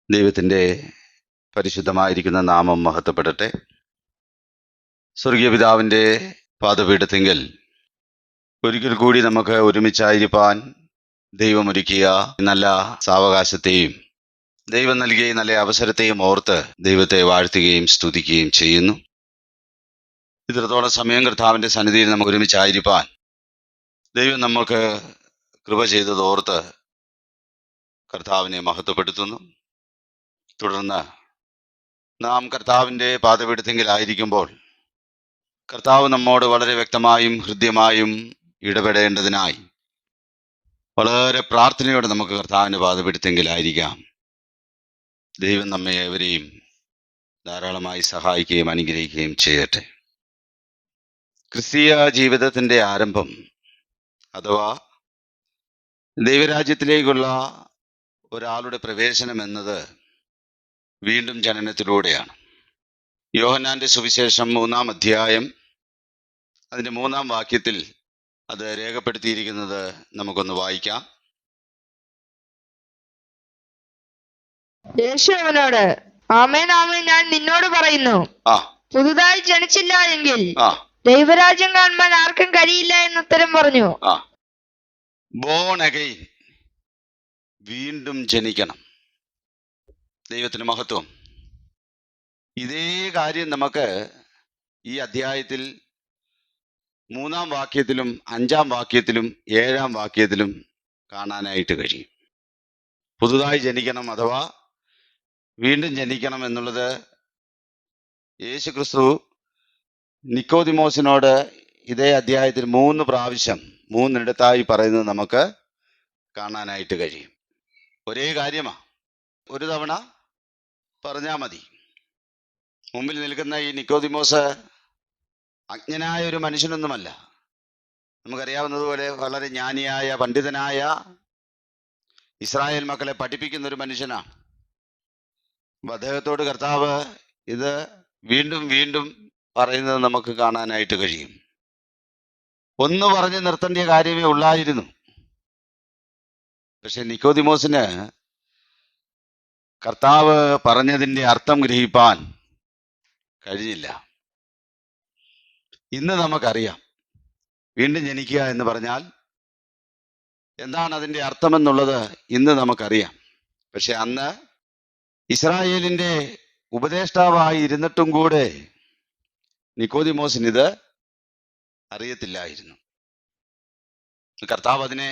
ദൈവത്തിൻ്റെ പരിശുദ്ധമായിരിക്കുന്ന നാമം മഹത്വപ്പെടട്ടെ. സ്വർഗീയ പിതാവിൻ്റെ പാദപീഠത്തിങ്കൽ ഒരിക്കൽ കൂടി നമുക്ക് ഒരുമിച്ചായിരിക്കാൻ ദൈവമൊരുക്കിയ നല്ല സാവകാശത്തെയും ദൈവം നൽകിയ നല്ല അവസരത്തെയും ഓർത്ത് ദൈവത്തെ വാഴ്ത്തുകയും സ്തുതിക്കുകയും ചെയ്യുന്നു. ഇത്രത്തോളം സമയം കർത്താവിൻ്റെ സന്നിധിയിൽ നമുക്ക് ഒരുമിച്ചായിരിക്കാൻ ദൈവം നമുക്ക് കൃപ ചെയ്തത് ഓർത്ത് കർത്താവിനെ മഹത്വപ്പെടുത്തുന്നു. തുടർന്ന് നാം കർത്താവിൻ്റെ പാദപീഠത്തിങ്കലായിരിക്കുമ്പോൾ കർത്താവ് നമ്മോട് വളരെ വ്യക്തമായും ഹൃദ്യമായും ഇടപെടേണ്ടതിനായി വളരെ പ്രാർത്ഥനയോടെ നമുക്ക് കർത്താവിൻ്റെ പാദപീഠത്തിങ്കലായിരിക്കാം. ദൈവം നമ്മെ ഏവരെയും ധാരാളമായി സഹായിക്കുകയും അനുഗ്രഹിക്കുകയും ചെയ്യട്ടെ. ക്രിസ്തീയ ജീവിതത്തിൻ്റെ ആരംഭം അഥവാ ദൈവരാജ്യത്തിലേക്കുള്ള ഒരാളുടെ പ്രവേശനം എന്നത് വീണ്ടും ജനനത്തിലൂടെയാണ്. യോഹന്നാന്റെ സുവിശേഷം 3-ാം അധ്യായം അതിൻ്റെ 3-ാം വാക്യത്തിൽ അത് രേഖപ്പെടുത്തിയിരിക്കുന്നത് നമുക്കൊന്ന് വായിക്കാം. യേശു അവനോട്, ആമേൻ ആമേൻ ഞാൻ നിന്നോട് പറയുന്നു, പുതുതായി ജനിച്ചില്ല എങ്കിൽ ദൈവരാജ്യം കാണുവാൻ ആർക്കും കഴിയില്ല എന്ന് ഉത്തരം പറഞ്ഞു. ബോൺ അഗൈൻ, വീണ്ടും ജനിക്കണം. ദൈവത്തിന് മഹത്വം. ഇതേ കാര്യം നമുക്ക് ഈ അധ്യായത്തിൽ 3-ാം വാക്യത്തിലും 5-ാം വാക്യത്തിലും 7-ാം വാക്യത്തിലും കാണാനായിട്ട് കഴിയും. പുതുതായി ജനിക്കണം അഥവാ വീണ്ടും ജനിക്കണം എന്നുള്ളത് യേശു ക്രിസ്തു നിക്കോദിമോസിനോട് ഇതേ അധ്യായത്തിൽ 3 പ്രാവശ്യം 3 പറയുന്നത് നമുക്ക് കാണാനായിട്ട് കഴിയും. ഒരേ കാര്യമാണ്, ഒരു തവണ പറഞ്ഞാൽ മതി. മുമ്പിൽ നിൽക്കുന്ന ഈ നിക്കോദിമോസ് അജ്ഞനായ ഒരു മനുഷ്യനൊന്നുമല്ല. നമുക്കറിയാവുന്നതുപോലെ വളരെ ജ്ഞാനിയായ പണ്ഡിതനായ ഇസ്രായേൽ മക്കളെ പഠിപ്പിക്കുന്ന ഒരു മനുഷ്യനാണ്. അപ്പം അദ്ദേഹത്തോട് കർത്താവ് ഇത് വീണ്ടും വീണ്ടും പറയുന്നത് നമുക്ക് കാണാനായിട്ട് കഴിയും. ഒന്ന് പറഞ്ഞ് നിർത്തേണ്ട കാര്യമേ ഉള്ളായിരുന്നു. പക്ഷെ നിക്കോദിമോസിന് കർത്താവ് പറഞ്ഞതിൻ്റെ അർത്ഥം ഗ്രഹിപ്പാൻ കഴിഞ്ഞില്ല. ഇന്ന് നമുക്കറിയാം വീണ്ടും ജനിക്കുക എന്ന് പറഞ്ഞാൽ എന്താണ് അതിൻ്റെ അർത്ഥമെന്നുള്ളത് ഇന്ന് നമുക്കറിയാം. പക്ഷെ അന്ന് ഇസ്രായേലിൻ്റെ ഉപദേഷ്ടാവായി ഇരുന്നിട്ടും കൂടെ നിക്കോദിമോസിന് ഇത് അറിയത്തില്ലായിരുന്നു. കർത്താവ് അതിനെ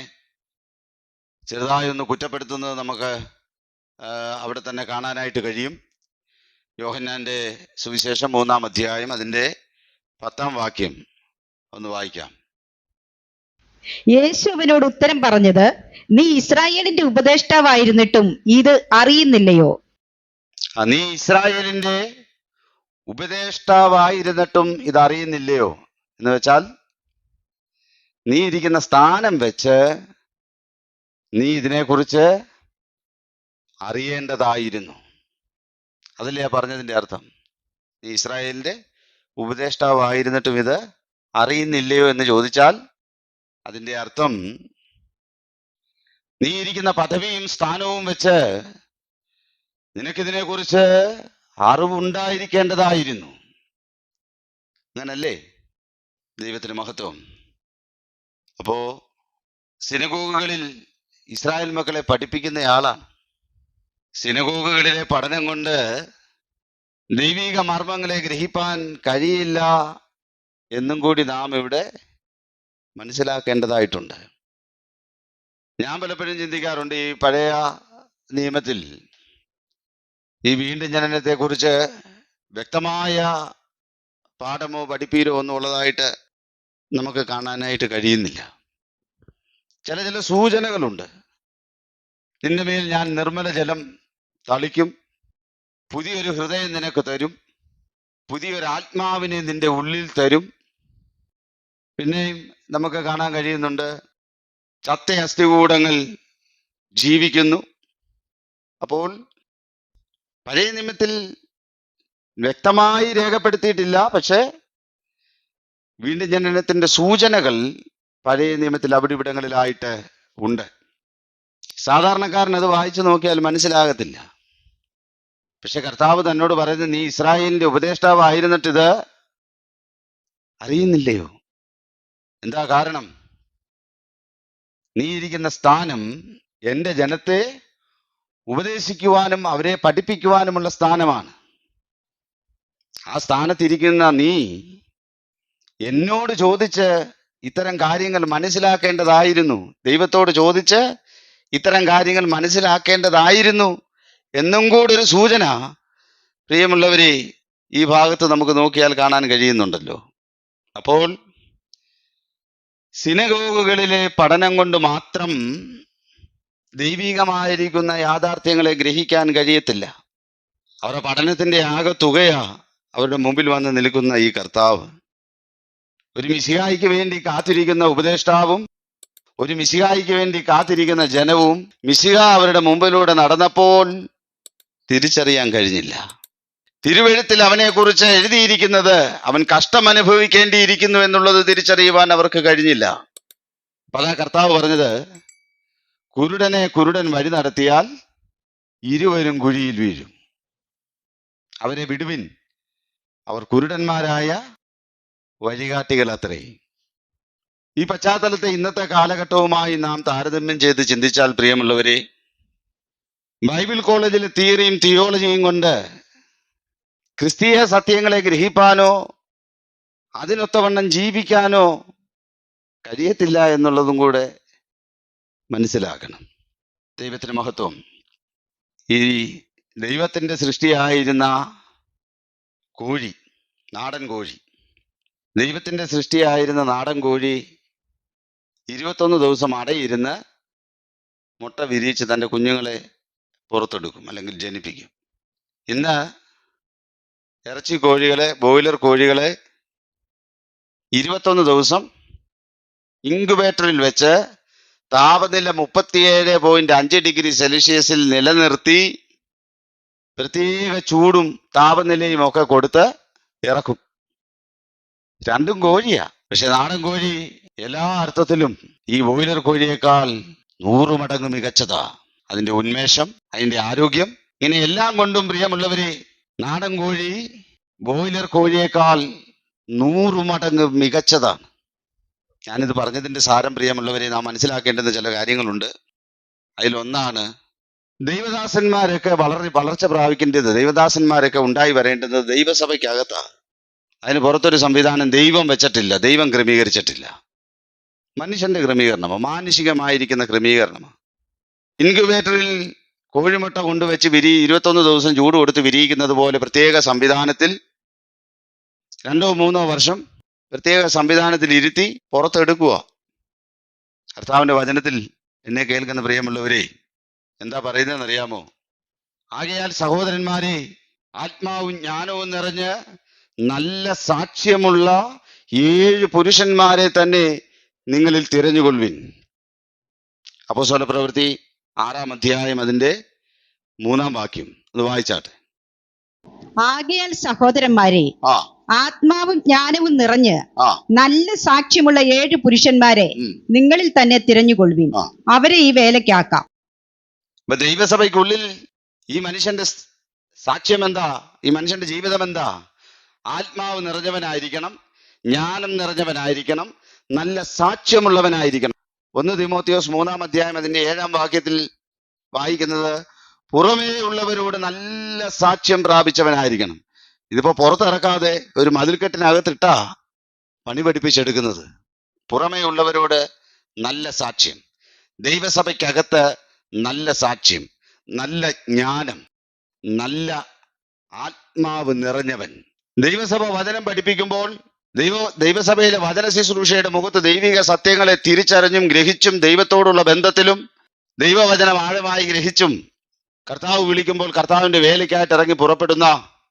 ചെറുതായി ഒന്ന് കുറ്റപ്പെടുത്തുന്നത് നമുക്ക് അവിടെ തന്നെ കാണാനായിട്ട് കഴിയും. യോഹന്നാന്റെ സുവിശേഷം 3-ാം അധ്യായം അതിൻ്റെ 10-ാം വാക്യം ഒന്ന് വായിക്കാം. യേശു അവനോട് ഉത്തരം പറഞ്ഞത്, നീ ഇസ്രായേലിന്റെ ഉപദേഷ്ടാവായിരുന്നിട്ടും ഇത് അറിയുന്നില്ലയോ? നീ ഇസ്രായേലിന്റെ ഉപദേഷ്ടാവായിരുന്നിട്ടും ഇത് അറിയുന്നില്ലയോ എന്ന് വെച്ചാൽ നീ ഇരിക്കുന്ന സ്ഥാനം വെച്ച് നീ ഇതിനെക്കുറിച്ച് അറിയേണ്ടതായിരുന്നു. അതല്ലേ പറഞ്ഞതിൻ്റെ അർത്ഥം. നീ ഇസ്രായേലിന്റെ ഉപദേഷ്ടാവായിരുന്നിട്ടും ഇത് അറിയുന്നില്ലയോ എന്ന് ചോദിച്ചാൽ അതിൻ്റെ അർത്ഥം നീ ഇരിക്കുന്ന പദവിയും സ്ഥാനവും വെച്ച് നിനക്കിതിനെക്കുറിച്ച് അറിവുണ്ടായിരിക്കേണ്ടതായിരുന്നു. അങ്ങനല്ലേ? ദൈവത്തിന് മഹത്വം. അപ്പോ സിനഗോഗുകളിൽ ഇസ്രായേൽ മക്കളെ പഠിപ്പിക്കുന്നയാളാണ്. സിനഗോഗുകളിലെ പഠനം കൊണ്ട് ദൈവിക മർമ്മങ്ങളെ ഗ്രഹിപ്പാൻ കഴിയില്ല എന്നും കൂടി നാം ഇവിടെ മനസ്സിലാക്കേണ്ടതായിട്ടുണ്ട്. ഞാൻ പലപ്പോഴും ചിന്തിക്കാറുണ്ട്, ഈ പഴയ നിയമത്തിൽ ഈ വീണ്ടും ജനനത്തെക്കുറിച്ച് വ്യക്തമായ പാഠമോ പഠിപ്പീരോ ഒന്നും ഉള്ളതായിട്ട് നമുക്ക് കാണാനായിട്ട് കഴിയുന്നില്ല. ചില സൂചനകളുണ്ട്. നിന്റെ മേൽ ഞാൻ നിർമ്മല ജലം തളിക്കും, പുതിയൊരു ഹൃദയം നിനക്ക് തരും, പുതിയൊരു ആത്മാവിനെ നിന്റെ ഉള്ളിൽ തരും. പിന്നെയും നമുക്ക് കാണാൻ കഴിയുന്നുണ്ട്, ചത്ത അസ്ഥികൂടങ്ങൾ ജീവിക്കുന്നു. അപ്പോൾ പഴയ നിയമത്തിൽ വ്യക്തമായി രേഖപ്പെടുത്തിയിട്ടില്ല, പക്ഷെ വീണ്ടും ജനനത്തിന്റെ സൂചനകൾ പഴയ നിയമത്തിൽ അവിടെ ഇവിടങ്ങളിലായിട്ട് ഉണ്ട്. സാധാരണക്കാരൻ അത് വായിച്ചു നോക്കിയാൽ മനസ്സിലാകത്തില്ല. പക്ഷെ കർത്താവ് തന്നോട് പറയുന്നത്, നീ ഇസ്രായേലിന്റെ ഉപദേഷ്ടാവായിരുന്നിട്ട് ഇത് അറിയുന്നില്ലയോ? എന്താ കാരണം? നീ ഇരിക്കുന്ന സ്ഥാനം എന്റെ ജനത്തെ ഉപദേശിക്കുവാനും അവരെ പഠിപ്പിക്കുവാനുമുള്ള സ്ഥാനമാണ്. ആ സ്ഥാനത്തിരിക്കുന്ന നീ എന്നോട് ചോദിച്ച് ഇത്തരം കാര്യങ്ങൾ മനസ്സിലാക്കേണ്ടതായിരുന്നു, ദൈവത്തോട് ചോദിച്ച് ഇത്തരം കാര്യങ്ങൾ മനസ്സിലാക്കേണ്ടതായിരുന്നു എന്നും കൂടെ ഒരു സൂചന പ്രിയമുള്ളവരെ ഈ ഭാഗത്ത് നമുക്ക് നോക്കിയാൽ കാണാൻ കഴിയുന്നുണ്ടല്ലോ. അപ്പോൾ സിനഗോഗുകളിലെ പഠനം കൊണ്ട് മാത്രം ദൈവികമായിരിക്കുന്ന യാഥാർത്ഥ്യങ്ങളെ ഗ്രഹിക്കാൻ കഴിയത്തില്ല. അവരുടെ പഠനത്തിന്റെ ആകെ തുകയാ അവരുടെ മുമ്പിൽ വന്ന് നിൽക്കുന്ന ഈ കർത്താവ്. ഒരു മിശിഹായിക്ക് വേണ്ടി കാത്തിരിക്കുന്ന ഉപദേഷ്ടാവും ഒരു മിശിഹായിക്ക് വേണ്ടി കാത്തിരിക്കുന്ന ജനവും മിശിഹ അവരുടെ മുമ്പിലൂടെ നടന്നപ്പോൾ തിരിച്ചറിയാൻ കഴിഞ്ഞില്ല. തിരുവെഴുത്തിൽ അവനെക്കുറിച്ച് എഴുതിയിരിക്കുന്നത് അവൻ കഷ്ടം അനുഭവിക്കേണ്ടിയിരിക്കുന്നു എന്നുള്ളത് തിരിച്ചറിയുവാൻ അവർക്ക് കഴിഞ്ഞില്ല. അപ്പൊ അതാ കർത്താവ് പറഞ്ഞത്, കുരുടനെ കുരുടൻ വഴി നടത്തിയാൽ ഇരുവരും കുഴിയിൽ വീഴും, അവരെ വിടുവിൻ, അവർ കുരുടന്മാരായ വഴികാട്ടികൾ അത്രേ. ഈ പശ്ചാത്തലത്തെ ഇന്നത്തെ കാലഘട്ടവുമായി നാം താരതമ്യം ചെയ്ത് ചിന്തിച്ചാൽ പ്രിയമുള്ളവരെ, ബൈബിൾ കോളേജിലെ തിയറിയും തിയോളജിയും കൊണ്ട് ക്രിസ്തീയ സത്യങ്ങളെ ഗ്രഹിപ്പാനോ അതിനൊത്തവണ്ണം ജീവിക്കാനോ കഴിയത്തില്ല എന്നുള്ളതും കൂടെ മനസ്സിലാക്കണം. ദൈവത്തിന് മഹത്വം. ഈ ദൈവത്തിന്റെ സൃഷ്ടിയായിരുന്ന കോഴി, നാടൻ കോഴി, ദൈവത്തിന്റെ സൃഷ്ടിയായിരുന്ന നാടൻ കോഴി 21 ദിവസം അടയിരുന്ന് മുട്ട വിരിയിച്ച് തൻ്റെ കുഞ്ഞുങ്ങളെ പുറത്തെടുക്കും അല്ലെങ്കിൽ ജനിപ്പിക്കും. ഇന്ന് ഇറച്ചി കോഴികളെ, ബോയിലർ കോഴികളെ 21 ദിവസം ഇൻക്യുബേറ്ററിൽ വെച്ച് താപനില 37.5 ഡിഗ്രി സെൽഷ്യസിൽ നിലനിർത്തി പ്രത്യേക ചൂടും താപനിലയും ഒക്കെ കൊടുത്ത് ഇറക്കും. രണ്ടും കോഴിയാ. പക്ഷെ നാടൻ കോഴി എല്ലാ അർത്ഥത്തിലും ഈ ബോയിലർ കോഴിയേക്കാൾ 100 മടങ്ങ് മികച്ചതാ. അതിന്റെ ഉന്മേഷം, അതിന്റെ ആരോഗ്യം, ഇങ്ങനെ എല്ലാം കൊണ്ടും പ്രിയമുള്ളവരെ നാടൻ കോഴി ബോയിലർ കോഴിയേക്കാൾ 100 മടങ്ങ് മികച്ചതാണ്. ഞാനിത് പറഞ്ഞതിന്റെ സാരം പ്രിയമുള്ളവരെ നാം മനസ്സിലാക്കേണ്ടുന്ന ചില കാര്യങ്ങളുണ്ട്. അതിലൊന്നാണ്, ദൈവദാസന്മാരൊക്കെ വളർച്ച പ്രാപിക്കേണ്ടത്, ദൈവദാസന്മാരൊക്കെ ഉണ്ടായി വരേണ്ടത് ദൈവസഭയ്ക്കകത്താണ്. അതിന് പുറത്തൊരു സംവിധാനം ദൈവം വെച്ചിട്ടില്ല, ദൈവം ക്രമീകരിച്ചിട്ടില്ല. മനുഷ്യന്റെ ക്രമീകരണമാണ്, മാനുഷികമായിരിക്കുന്ന ക്രമീകരണമാണ്. ഇൻക്യുബേറ്ററിൽ കോഴിമുട്ട കൊണ്ടുവച്ച് 21 ദിവസം ചൂട് കൊടുത്ത് വിരിയിക്കുന്നത് പോലെ പ്രത്യേക സംവിധാനത്തിൽ 2-3 വർഷം പ്രത്യേക സംവിധാനത്തിൽ ഇരുത്തി പുറത്തെടുക്കുക. കർത്താവിന്റെ വചനത്തിൽ എന്നെ കേൾക്കുന്ന പ്രിയമുള്ളവരെ എന്താ പറയുന്നതെന്ന് അറിയാമോ? ആകയാൽ സഹോദരന്മാരെ, ആത്മാവും ജ്ഞാനവും നിറഞ്ഞ് നല്ല സാക്ഷ്യമുള്ള 7 പുരുഷന്മാരെ തന്നെ നിങ്ങളിൽ തിരഞ്ഞുകൊള്ളുവിൻ. അപ്പോസ്തലപ്രവൃത്തി 6-ാം അധ്യായം അതിന്റെ 3-ാം വാക്യം അത് വായിച്ചാട്ടെ. ആകയാൽ സഹോദരന്മാരെ, ആത്മാവും ജ്ഞാനവും നിറഞ്ഞ് നല്ല സാക്ഷ്യമുള്ള 7 പുരുഷന്മാരെ നിങ്ങളിൽ തന്നെ തിരഞ്ഞുകൊള്ളുവിൻ, അവരെ ഈ വേലയ്ക്കാക്കാം. അപ്പൊ ദൈവസഭയ്ക്കുള്ളിൽ ഈ മനുഷ്യന്റെ സാക്ഷ്യം എന്താ? ഈ മനുഷ്യന്റെ ജീവിതം എന്താ? ആത്മാവ് നിറഞ്ഞവനായിരിക്കണം, ജ്ഞാനം നിറഞ്ഞവനായിരിക്കണം, നല്ല സാക്ഷ്യമുള്ളവനായിരിക്കണം. 1 തിമോത്തിയോസ് 3-ാം അധ്യായം അതിന്റെ 7-ാം വാക്യത്തിൽ വായിക്കുന്നത്, പുറമേ ഉള്ളവരോട് നല്ല സാക്ഷ്യം പ്രാപിച്ചവനായിരിക്കണം. ഇതിപ്പോ പുറത്തിറക്കാതെ ഒരു മതിൽക്കെട്ടിനകത്തിട്ടാ പണി പഠിപ്പിച്ചെടുക്കുന്നത്. പുറമേ ഉള്ളവരോട് നല്ല സാക്ഷ്യം, ദൈവസഭയ്ക്കകത്ത് നല്ല സാക്ഷ്യം, നല്ല ജ്ഞാനം, നല്ല ആത്മാവ് നിറഞ്ഞവൻ. ദൈവസഭ വചനം പഠിപ്പിക്കുമ്പോൾ ദൈവസഭയിലെ വചന ശുശ്രൂഷയുടെ മുഖത്ത് ദൈവിക സത്യങ്ങളെ തിരിച്ചറിഞ്ഞും ഗ്രഹിച്ചും ദൈവത്തോടുള്ള ബന്ധത്തിലും ദൈവവചനം ആഴമായി ഗ്രഹിച്ചും കർത്താവ് വിളിക്കുമ്പോൾ കർത്താവിന്റെ വേലയ്ക്കായിട്ട് ഇറങ്ങി പുറപ്പെടുന്ന,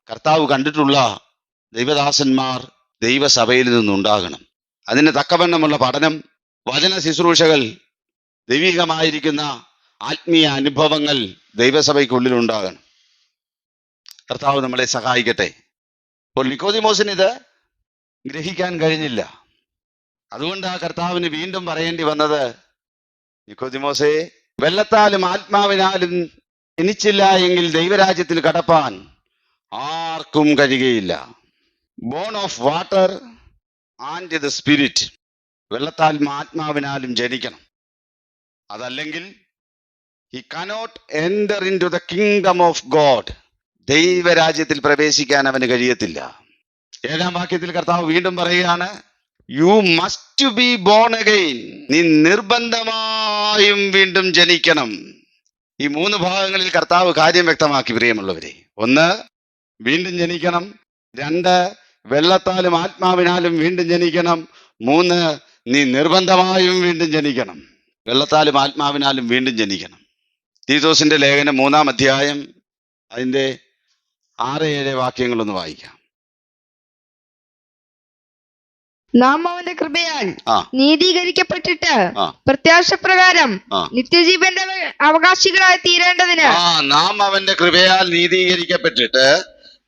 കർത്താവ് കണ്ടിട്ടുള്ള ദൈവദാസന്മാർ ദൈവസഭയിൽ നിന്നുണ്ടാകണം. അതിന് തക്കവണ്ണമുള്ള പഠനം, വചന ശുശ്രൂഷകൾ, ദൈവികമായിരിക്കുന്ന ആത്മീയ അനുഭവങ്ങൾ ദൈവസഭയ്ക്കുള്ളിൽ ഉണ്ടാകണം. കർത്താവ് നമ്മളെ സഹായിക്കട്ടെ. അപ്പോൾ നിക്കോദിമോസിന് ഇത് ഗ്രഹിക്കാൻ കഴിഞ്ഞില്ല. അതുകൊണ്ട് ആ കർത്താവിന് വീണ്ടും പറയേണ്ടി വന്നത്, നിക്കോദിമോസേ, വെള്ളത്താലും ആത്മാവിനാലും ജനിച്ചില്ല എങ്കിൽ ദൈവരാജ്യത്തിൽ കടപ്പാൻ ആർക്കും കഴിയുകയില്ല. Born of water and the spirit, വെള്ളത്താലും ആത്മാവിനാലും ജനിക്കണം. അതല്ലെങ്കിൽ he cannot enter into the kingdom of God, ദൈവരാജ്യത്തിൽ പ്രവേശിക്കാൻ അവന് കഴിയത്തില്ല. 7-ാം വാക്യത്തിൽ കർത്താവ് വീണ്ടും പറയുകയാണ്, you must be bone again, നീ നിർബന്ധമായും വീണ്ടും ജനിക്കണം. ഈ 3 ഭാഗങ്ങളിൽ കർത്താവ് കാര്യം വ്യക്തമാക്കി പ്രിയമുള്ളവരെ. 1, വീണ്ടും ജനിക്കണം. 2, വെള്ളത്താലും ആത്മാവിനാലും വീണ്ടും ജനിക്കണം. 3, നീ നിർബന്ധമായും വീണ്ടും ജനിക്കണം. വെള്ളത്താലും ആത്മാവിനാലും വീണ്ടും ജനിക്കണം. തീത്തോസിന്റെ ലേഖനം 3-ാം അധ്യായം അതിന്റെ 6-7 വാക്യങ്ങളൊന്ന് വായിക്കാം. നാം അവന്റെ കൃപയാൽ ആ. നീതീകരിക്കപ്പെട്ടിട്ട് ആ. പ്രത്യാശപ്രകാരം ആ. നിത്യജീവന്റെ അവകാശികളായി തീരേണ്ടതിന് നാം അവന്റെ കൃപയാൽ നീതീകരിക്കപ്പെട്ടിട്ട്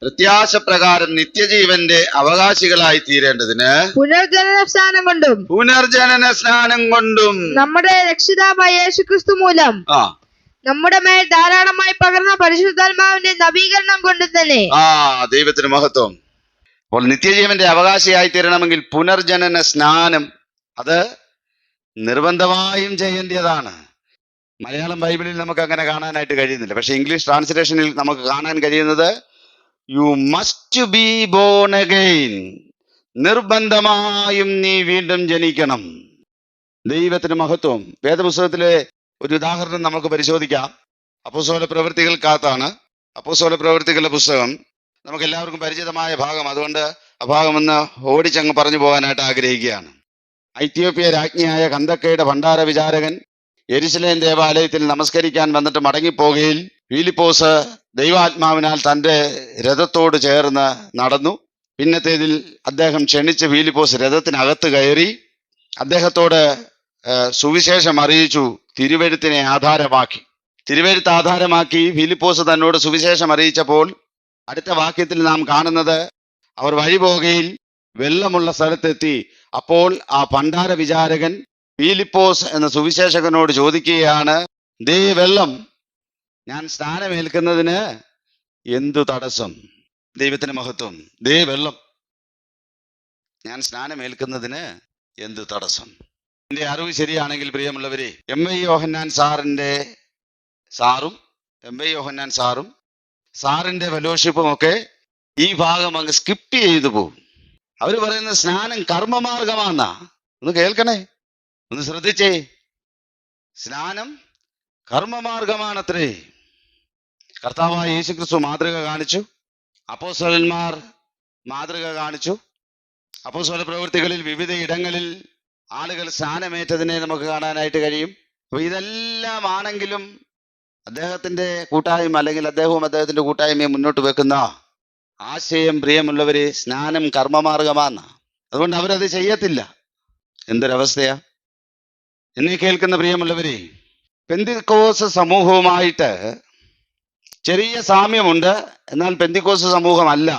പ്രത്യാശപ്രകാരം നിത്യജീവന്റെ അവകാശികളായി തീരേണ്ടതിന് പുനർജനന സ്നാനം കൊണ്ടും നമ്മുടെ രക്ഷിതാവായ യേശുക്രിസ്തു മൂലം നമ്മുടെ മേൽ ധാരാളമായി പകർന്ന പരിശുദ്ധാത്മാവിന്റെ നവീകരണം കൊണ്ട് തന്നെ. ദൈവത്തിന് മഹത്വം. അപ്പോൾ നിത്യജീവന്റെ അവകാശിയായി തീരണമെങ്കിൽ പുനർജനന സ്നാനം അത് നിർബന്ധമായും ചെയ്യേണ്ടതാണ്. മലയാളം ബൈബിളിൽ നമുക്ക് അങ്ങനെ കാണാനായിട്ട് കഴിയുന്നില്ല. പക്ഷെ ഇംഗ്ലീഷ് ട്രാൻസ്ലേഷനിൽ നമുക്ക് കാണാൻ കഴിയുന്നത് you must be bone again, നിർബന്ധമായും നീ വീണ്ടും ജനിക്കണം. ദൈവത്തിന് മഹത്വം. വേദപുസ്തകത്തിലെ ഒരു ഉദാഹരണം നമുക്ക് പരിശോധിക്കാം. അപ്പോസ്തല പ്രവൃത്തികൾക്കകത്താണ്. അപ്പോസ്തല പ്രവൃത്തികളുടെ പുസ്തകം നമുക്ക് എല്ലാവർക്കും പരിചിതമായ ഭാഗം, അതുകൊണ്ട് ആ ഭാഗം ഒന്ന് ഓടിച്ചങ്ങ് പറഞ്ഞു പോകാനായിട്ട് ആഗ്രഹിക്കുകയാണ്. ഐത്യോപ്യ രാജ്ഞിയായ കന്ദക്കയുടെ ഭണ്ഡാര വിചാരകൻ യെരുശലേം ദേവാലയത്തിൽ നമസ്കരിക്കാൻ വന്നിട്ട് മടങ്ങിപ്പോകയിൽ ഫിലിപ്പോസ് ദൈവാത്മാവിനാൽ തൻ്റെ രഥത്തോട് ചേർന്ന് നടന്നു. പിന്നത്തേതിൽ അദ്ദേഹം ക്ഷണിച്ച് ഫിലിപ്പോസ് രഥത്തിനകത്ത് കയറി അദ്ദേഹത്തോട് സുവിശേഷം അറിയിച്ചു. തിരുവെഴുത്തിനെ ആധാരമാക്കി, തിരുവെഴുത്ത് ആധാരമാക്കി ഫിലിപ്പോസ് തന്നോട് സുവിശേഷം അറിയിച്ചപ്പോൾ അടുത്ത വാക്യത്തിൽ നാം കാണുന്നത്, അവർ വഴിപോകയിൽ വെള്ളമുള്ള സ്ഥലത്തെത്തി. അപ്പോൾ ആ ഭണ്ഡാര വിചാരകൻ ഫിലിപ്പോസ് എന്ന സുവിശേഷകനോട് ചോദിക്കുകയാണ്, ദേ വെള്ളം, ഞാൻ സ്നാനമേൽക്കുന്നതിന് എന്തു തടസ്സം? ദൈവത്തിന് മഹത്വം. ദേ വെള്ളം, ഞാൻ സ്നാനമേൽക്കുന്നതിന് എന്തു തടസ്സം? എന്റെ അറിവ് ശരിയാണെങ്കിൽ പ്രിയമുള്ളവരെ, എം.ഐ. യോഹന്നാൻ സാറും സാറിന്റെ ഫെലോഷിപ്പും ഒക്കെ ഈ ഭാഗം അങ്ങ് സ്കിപ്പ് ചെയ്തു പോകും. അവർ പറയുന്ന സ്നാനം കർമ്മമാർഗമാണെന്നാ. ഒന്ന് കേൾക്കണേ, ഒന്ന് ശ്രദ്ധിച്ചേ. സ്നാനം കർമ്മമാർഗമാണത്രേ. കർത്താവായ യേശുക്രിസ്തു മാതൃക കാണിച്ചു, അപ്പോസ്തലന്മാർ മാതൃക കാണിച്ചു. അപ്പോസ്തല പ്രവൃത്തികളിൽ വിവിധ ഇടങ്ങളിൽ ആളുകൾ സ്നാനമേറ്റതിനെ നമുക്ക് കാണാനായിട്ട് കഴിയും. അപ്പൊ ഇതെല്ലാം ആണെങ്കിലും അദ്ദേഹത്തിന്റെ കൂട്ടായ്മ അല്ലെങ്കിൽ അദ്ദേഹത്തിന്റെ കൂട്ടായ്മയെ മുന്നോട്ട് വെക്കുന്ന ആശയം പ്രിയമുള്ളവരെ, സ്നാനം കർമ്മമാർഗമാണ്. അതുകൊണ്ട് അവരത് ചെയ്യത്തില്ല. എന്തൊരവസ്ഥയാ! എന്നെ കേൾക്കുന്ന പ്രിയമുള്ളവരെ, പെന്തിക്കോസ് സമൂഹവുമായിട്ട് ചെറിയ സാമ്യമുണ്ട്, എന്നാൽ പെന്തിക്കോസ് സമൂഹമല്ല.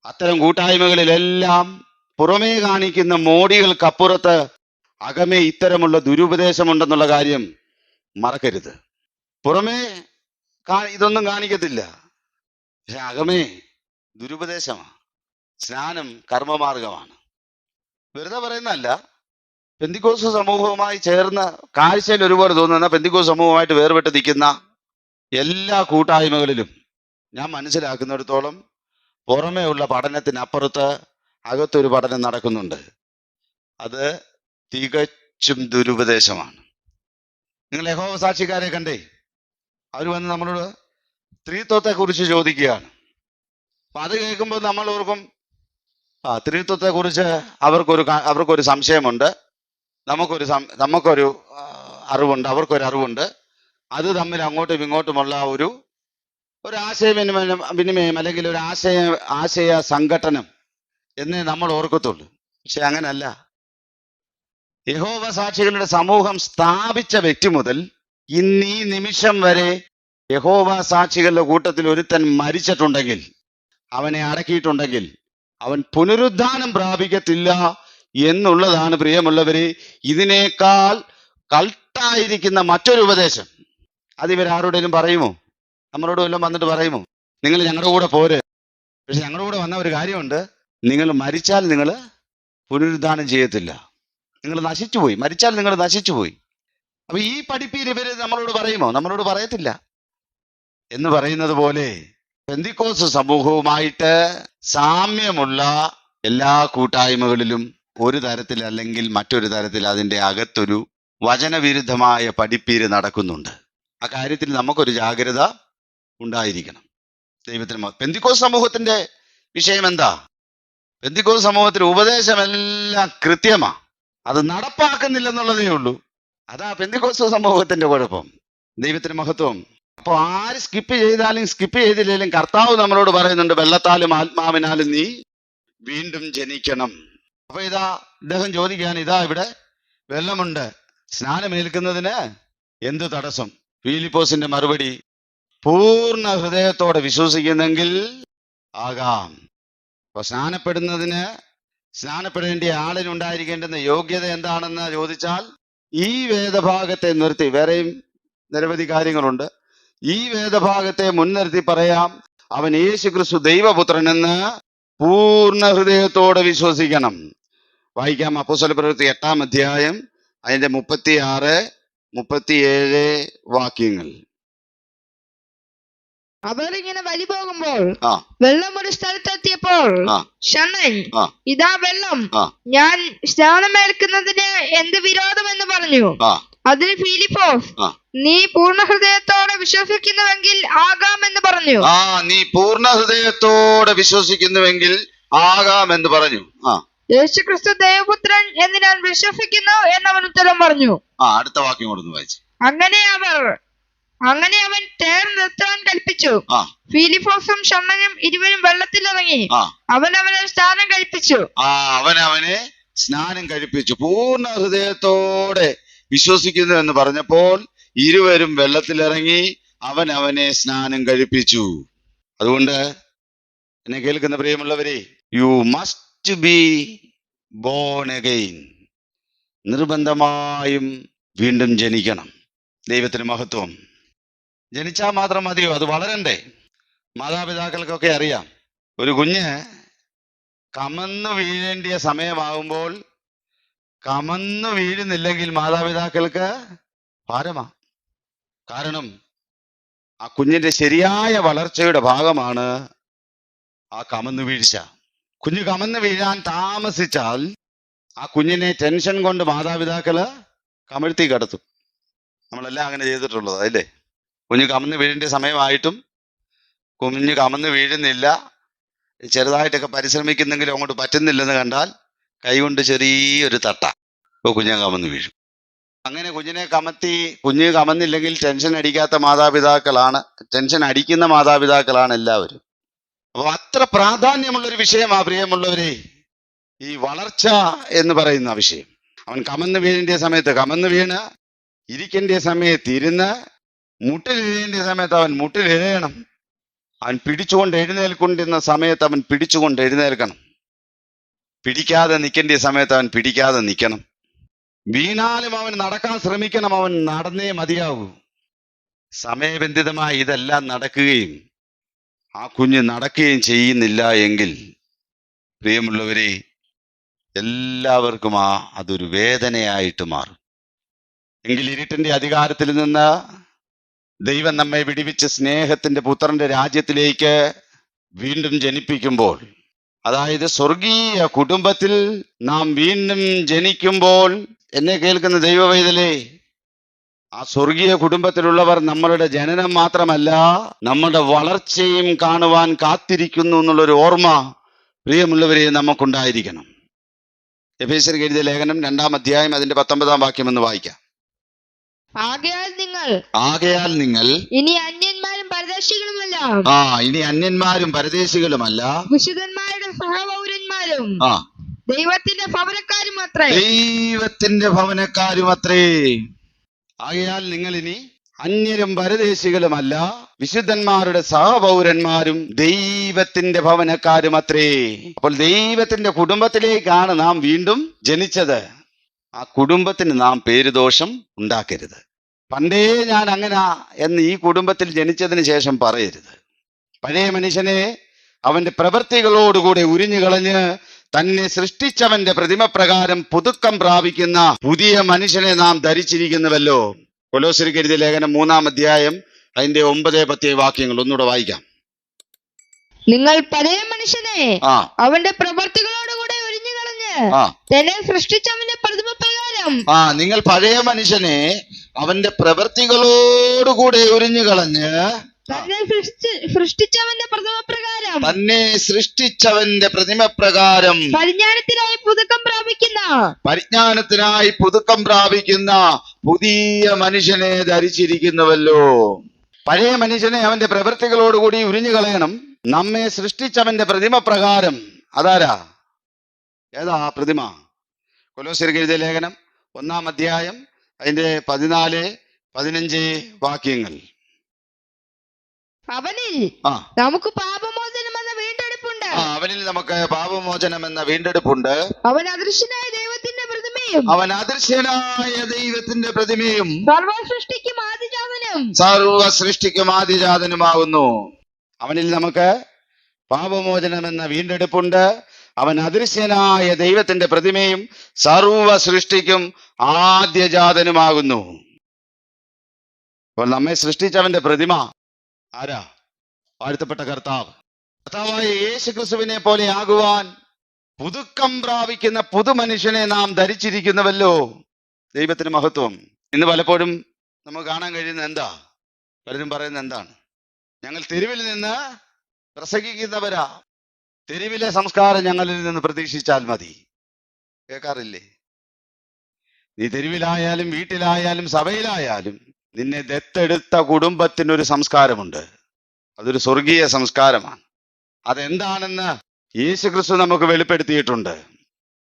അത്തരം കൂട്ടായ്മകളിലെല്ലാം പുറമേ കാണിക്കുന്ന മോടികൾക്കപ്പുറത്ത് അകമേ ഇത്തരമുള്ള ദുരുപദേശമുണ്ടെന്നുള്ള കാര്യം മറക്കരുത്. പുറമേ ഇതൊന്നും കാണിക്കത്തില്ല, പക്ഷെ അകമേ ദുരുപദേശമാണ്. സ്നാനം കർമ്മമാർഗമാണ്. വെറുതെ പറയുന്നതല്ല. പെന്തിക്കോസ് സമൂഹവുമായി ചേർന്ന് കാഴ്ചയിൽ ഒരുപോലെ തോന്നുന്ന പെന്തിക്കോസ് സമൂഹമായിട്ട് വേർപെട്ട് നിൽക്കുന്ന എല്ലാ കൂട്ടായ്മകളിലും ഞാൻ മനസ്സിലാക്കുന്നിടത്തോളം പുറമേ ഉള്ള പഠനത്തിനപ്പുറത്ത് അകത്തൊരു പഠനം നടക്കുന്നുണ്ട്. അത് തികച്ചും ദുരുപദേശമാണ്. നിങ്ങൾ യഹോവ സാക്ഷിക്കാരെ കണ്ടേ? അവർ വന്ന് നമ്മളോട് സ്ത്രീത്വത്തെ കുറിച്ച് ചോദിക്കുകയാണ്. അപ്പൊ അത് കേൾക്കുമ്പോൾ നമ്മൾ ഓർക്കും, സ്ത്രീത്വത്തെ കുറിച്ച് അവർക്കൊരു സംശയമുണ്ട്, നമുക്കൊരു അറിവുണ്ട്, അവർക്കൊരു അറിവുണ്ട്. അത് തമ്മിൽ അങ്ങോട്ടും ഇങ്ങോട്ടുമുള്ള ഒരു ആശയവിനിമയം അല്ലെങ്കിൽ ഒരു ആശയ സംഘട്ടനം എന്നേ നമ്മൾ ഓർക്കത്തുള്ളൂ. പക്ഷെ അങ്ങനല്ല. യഹോവ സാക്ഷികളുടെ സമൂഹം സ്ഥാപിച്ച വ്യക്തി മുതൽ ഇന്നീ നിമിഷം വരെ യഹോവ സാക്ഷികളുടെ കൂട്ടത്തിൽ ഒരുത്തൻ മരിച്ചിട്ടുണ്ടെങ്കിൽ, അവനെ അടക്കിയിട്ടുണ്ടെങ്കിൽ, അവൻ പുനരുദ്ധാനം പ്രാപിക്കത്തില്ല എന്നുള്ളതാണ് പ്രിയമുള്ളവരെ ഇതിനേക്കാൾ കൾട്ടായിരിക്കുന്ന മറ്റൊരു ഉപദേശം. അതിവരാരോടേലും പറയുമോ? നമ്മളോട് വല്ലതും വന്നിട്ട് പറയുമോ നിങ്ങൾ ഞങ്ങളുടെ കൂടെ പോര്? പക്ഷെ ഞങ്ങളുടെ കൂടെ വന്ന ഒരു കാര്യമുണ്ട്, നിങ്ങൾ മരിച്ചാൽ നിങ്ങൾ പുനരുദ്ധാനം ചെയ്യത്തില്ല, നിങ്ങൾ നശിച്ചുപോയി, മരിച്ചാൽ നിങ്ങൾ നശിച്ചുപോയി. അപ്പൊ ഈ പഠിപ്പീര് ഇവര് നമ്മളോട് പറയുമോ? നമ്മളോട് പറയത്തില്ല. എന്ന് പറയുന്നത് പോലെ പെന്തിക്കോസ്ത് സമൂഹവുമായിട്ട് സാമ്യമുള്ള എല്ലാ കൂട്ടായ്മകളിലും ഒരു തരത്തിൽ അല്ലെങ്കിൽ മറ്റൊരു തരത്തിൽ അതിൻ്റെ അകത്തൊരു വചനവിരുദ്ധമായ പഠിപ്പീര് നടക്കുന്നുണ്ട്. ആ കാര്യത്തിൽ നമുക്കൊരു ജാഗ്രത ഉണ്ടായിരിക്കണം. ദൈവത്തിന് പെന്തിക്കോസ്ത് സമൂഹത്തിന്റെ വിഷയം എന്താ? പെന്തിക്കോസ്ത് സമൂഹത്തിന് ഉപദേശമെല്ലാം കൃത്യമാ, അത് നടപ്പാക്കുന്നില്ലെന്നുള്ളതേ ഉള്ളൂ. അതാ പെന്തിക്കോസ്ത് സമൂഹത്തിന്റെ കുഴപ്പം. ദൈവത്തിന് മഹത്വം. അപ്പൊ ആര് സ്കിപ്പ് ചെയ്താലും സ്കിപ്പ് ചെയ്തില്ലെങ്കിലും കർത്താവ് നമ്മളോട് പറയുന്നുണ്ട്, വെള്ളത്താലും ആത്മാവിനാലും നീ വീണ്ടും ജനിക്കണം. അപ്പൊ ഇതാ ഇദ്ദേഹം ചോദിക്കാൻ, ഇതാ ഇവിടെ വെള്ളമുണ്ട്, സ്നാനമേൽക്കുന്നതിന് എന്ത് തടസ്സം? ഫിലിപ്പോസിന്റെ മറുപടി, പൂർണ്ണ ഹൃദയത്തോടെ വിശ്വസിക്കുന്നെങ്കിൽ ആകാം. അപ്പൊ സ്നാനപ്പെടേണ്ട ആളിനുണ്ടായിരിക്കേണ്ടുന്ന യോഗ്യത എന്താണെന്ന് ചോദിച്ചാൽ, ഈ വേദഭാഗത്തെ നിർത്തി, വേറെയും നിരവധി കാര്യങ്ങളുണ്ട്, ഈ വേദഭാഗത്തെ മുൻനിർത്തി പറയാം, അവൻ യേശുക്രിസ്തു ദൈവപുത്രനെന്ന് പൂർണ്ണ ഹൃദയത്തോടെ വിശ്വസിക്കണം. വായിക്കാം അപ്പോസ്തലപ്രവൃത്തി 8-ാം അധ്യായം അതിന്റെ 36-37 വാക്യങ്ങൾ. അവർ ഇങ്ങനെ വലി പോകുമ്പോൾ വെള്ളം ഒരു സ്ഥലത്തെത്തിയപ്പോൾ ഷണ്ണൻ, ഇതാ വെള്ളം, ഞാൻ സ്നാനമേൽക്കുന്നതിന് എന്ത് വിരോധമെന്ന് പറഞ്ഞു. അതിന് ഫിലിപ്പോസ്, നീ പൂർണ്ണ ഹൃദയത്തോടെ വിശ്വസിക്കുന്നുവെങ്കിൽ ആകാമെന്ന് പറഞ്ഞു. നീ പൂർണ്ണ ഹൃദയത്തോടെ വിശ്വസിക്കുന്നുവെങ്കിൽ ആകാമെന്ന് പറഞ്ഞു. യേശുക്രിസ്തു ദൈവപുത്രൻ എന്ന് ഞാൻ വിശ്വസിക്കുന്നു എന്നവൻ ഉത്തരം പറഞ്ഞു. അടുത്ത വാക്യം കൊടുത്തു വായിച്ചു. അങ്ങനെ അവൻ തേർ നിർത്താൻ കൽപ്പിച്ചു. ഫിലിപ്പോസും ഷണ്ണനും ഇരുവരും വെള്ളത്തിലിറങ്ങി അവനവനെ സ്നാനം കഴിപ്പിച്ചു. പൂർണ്ണ ഹൃദയത്തോടെ വിശ്വസിക്കുന്നു എന്ന് പറഞ്ഞപ്പോൾ ഇരുവരും വെള്ളത്തിലിറങ്ങി അവനവനെ സ്നാനം കഴിപ്പിച്ചു. അതുകൊണ്ട് എന്നെ കേൾക്കുന്ന പ്രിയമുള്ളവരെ, you must be born again. നിർബന്ധമായും വീണ്ടും ജനിക്കണം. ദൈവത്തിന് മഹത്വം. ജനിച്ചാൽ മാത്രം മതിയോ? അത് വളരണ്ടേ? മാതാപിതാക്കൾക്കൊക്കെ അറിയാം, ഒരു കുഞ്ഞ് കമന്നു വീഴേണ്ടിയ സമയമാകുമ്പോൾ കമന്നു വീഴുന്നില്ലെങ്കിൽ മാതാപിതാക്കൾക്ക് ഭാരമാ. കാരണം ആ കുഞ്ഞിന്റെ ശരിയായ വളർച്ചയുടെ ഭാഗമാണ് ആ കമന്നു വീഴ്ച. കുഞ്ഞ് കമന്നു വീഴാൻ താമസിച്ചാൽ ആ കുഞ്ഞിനെ ടെൻഷൻ കൊണ്ട് മാതാപിതാക്കള് കമഴ്ത്തി കിടത്തും. നമ്മളെല്ലാം അങ്ങനെ ചെയ്തിട്ടുള്ളത് അല്ലേ? കുഞ്ഞ് കമന്ന് വീഴേണ്ട സമയമായിട്ടും കുഞ്ഞ് കമന്ന് വീഴുന്നില്ല, ചെറുതായിട്ടൊക്കെ പരിശ്രമിക്കുന്നെങ്കിലും അങ്ങോട്ട് പറ്റുന്നില്ലെന്ന് കണ്ടാൽ കൈകൊണ്ട് ചെറിയൊരു തട്ട, ഇപ്പോൾ കുഞ്ഞ് കമന്ന് വീഴും. അങ്ങനെ കുഞ്ഞ് കമന്നില്ലെങ്കിൽ ടെൻഷൻ അടിക്കുന്ന മാതാപിതാക്കളാണ് എല്ലാവരും. അപ്പോൾ അത്ര പ്രാധാന്യമുള്ളൊരു വിഷയമാണ് പ്രിയമുള്ളവരെ ഈ വളർച്ച എന്ന് പറയുന്ന വിഷയം. അവൻ കമന്ന് വീഴേണ്ട സമയത്ത് കമന്ന് വീണ്, ഇരിക്കേണ്ട സമയത്ത് ഇരുന്ന്, മുട്ടിലിഴേണ്ട സമയത്ത് അവൻ മുട്ടിലിഴയണം. അവൻ പിടിച്ചുകൊണ്ട് എഴുന്നേൽക്കൊണ്ടിരുന്ന സമയത്ത് അവൻ പിടിച്ചുകൊണ്ട് എഴുന്നേൽക്കണം. പിടിക്കാതെ നിൽക്കേണ്ട സമയത്ത് അവൻ പിടിക്കാതെ നിൽക്കണം. വീണാലും അവൻ നടക്കാൻ ശ്രമിക്കണം, അവൻ നടന്നേ മതിയാകൂ. സമയബന്ധിതമായി ഇതെല്ലാം നടക്കുകയും ആ കുഞ്ഞ് നടക്കുകയും ചെയ്യുന്നില്ല എങ്കിൽ പ്രിയമുള്ളവരെ, എല്ലാവർക്കും അതൊരു വേദനയായിട്ട് മാറും. എങ്കിൽ ഇരുട്ടിന്റെ അധികാരത്തിൽ നിന്ന് ദൈവം നമ്മെ വിടുവിച്ച് സ്നേഹത്തിന്റെ പുത്രന്റെ രാജ്യത്തിലേക്ക് വീണ്ടും ജനിപ്പിക്കുമ്പോൾ, അതായത് സ്വർഗീയ കുടുംബത്തിൽ നാം വീണ്ടും ജനിക്കുമ്പോൾ, എന്നെ കേൾക്കുന്ന ദൈവവൈതലേ, ആ സ്വർഗീയ കുടുംബത്തിലുള്ളവർ നമ്മളുടെ ജനനം മാത്രമല്ല നമ്മുടെ വളർച്ചയും കാണുവാൻ കാത്തിരിക്കുന്നു എന്നുള്ളൊരു ഓർമ്മ പ്രിയമുള്ളവരെ നമുക്കുണ്ടായിരിക്കണം. എഫേസ്യർക്ക് എഴുതിയ ലേഖനം 2-ാം അധ്യായം അതിന്റെ 19-ാം വാക്യം എന്ന് വായിക്കാം. ആകയാൽ നിങ്ങൾ ഇനി അന്യന്മാരും പരദേശികളുമല്ല, വിശുദ്ധന്മാരുടെ സഹപൗരന്മാരും ദൈവത്തിന്റെ ഭവനക്കാരുമത്രേ. ആകയാൽ നിങ്ങൾ ഇനി അന്യരും പരദേശികളുമല്ല, വിശുദ്ധന്മാരുടെ സഹപൗരന്മാരും ദൈവത്തിന്റെ ഭവനക്കാരുമത്രേ. അപ്പോൾ ദൈവത്തിന്റെ കുടുംബത്തിലേക്കാണ് നാം വീണ്ടും ജനിച്ചത്. ആ കുടുംബത്തിന് നാം പേരുദോഷം ഉണ്ടാക്കരുത്. പണ്ടേ ഞാൻ അങ്ങനെ എന്ന് ഈ കുടുംബത്തിൽ ജനിച്ചതിന് ശേഷം പറയരുത്. പഴയ മനുഷ്യനെ അവന്റെ പ്രവൃത്തികളോടുകൂടെ ഉരിഞ്ഞു കളഞ്ഞ് തന്നെ സൃഷ്ടിച്ചവന്റെ പ്രതിമ പ്രകാരം പുതുക്കം പ്രാപിക്കുന്ന പുതിയ മനുഷ്യനെ നാം ധരിച്ചിരിക്കുന്നുവല്ലോ. കൊലോസ്യർക്ക് എഴുതിയ ലേഖനം 3-ാം അധ്യായം അതിന്റെ 9-10 വാക്യങ്ങൾ ഒന്നുകൂടെ വായിക്കാം. നിങ്ങൾ പഴയ മനുഷ്യനെ അവന്റെ പ്രവൃത്തികളോടുകൂടെ ഉരിഞ്ഞു കളഞ്ഞ് തന്നെ സൃഷ്ടിച്ചവന്റെ പ്രതിമ പ്രകാരം നിങ്ങൾ പഴയ മനുഷ്യനെ അവന്റെ പ്രവൃത്തികളോടുകൂടെ ഉരിഞ്ഞു കളഞ്ഞ് തന്നെ സൃഷ്ടിച്ചവന്റെ പ്രതിമ പ്രകാരം പരിജ്ഞാനത്തിനായി പുതുക്കം പ്രാപിക്കുന്ന പുതിയ മനുഷ്യനെ ധരിച്ചിരിക്കുന്നുവല്ലോ. പഴയ മനുഷ്യനെ അവന്റെ പ്രവൃത്തികളോടുകൂടി ഉരിഞ്ഞു കളയണം. നമ്മെ സൃഷ്ടിച്ചവന്റെ പ്രതിമ പ്രകാരം. അതാരാ? ഏതാ ആ പ്രതിമ? കൊലോസ്യർക്ക് എഴുതിയ ലേഖനം 1-ാം അധ്യായം അതിന്റെ 14-15 വാക്യങ്ങൾ. അവനിൽ നമുക്ക് പാപമോചനം എന്ന വീണ്ടെടുപ്പുണ്ട്. അവനിൽ നമുക്ക് പാപമോചനം എന്ന വീണ്ടെടുപ്പുണ്ട്. അവൻ അദൃശ്യനായ ദൈവത്തിന്റെ പ്രതിമയും സർവ സൃഷ്ടിക്കും ആദിജാതനുമാകുന്നു. അവനിൽ നമുക്ക് പാപമോചനം എന്ന വീണ്ടെടുപ്പുണ്ട്. അവൻ അദൃശ്യനായ ദൈവത്തിന്റെ പ്രതിമയും സർവ സൃഷ്ടിക്കും ആദ്യജാതനുമാകുന്നു. അപ്പോൾ നമ്മെ സൃഷ്ടിച്ചവന്റെ പ്രതിമ ആരാ? വാഴ്ത്തപ്പെട്ട കർത്താവായ യേശു ക്രിസ്തുവിനെ പോലെ ആകുവാൻ പുതുക്കം പ്രാപിക്കുന്ന പുതുമനുഷ്യനെ നാം ധരിച്ചിരിക്കുന്നുവല്ലോ. ദൈവത്തിന് മഹത്വം. ഇന്ന് പലപ്പോഴും നമുക്ക് കാണാൻ കഴിയുന്ന എന്താ? പലരും പറയുന്നത് എന്താണ്? ഞങ്ങൾ തെരുവിൽ നിന്ന് പ്രസംഗിക്കുന്നവരാ. തെരുവിലെ സംസ്കാരം ഞങ്ങളിൽ നിന്ന് പ്രതീക്ഷിച്ചാൽ മതി. കേൾക്കാറില്ലേ? നീ തെരുവിലായാലും വീട്ടിലായാലും സഭയിലായാലും നിന്നെ ദത്തെടുത്ത കുടുംബത്തിനൊരു സംസ്കാരമുണ്ട്. അതൊരു സ്വർഗീയ സംസ്കാരമാണ്. അതെന്താണെന്ന് യേശുക്രിസ്തു നമുക്ക് വെളിപ്പെടുത്തിയിട്ടുണ്ട്.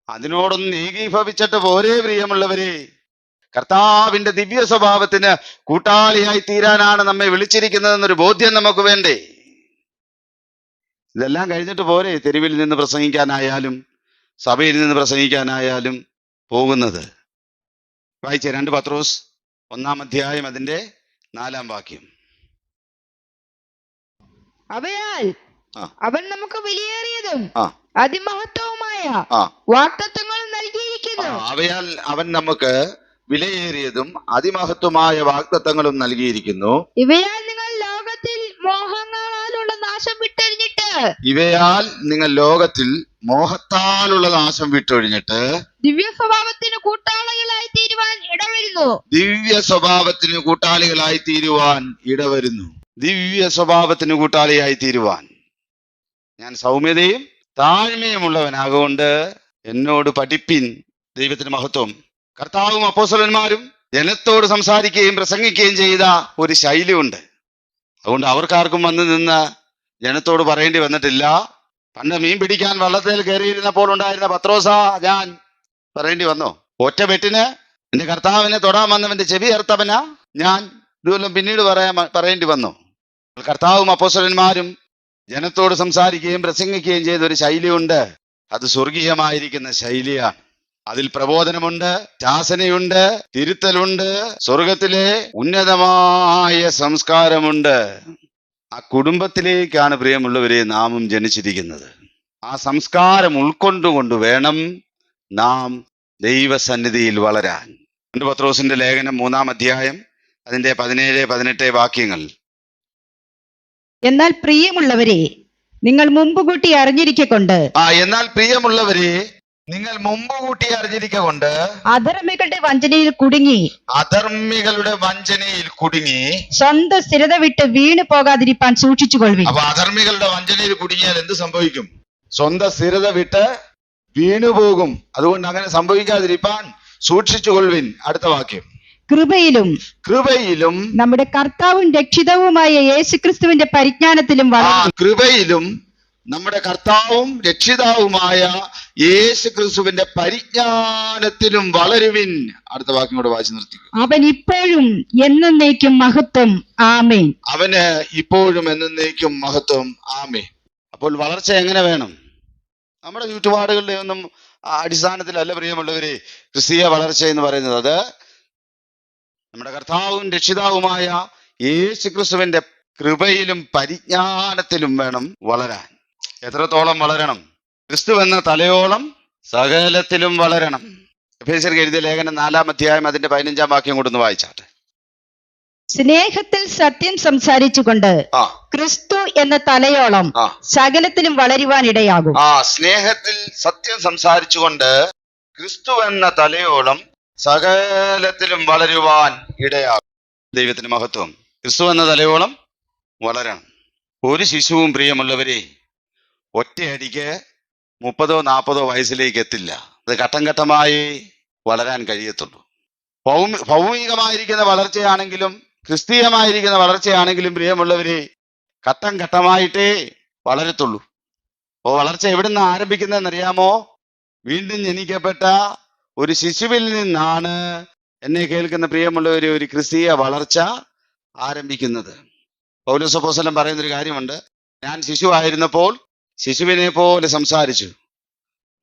അതിനോടൊന്ന് ഏകീഭവിച്ചിട്ട് പോരേ പ്രിയമുള്ളവരെ. കർത്താവിന്റെ ദിവ്യ സ്വഭാവത്തിന് കൂട്ടാളിയായി തീരാനാണ് നമ്മെ വിളിച്ചിരിക്കുന്നതെന്നൊരു ബോധ്യം നമുക്ക് വേണ്ടേ? ഇതെല്ലാം കഴിഞ്ഞിട്ട് പോരെ തെരുവിൽ നിന്ന് പ്രസംഗിക്കാനായാലും സഭയിൽ നിന്ന് പ്രസംഗിക്കാനായാലും പോകുന്നത്? വായിച്ചേ 2 പത്രോസ് 1-ാം അധ്യായം അതിന്റെ 4-ാം വാക്യം. അവയാൽ അവൻ നമുക്ക് വിലയേറിയതും അതിമഹത്വവുമായ വാഗ്ദത്തങ്ങളും നൽകിയിരിക്കുന്നു. അവയാൽ അവൻ നമുക്ക് വിലയേറിയതും അതിമഹത്വമായ വാഗ്ദത്തങ്ങളും നൽകിയിരിക്കുന്നു. ഇവയാൽ നിങ്ങൾ ലോകത്തിൽ മോഹങ്ങളാലുള്ള നാശം വിട്ടൊഴിഞ്ഞിട്ട് ദിവ്യ സ്വഭാവത്തിന് കൂട്ടാളികളായി തീരുവാൻ ഞാൻ സൗമ്യതയും താഴ്മയുമുള്ളവനാകൊണ്ട് എന്നോട് പഠിപ്പിൻ. ദൈവത്തിന് മഹത്വം. കർത്താവും അപ്പോസ്തലന്മാരും ജനത്തോട് സംസാരിക്കുകയും പ്രസംഗിക്കുകയും ചെയ്ത ഒരു ശൈലിയുണ്ട്. അതുകൊണ്ട് അവർക്കാർക്കും വന്ന് നിന്ന് ജനത്തോട് പറയേണ്ടി വന്നിട്ടില്ല. പണ്ട് മീൻ പിടിക്കാൻ വള്ളത്തിൽ കയറിയിരുന്നപ്പോൾ ഉണ്ടായിരുന്ന പത്രോസാ ഞാൻ പറയേണ്ടി വന്നോ? ഒറ്റ വെട്ടിന് എന്റെ കർത്താവിനെ തൊടാൻ വന്നവന്റെ ചെവി അറുത്തവനാ ഞാൻ. ഇതുവല്ലം പിന്നീട് പറയേണ്ടി വന്നോ? കർത്താവും അപ്പോസ്തലന്മാരും ജനത്തോട് സംസാരിക്കുകയും പ്രസംഗിക്കുകയും ചെയ്ത ഒരു ശൈലിയുണ്ട്. അത് സ്വർഗീയമായിരിക്കുന്ന ശൈലിയാണ്. അതിൽ പ്രബോധനമുണ്ട്, ശാസനയുണ്ട്, തിരുത്തലുണ്ട്, സ്വർഗത്തിലെ ഉന്നതമായ സംസ്കാരമുണ്ട്. ആ കുടുംബത്തിലേക്കാണ് പ്രിയമുള്ളവരെ നാമും ജനിച്ചിരിക്കുന്നത്. ആ സംസ്കാരം ഉൾക്കൊണ്ടുകൊണ്ട് വേണം നാം ദൈവസന്നിധിയിൽ വളരാൻ. 2 പത്രോസിന്റെ ലേഖനം 3-ാം അധ്യായം അതിന്റെ 17-18 വാക്യങ്ങൾ. എന്നാൽ പ്രിയമുള്ളവരെ നിങ്ങൾ മുമ്പുകൂട്ടി അറിഞ്ഞിരിക്കൊണ്ട് അധർമ്മികളുടെ വഞ്ചനയിൽ കുടുങ്ങി സ്വന്തം സ്ഥിരത വിട്ട് വീണു പോകാതിരിപ്പാൻ സൂക്ഷിച്ചുകൊള്ളുവിൻ. അപ്പൊ അധർമ്മികളുടെ വഞ്ചനയിൽ കുടുങ്ങിയാൽ എന്ത് സംഭവിക്കും? സ്വന്തം സ്ഥിരത വിട്ട് വീണുപോകും. അതുകൊണ്ട് അങ്ങനെ സംഭവിക്കാതിരിപ്പാൻ സൂക്ഷിച്ചുകൊള്ളുവിൻ. അടുത്ത വാക്യം. കൃപയിലും നമ്മുടെ കർത്താവും രക്ഷിതാവുമായ യേശുക്രിസ്തുവിന്റെ പരിജ്ഞാനത്തിലും കൃപയിലും നമ്മുടെ കർത്താവും രക്ഷിതാവുമായ യേശുക്രിസ്തുവിന്റെ പരിജ്ഞാനത്തിലും വളരുവിൻ. അടുത്ത വാക്യം കൂടെ വായിച്ചു നിർത്തി. അവൻ ഇപ്പോഴും എന്നേക്കും മഹത്വം. ആമേൻ. അവന് ഇപ്പോഴും എന്നേക്കും മഹത്വം. ആമേൻ. അപ്പോൾ വളർച്ച എങ്ങനെ വേണം? നമ്മുടെ ചുറ്റുപാടുകളുടെ ഒന്നും അടിസ്ഥാനത്തിലല്ല പ്രിയമുള്ളവരെ ക്രിസ്തീയ വളർച്ച എന്ന് പറയുന്നത്. അത് നമ്മുടെ കർത്താവും രക്ഷിതാവുമായ യേശുക്രിസ്തുവിന്റെ കൃപയിലും പരിജ്ഞാനത്തിലും വേണം വളരാൻ. എത്രത്തോളം വളരണം? ക്രിസ്തു എന്ന തലയോളം സകലത്തിലും വളരണം. എഫേസ്യർക്ക് എഴുതിയ ലേഖനം 4-ാം അധ്യായം അതിന്റെ 15-ാം വാക്യം കൊണ്ടൊന്ന് വായിച്ചാട്ടെ. സ്നേഹത്തിൽ സത്യം സംസാരിച്ചുകൊണ്ട് ക്രിസ്തു എന്ന തലയോളം സകലത്തിലും വളരുവാൻ ഇടയാകും. സ്നേഹത്തിൽ സത്യം സംസാരിച്ചുകൊണ്ട് ക്രിസ്തു എന്ന തലയോളം സകലത്തിലും വളരുവാൻ ഇടയാകും. ദൈവത്തിന് മഹത്വം. ക്രിസ്തു എന്ന തലയോളം വളരണം. ഒരു ശിശുവും പ്രിയമുള്ളവരെ ഒറ്റയടിക്ക് 30-40 വയസ്സിലേക്ക് എത്തില്ല. അത് ഘട്ടം ഘട്ടമായി വളരാൻ കഴിയത്തുള്ളൂ. ഭൗമികമായിരിക്കുന്ന വളർച്ചയാണെങ്കിലും ക്രിസ്തീയമായിരിക്കുന്ന വളർച്ചയാണെങ്കിലും പ്രിയമുള്ളവരെ ഘട്ടം ഘട്ടമായിട്ടേ വളരത്തുള്ളൂ. അപ്പോൾ വളർച്ച എവിടുന്ന് ആരംഭിക്കുന്നതെന്നറിയാമോ? വീണ്ടും ജനിക്കപ്പെട്ട ഒരു ശിശുവിൽ നിന്നാണ് എന്നെ കേൾക്കുന്ന പ്രിയമുള്ളവരെ ഒരു ക്രിസ്തീയ വളർച്ച ആരംഭിക്കുന്നത്. പൗലോസ് അപ്പോസ്തലൻ പറയുന്നൊരു കാര്യമുണ്ട്, ഞാൻ ശിശുവായിരുന്നപ്പോൾ ശിശുവിനെ പോലെ സംസാരിച്ചു,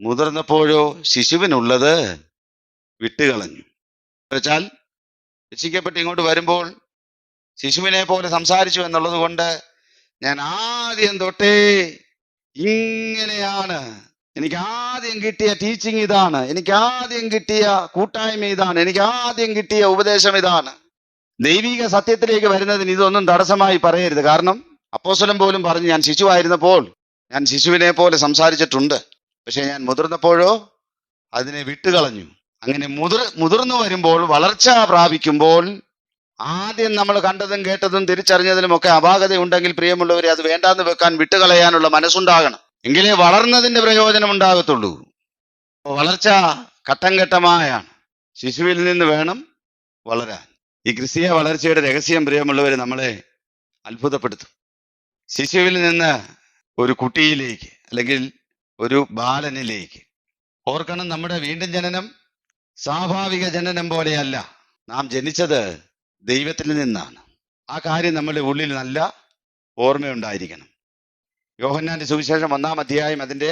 മുതിർന്നപ്പോഴോ ശിശുവിനുള്ളത് വിട്ടുകളഞ്ഞു. വെച്ചാൽ രക്ഷിക്കപ്പെട്ട് ഇങ്ങോട്ട് വരുമ്പോൾ ശിശുവിനെ പോലെ സംസാരിച്ചു എന്നുള്ളത് കൊണ്ട് ഞാൻ ആദ്യം തൊട്ടേ ഇങ്ങനെയാണ്, എനിക്ക് ആദ്യം കിട്ടിയ ടീച്ചിങ് ഇതാണ്, എനിക്ക് ആദ്യം കിട്ടിയ കൂട്ടായ്മ ഇതാണ്, എനിക്ക് ആദ്യം കിട്ടിയ ഉപദേശം ഇതാണ്. ദൈവിക സത്യത്തിലേക്ക് വരുന്നതിന് ഇതൊന്നും തടസ്സമായി പറയരുത്. കാരണം അപ്പോസ്തലൻ പോലും പറഞ്ഞു, ഞാൻ ശിശുവായിരുന്നപ്പോൾ ഞാൻ ശിശുവിനെ പോലെ സംസാരിച്ചിട്ടുണ്ട്, പക്ഷെ ഞാൻ മുതിർന്നപ്പോഴോ അതിനെ വിട്ടുകളഞ്ഞു. അങ്ങനെ മുതിർന്നു വരുമ്പോൾ, വളർച്ച പ്രാപിക്കുമ്പോൾ, ആദ്യം നമ്മൾ കണ്ടതും കേട്ടതും തിരിച്ചറിഞ്ഞതിലും ഒക്കെ അപാകത ഉണ്ടെങ്കിൽ പ്രിയമുള്ളവരെ അത് വേണ്ടാന്ന് വെക്കാൻ, വിട്ടുകളയാനുള്ള മനസ്സുണ്ടാകണം. എങ്കിലേ വളർന്നതിന്റെ പ്രയോജനം ഉണ്ടാകത്തുള്ളൂ. വളർച്ച ഘട്ടം ഘട്ടമായാണ്. ശിശുവിൽ നിന്ന് വേണം വളരാൻ. ഈ ക്രിസ്തീയ വളർച്ചയുടെ രഹസ്യം പ്രിയമുള്ളവരെ നമ്മളെ അത്ഭുതപ്പെടുത്തും. ശിശുവിൽ നിന്ന് ഒരു കുട്ടിയിലേക്ക് അല്ലെങ്കിൽ ഒരു ബാലനിലേക്ക്. ഓർക്കണം, നമ്മുടെ വീണ്ടും ജനനം സ്വാഭാവിക ജനനം പോലെയല്ല. നാം ജനിച്ചത് ദൈവത്തിൽ നിന്നാണ്. ആ കാര്യം നമ്മുടെ ഉള്ളിൽ നല്ല ഓർമ്മയുണ്ടായിരിക്കണം. യോഹന്നാന്റെ സുവിശേഷം 1-ാം അധ്യായം അതിന്റെ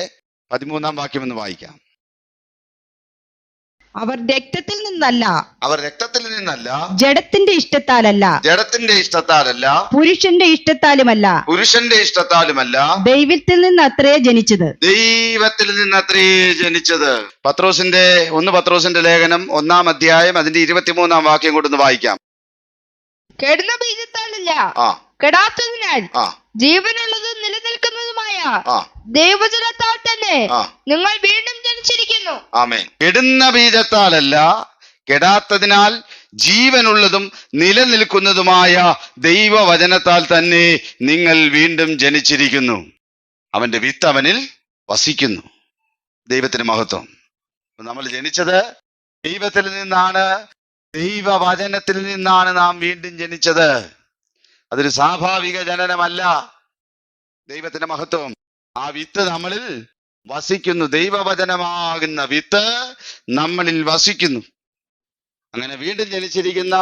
13-ാം വാക്യം ഒന്ന് വായിക്കാം. അവർ രക്തത്തിൽ നിന്നല്ല, ജഡത്തിന്റെ ഇഷ്ടത്താലല്ല, പുരുഷന്റെ ഇഷ്ടത്താലുമല്ല, ദൈവത്തിൽ നിന്നത്രേ ജനിച്ചത്. പത്രോസിന്റെ 1 പത്രോസിന്റെ ലേഖനം 1-ാം അധ്യായം അതിന്റെ 23-ാം വാക്യം കൊണ്ടൊന്ന് വായിക്കാം. കെടുന്ന ബീജത്താലല്ല, കെടാത്തതിനാൽ ജീവനുള്ളതും നിലനിൽക്കുന്നതുമായ ദൈവജനത്താൽ തന്നെ നിങ്ങൾ വീണ്ടും ജനിച്ചിരിക്കുന്നു. ആമേൻ. കെടുന്ന ബീജത്താലല്ല, കെടാത്തതിനാൽ ജീവനുള്ളതും നിലനിൽക്കുന്നതുമായ ദൈവവചനത്താൽ തന്നെ നിങ്ങൾ വീണ്ടും ജനിച്ചിരിക്കുന്നു. അവന്റെ വിത്ത് അവനിൽ വസിക്കുന്നു. ദൈവത്തിന് മഹത്വം. നമ്മൾ ജനിച്ചത് ദൈവത്തിൽ നിന്നാണ്, ദൈവവചനത്തിൽ നിന്നാണ് നാം വീണ്ടും ജനിച്ചത്. അതൊരു സ്വാഭാവിക ജനനമല്ല. ദൈവത്തിന്റെ മഹത്വം. ആ വിത്ത് നമ്മളിൽ വസിക്കുന്നു. ദൈവവചനമാകുന്ന വിത്ത് നമ്മളിൽ വസിക്കുന്നു. അങ്ങനെ വീണ്ടും ജനിച്ചിരിക്കുന്ന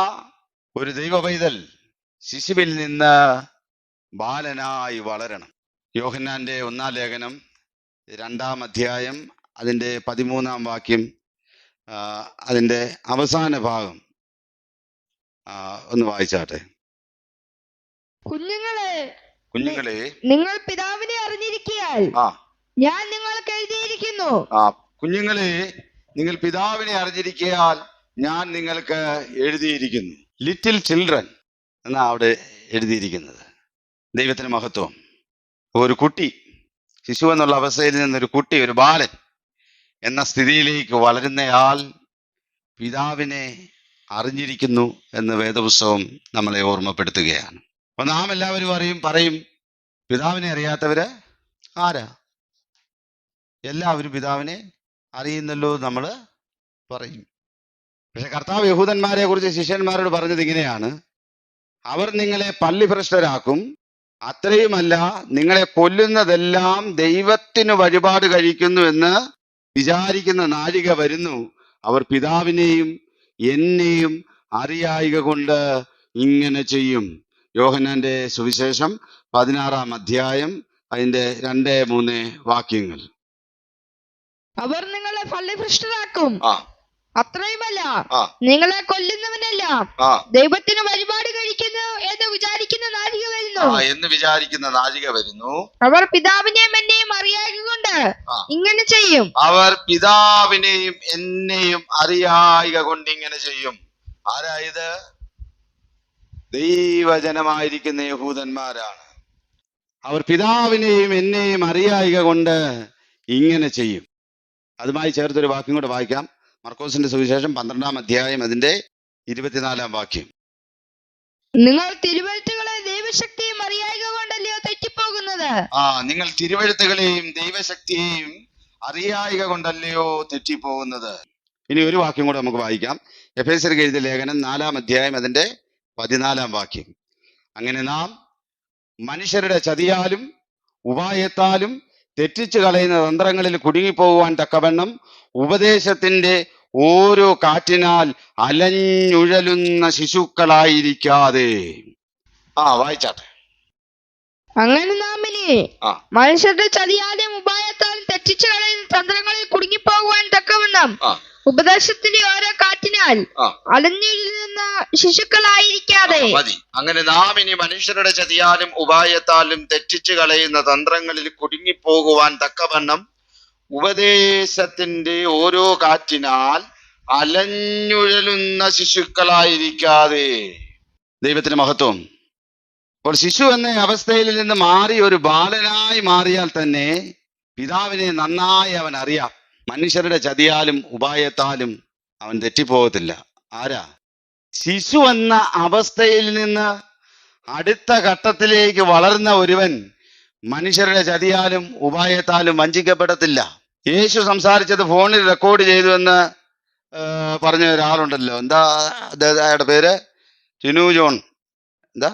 ഒരു ദൈവ പൈതൽ ശിശുവിൽ നിന്ന് ബാലനായി വളരണം. യോഹന്നാന്റെ 1-ാം ലേഖനം 2-ാം അധ്യായം അതിന്റെ 13-ാം വാക്യം, അതിന്റെ അവസാന ഭാഗം ഒന്ന് വായിച്ചാട്ടെ. കുഞ്ഞുങ്ങളെ, നിങ്ങൾ പിതാവിനെ അറിഞ്ഞിരിക്കയാൽ ഞാൻ നിങ്ങൾക്ക് എഴുതിയിരിക്കുന്നു. കുഞ്ഞുങ്ങളെ, നിങ്ങൾ പിതാവിനെ അറിഞ്ഞിരിക്കയാൽ ഞാൻ നിങ്ങൾക്ക് എഴുതിയിരിക്കുന്നു. ലിറ്റിൽ ചിൽഡ്രൻ എന്നാ അവിടെ എഴുതിയിരിക്കുന്നത്. ദൈവത്തിന് മഹത്വം. ഒരു കുട്ടി, ശിശു എന്നുള്ള അവസ്ഥയിൽ നിന്നൊരു കുട്ടി, ഒരു ബാലൻ എന്ന സ്ഥിതിയിലേക്ക് വളരുന്നയാൾ പിതാവിനെ അറിഞ്ഞിരിക്കുന്നു എന്ന് വേദപുസ്തകം നമ്മളെ ഓർമ്മപ്പെടുത്തുകയാണ്. അപ്പൊ നാം എല്ലാവരും പറയും, പിതാവിനെ അറിയാത്തവര് ആരാ? എല്ലാവരും പിതാവിനെ അറിയുന്നല്ലോ നമ്മൾ പറയും. പക്ഷെ കർത്താവ് യഹൂദന്മാരെ കുറിച്ച് ശിഷ്യന്മാരോട് പറഞ്ഞത് ഇങ്ങനെയാണ്, അവർ നിങ്ങളെ പള്ളിഭ്രഷ്ടരാക്കും, അത്രയുമല്ല നിങ്ങളെ കൊല്ലുന്നതെല്ലാം ദൈവത്തിന് വഴിപാട് കഴിക്കുന്നു എന്ന് വിചാരിക്കുന്ന നാഴിക വരുന്നു. അവർ പിതാവിനെയും എന്നെയും അറിയായിക കൊണ്ട് ഇങ്ങനെ ചെയ്യും. യോഹന്നാന്റെ സുവിശേഷം 16-ാം അധ്യായം അതിന്റെ 2-3 വാക്യങ്ങൾ. അവർ നിങ്ങളെ പള്ളിഭ്രഷ്ടരാക്കും, അത്രയുമല്ല, ആ നിങ്ങളെ കൊല്ലുന്നവനെല്ലാം ആ ദൈവത്തിന് വഴിപാട് കഴിക്കുന്നു എന്ന് വിചാരിക്കുന്ന നാഴിക വരുന്നു. എന്ന് വിചാരിക്കുന്ന നാഴിക വരുന്നു. അവർ പിതാവിനെയും എന്നെയും അറിയാകൊണ്ട് ആ. ഇങ്ങനെ ചെയ്യും. അവർ പിതാവിനെയും എന്നെയും അറിയായിക കൊണ്ട് ഇങ്ങനെ ചെയ്യും. ആരായത്? ദൈവജനമായിരിക്കുന്ന യഹൂദന്മാരാണ്. അവർ പിതാവിനെയും എന്നെയും അറിയായിക കൊണ്ട് ഇങ്ങനെ ചെയ്യും. അതുമായി ചേർത്തൊരു വാക്യം കൂടെ വായിക്കാം. മർക്കോസിന്റെ സുവിശേഷം 12-ാം അധ്യായം അതിന്റെ 24-ാം വാക്യം. നിങ്ങൾ തിരുവഴുത്തുകളെ ദൈവശക്തിയും അറിയായിക കൊണ്ടല്ലയോ തെറ്റിപ്പോകുന്നത്. നിങ്ങൾ തിരുവഴുത്തുകളെയും ദൈവശക്തിയെയും അറിയായിക കൊണ്ടല്ലയോ തെറ്റിപ്പോകുന്നത്. ഇനി ഒരു വാക്യം കൂടെ നമുക്ക് വായിക്കാം. എഫേസ്യർക്ക് എഴുതിയ ലേഖനം 4-ാം അധ്യായം അതിന്റെ 14-ാം വാക്യം. അങ്ങനെ നാം മനുഷ്യരുടെ ചതിയാലും ഉപായത്താലും തെറ്റിച്ചു കളയുന്ന തന്ത്രങ്ങളിൽ കുടുങ്ങിപ്പോകുവാൻ തക്കവണ്ണം ഉപദേശത്തിന്റെ ഓരോ കാറ്റിനാൽ അലഞ്ഞുഴലുന്ന ശിശുക്കളായിരിക്കാതെ. വായിച്ചാട്ടെ. അങ്ങനെ നാം ഇനി മനുഷ്യരുടെ ചതിയാലും ഉപായത്താലും തെറ്റിച്ചു കളയുന്ന തന്ത്രങ്ങളിൽ കുടുങ്ങിപ്പോകുവാൻ തക്കവണ്ണം ഉപദേശത്തിന്റെ ഓരോ കാറ്റിനാൽ അലഞ്ഞുഴലുന്ന ശിശുക്കളായിരിക്കാതെ. മതി. അങ്ങനെ നാം ഇനി മനുഷ്യരുടെ ചതിയാലും ഉപായത്താലും തെറ്റിച്ചു കളയുന്ന തന്ത്രങ്ങളിൽ കുടുങ്ങിപ്പോകുവാൻ തക്കവണ്ണം ഉപദേശത്തിന്റെ ഓരോ കാറ്റിനാൽ അലഞ്ഞുഴലുന്ന ശിശുക്കളായിരിക്കാതെ. ദൈവത്തിന് മഹത്വം. അപ്പോൾ ശിശു എന്ന അവസ്ഥയിൽ നിന്ന് മാറി ഒരു ബാലനായി മാറിയാൽ തന്നെ പിതാവിനെ നന്നായി അവൻ അറിയാം. മനുഷ്യരുടെ ചതിയാലും ഉപായത്താലും അവൻ തെറ്റിപ്പോകത്തില്ല. ആരാ? ശിശു എന്ന അവസ്ഥയിൽ നിന്ന് അടുത്ത ഘട്ടത്തിലേക്ക് വളർന്ന ഒരുവൻ മനുഷ്യരുടെ ചതിയാലും ഉപായത്താലും വഞ്ചിക്കപ്പെടത്തില്ല. യേശു സംസാരിച്ചത് ഫോണിൽ റെക്കോർഡ് ചെയ്തു എന്ന് പറഞ്ഞ ഒരാളുണ്ടല്ലോ. എന്താ അയാളുടെ പേര്? ടിനു ജോൺ. എന്താ?